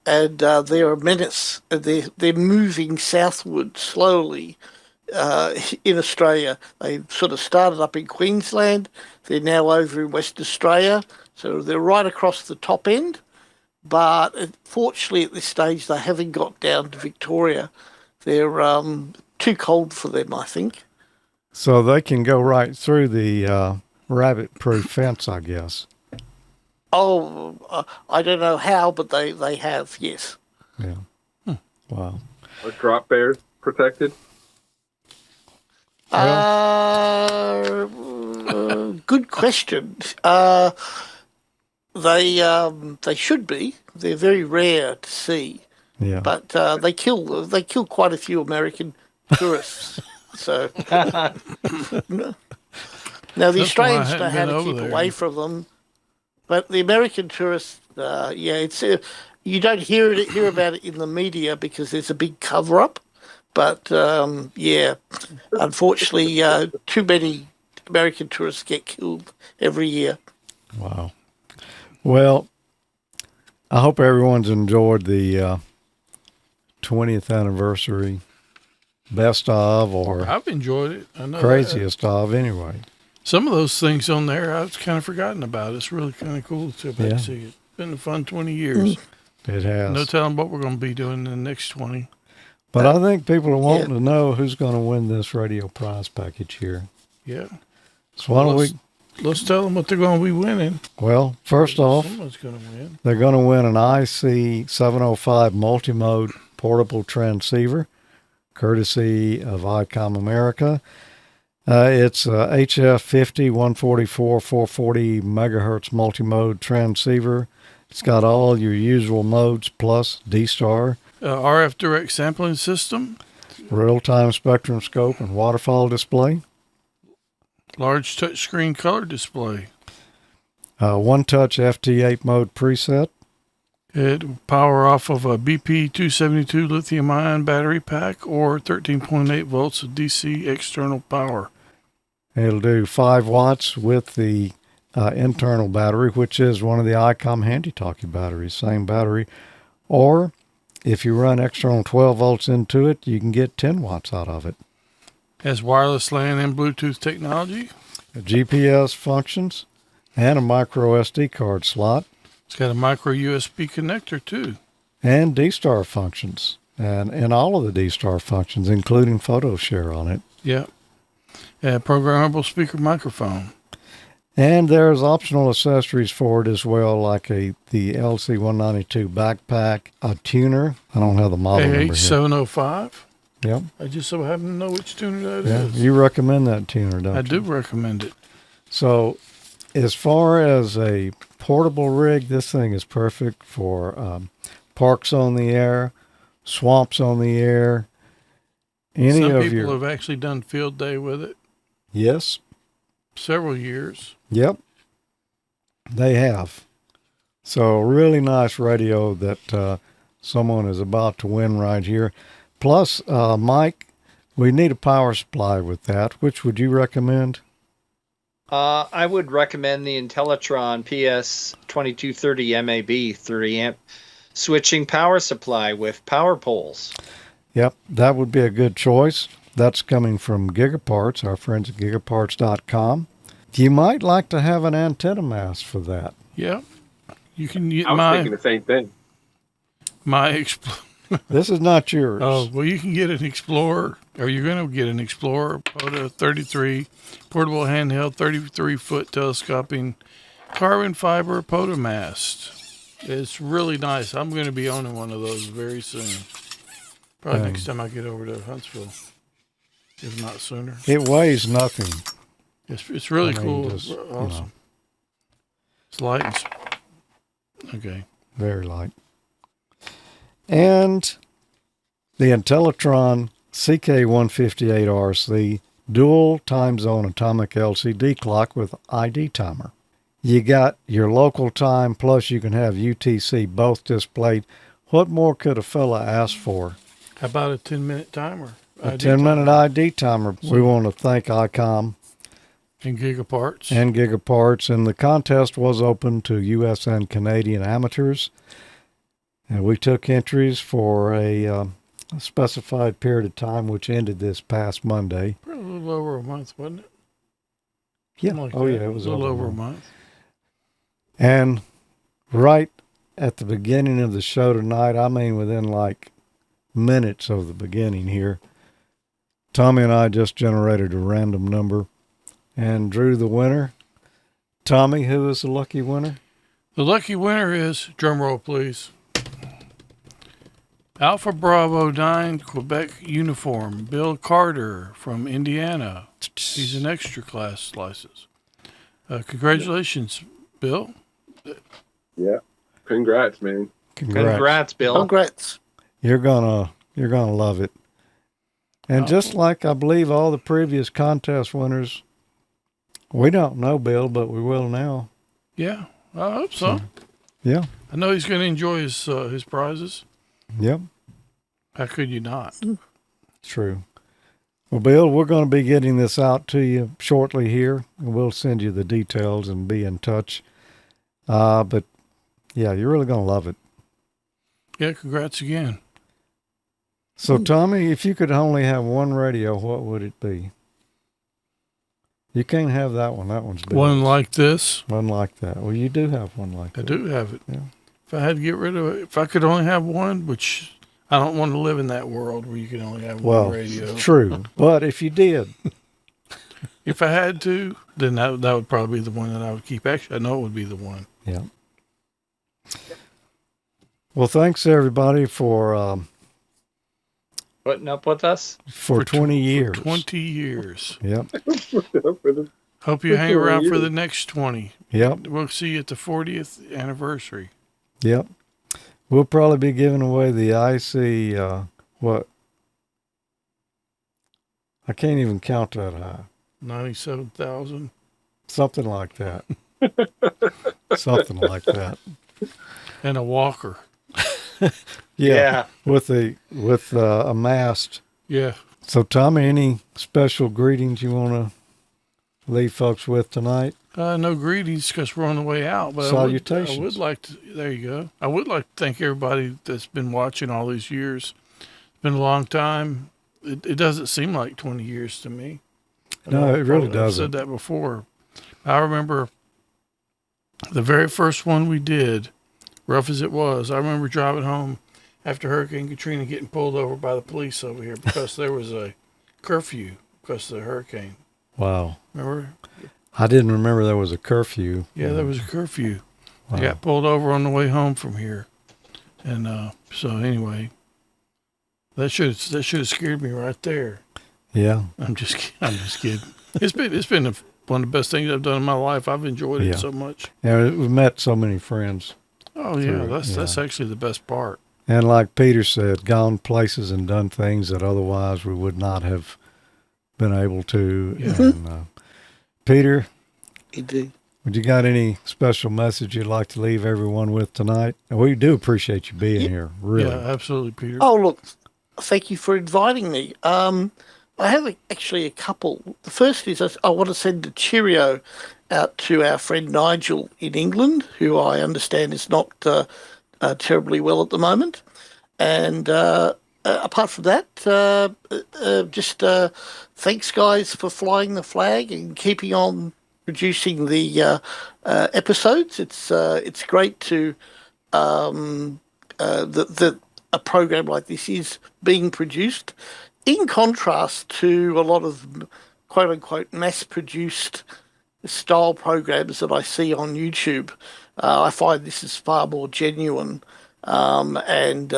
they're a menace. They're moving southward slowly in Australia. They sort of started up in Queensland. They're now over in West Australia, so they're right across the top end. But fortunately, at this stage, they haven't got down to Victoria. They're too cold for them, I think. So they can go right through the rabbit-proof fence, I guess. Oh, I don't know how, but they have, yes. Yeah. Wow. Are drop bears protected? Good question. They should be. They're very rare to see. Yeah. But they kill quite a few American tourists. So now the Australians know how to keep away from them, but the American tourists, it's you don't hear about it in the media because there's a big cover up. But unfortunately, too many American tourists get killed every year. Wow. Well, I hope everyone's enjoyed the 20th anniversary best of, or I've enjoyed it. I know craziest of, anyway. Some of those things on there I've kind of forgotten about. It's really kind of cool to back see it. It's been a fun 20 years. It has. No telling what we're going to be doing in the next 20. But I think people are wanting to know who's going to win this radio prize package here. Yeah. So why don't let's tell them what they're going to be winning. Well, first off, someone's going to win. They're going to win an IC-705 multi-mode portable transceiver, courtesy of Icom America. It's a HF50 144 440 megahertz multi-mode transceiver. It's got all your usual modes plus D-Star. RF direct sampling system. Real-time spectrum scope and waterfall display. Large touchscreen color display. One-touch FT8 mode preset. It will power off of a BP272 lithium-ion battery pack or 13.8 volts of DC external power. It'll do 5 watts with the internal battery, which is one of the Icom handy-talkie batteries, same battery. Or if you run external 12 volts into it, you can get 10 watts out of it. Has wireless LAN and Bluetooth technology. GPS functions and a micro SD card slot. It's got a micro USB connector too. And D-Star functions. And all of the D-Star functions, including photo share on it. Yep. Programmable speaker microphone. And there's optional accessories for it as well, like the LC192 backpack, a tuner. I don't have the model number here. AH705. Yep. I just so happen to know which tuner that is. You recommend that tuner, don't you? I do recommend it. So as far as a portable rig, this thing is perfect for parks on the air, swamps on the air. Some people have actually done field day with it. Yes. Several years. Yep. They have. So really nice radio that someone is about to win right here. Plus, Mike, we need a power supply with that. Which would you recommend? I would recommend the Intellitron PS2230 MAB 30 amp switching power supply with power poles. Yep, that would be a good choice. That's coming from Gigaparts, our friends at Gigaparts.com. You might like to have an antenna mast for that. Yeah. You can get I was thinking the same thing. This is not yours. Oh, well, you can get an Explorer, or you're going to get an Explorer POTA 33, portable handheld 33-foot telescoping carbon fiber POTA mast. It's really nice. I'm going to be owning one of those very soon. Probably next time I get over to Huntsville, if not sooner. It weighs nothing. It's really cool. Just, awesome. It's light. Okay. Very light. And the Intellitron CK158RC dual time zone atomic LCD clock with ID timer. You got your local time, plus you can have UTC both displayed. What more could a fella ask for? How about a 10-minute timer? A 10-minute ID timer. We want to thank Icom and Gigaparts. And the contest was open to U.S. and Canadian amateurs. And we took entries for a specified period of time, which ended this past Monday. A little over a month, wasn't it? Yeah. Like Oh, that. yeah, it was a little over a a month. And right at the beginning of the show tonight, I mean within like minutes of the beginning here, Tommy and I just generated a random number and drew the winner. Tommy, who is the lucky winner? The lucky winner is, drumroll please, Alpha Bravo 9 Quebec uniform, Bill Carter from Indiana. He's an extra class license. Congratulations, Bill. Yeah. Congrats, man. Congrats, Bill. Congrats. You're gonna love it. And just like I believe all the previous contest winners, we don't know Bill, but we will now. Yeah, I hope so. Yeah. I know he's going to enjoy his prizes. Yep. How could you not? True. Well, Bill, we're going to be getting this out to you shortly here, and we'll send you the details and be in touch. But yeah, you're really going to love it. Yeah, congrats again. So, Tommy, if you could only have one radio, what would it be? You can't have that one. That one's big. One like this? One like that. Well, you do have one like that. I do have it. Yeah. If I had to get rid of it, if I could only have one, which I don't want to live in that world where you can only have one radio. True. But if you did. If I had to, then that would probably be the one that I would keep. Actually, I know it would be the one. Yeah. Well, thanks, everybody, for putting up with us for 20 years. For 20 years. Yep. Hope you hang around for the next 20. Yep. We'll see you at the 40th anniversary. Yep. We'll probably be giving away the IC, what? I can't even count that high. 97,000. Something like that. Something like that. And a walker. Yeah. With a mast. Yeah. So, Tommy, any special greetings you want to leave folks with tonight? No greetings because we're on the way out. But salutations. I would like to. There you go. I would like to thank everybody that's been watching all these years. It's been a long time. It doesn't seem like 20 years to me. No, it really doesn't. I've said that before. I remember the very first one we did, rough as it was. I remember driving home after Hurricane Katrina, getting pulled over by the police over here because there was a curfew because of the hurricane. Wow. Remember? I didn't remember there was a curfew. Yeah, there was a curfew. Wow. I got pulled over on the way home from here. And so anyway, that should have scared me right there. Yeah. I'm just kidding. It's been one of the best things I've done in my life. I've enjoyed it so much. Yeah, we've met so many friends. Oh yeah, that's actually the best part. And like Peter said, gone places and done things that otherwise we would not have been able to. Yeah. And, Peter, Indeed. Would you got any special message you'd like to leave everyone with tonight? And we do appreciate you being here, really. Yeah, absolutely, Peter. Oh, look, thank you for inviting me. I have actually a couple. The first is I want to send a cheerio out to our friend Nigel in England, who I understand is not terribly well at the moment. And apart from that, just thanks, guys, for flying the flag and keeping on producing the episodes. It's great to that a program like this is being produced, in contrast to a lot of quote unquote mass produced style programs that I see on YouTube. I find this is far more genuine and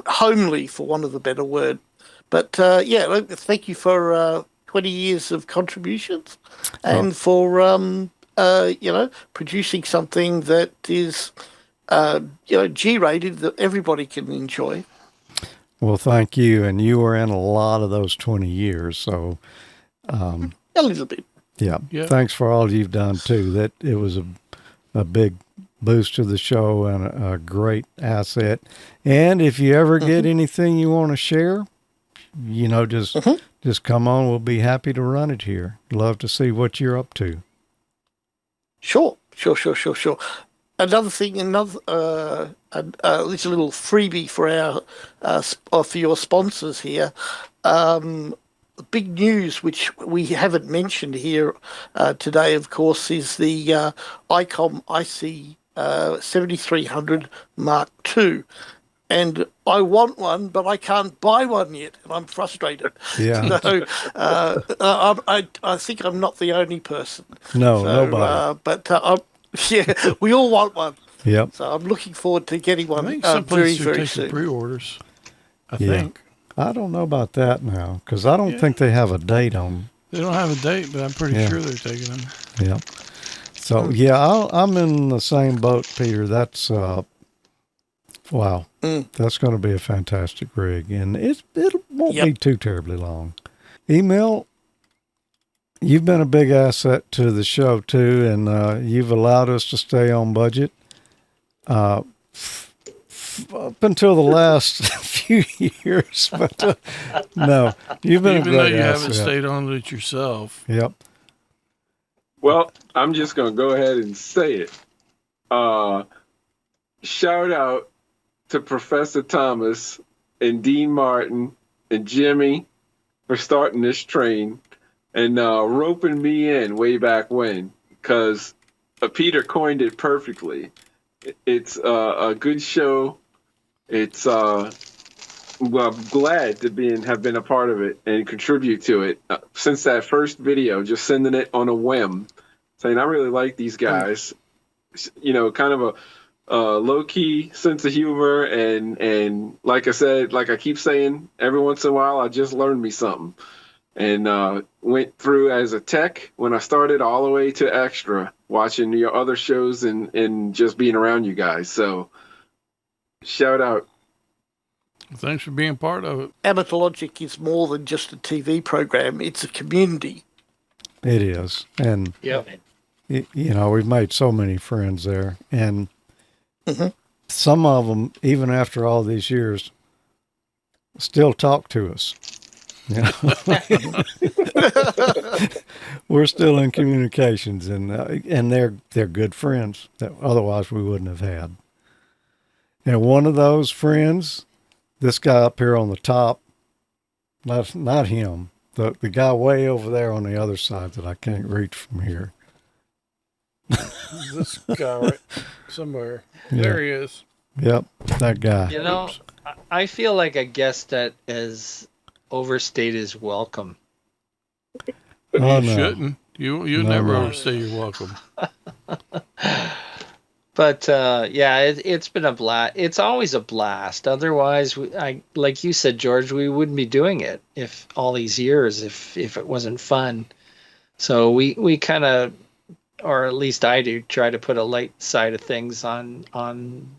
homely, for want of a better word. But thank you for 20 years of contributions and for producing something that is G-rated that everybody can enjoy. Well, thank you. And you were in a lot of those 20 years. So, a little bit. Yeah. Yep. Thanks for all you've done too. That it was a big boost to the show and a great asset. And if you ever get anything you want to share, just come on. We'll be happy to run it here. Love to see what you're up to. Sure. Another thing, it's a little freebie for for your sponsors here. Big news, which we haven't mentioned here today, of course, is the Icom IC-705 Mark II. And I want one, but I can't buy one yet, and I'm frustrated. Yeah. So I think I'm not the only person. No, nobody. But we all want one. Yep. So I'm looking forward to getting one I think some very, places are very taking soon. pre-orders. I think. I don't know about that now, because I don't think they have a date on. They don't have a date, but I'm pretty sure they're taking them. Yeah. So, I'm in the same boat, Peter. That's, wow. That's going to be a fantastic rig, and it won't be too terribly long. Emile, you've been a big asset to the show, too, and you've allowed us to stay on budget. Up until the last few years, but no, you've been even a though great you asset. haven't stayed on it yourself. Yep. Well, I'm just going to go ahead and say it. Shout out to Professor Thomas and Dean Martin and Jimmy for starting this train and roping me in way back when, because Peter coined it perfectly. It's a good show. It's I'm glad to have been a part of it and contribute to it since that first video. Just sending it on a whim, saying I really like these guys. Kind of a low key sense of humor and like I said, like I keep saying, every once in a while I just learned me something. And went through as a tech when I started all the way to extra, watching your other shows and just being around you guys. So shout out. Thanks for being part of it. AmateurLogic is more than just a TV program. It's a community. It is. And, we've made so many friends there. And some of them, even after all these years, still talk to us. We're still in communications, and they're good friends that otherwise we wouldn't have had. And one of those friends, this guy up here on the top, not him, the guy way over there on the other side that I can't reach from here. This guy right somewhere. There he is. Yep, that guy. I feel like a guest that is overstayed his welcome. Oh, you shouldn't. You never overstay your welcome. But it's been a blast. It's always a blast. Otherwise, like you said, George, we wouldn't be doing it if all these years if it wasn't fun. So we kind of, or at least I do, try to put a light side of things on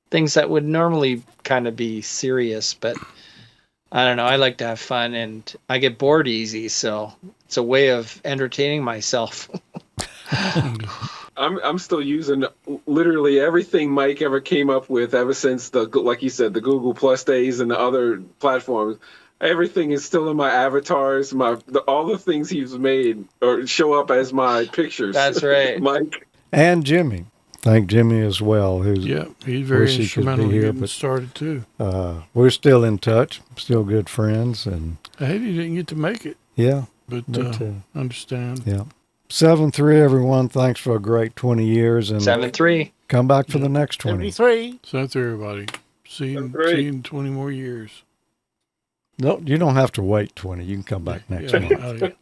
things that would normally kind of be serious. But I don't know. I like to have fun, and I get bored easy, so it's a way of entertaining myself. I'm still using literally everything Mike ever came up with ever since like you said, the Google Plus days and the other platforms. Everything is still in my avatars, all the things he's made or show up as my pictures. That's right. Mike. And Jimmy. Thank Jimmy as well. He's very instrumental in getting started too. We're still in touch, still good friends. And I hate he didn't get to make it. Yeah. But understand. Yeah. 7-3, everyone. Thanks for a great 20 years. And 7-3. Come back for the next 20. 73. 7-3, everybody. See you in 20 more years. No, you don't have to wait 20. You can come back next month.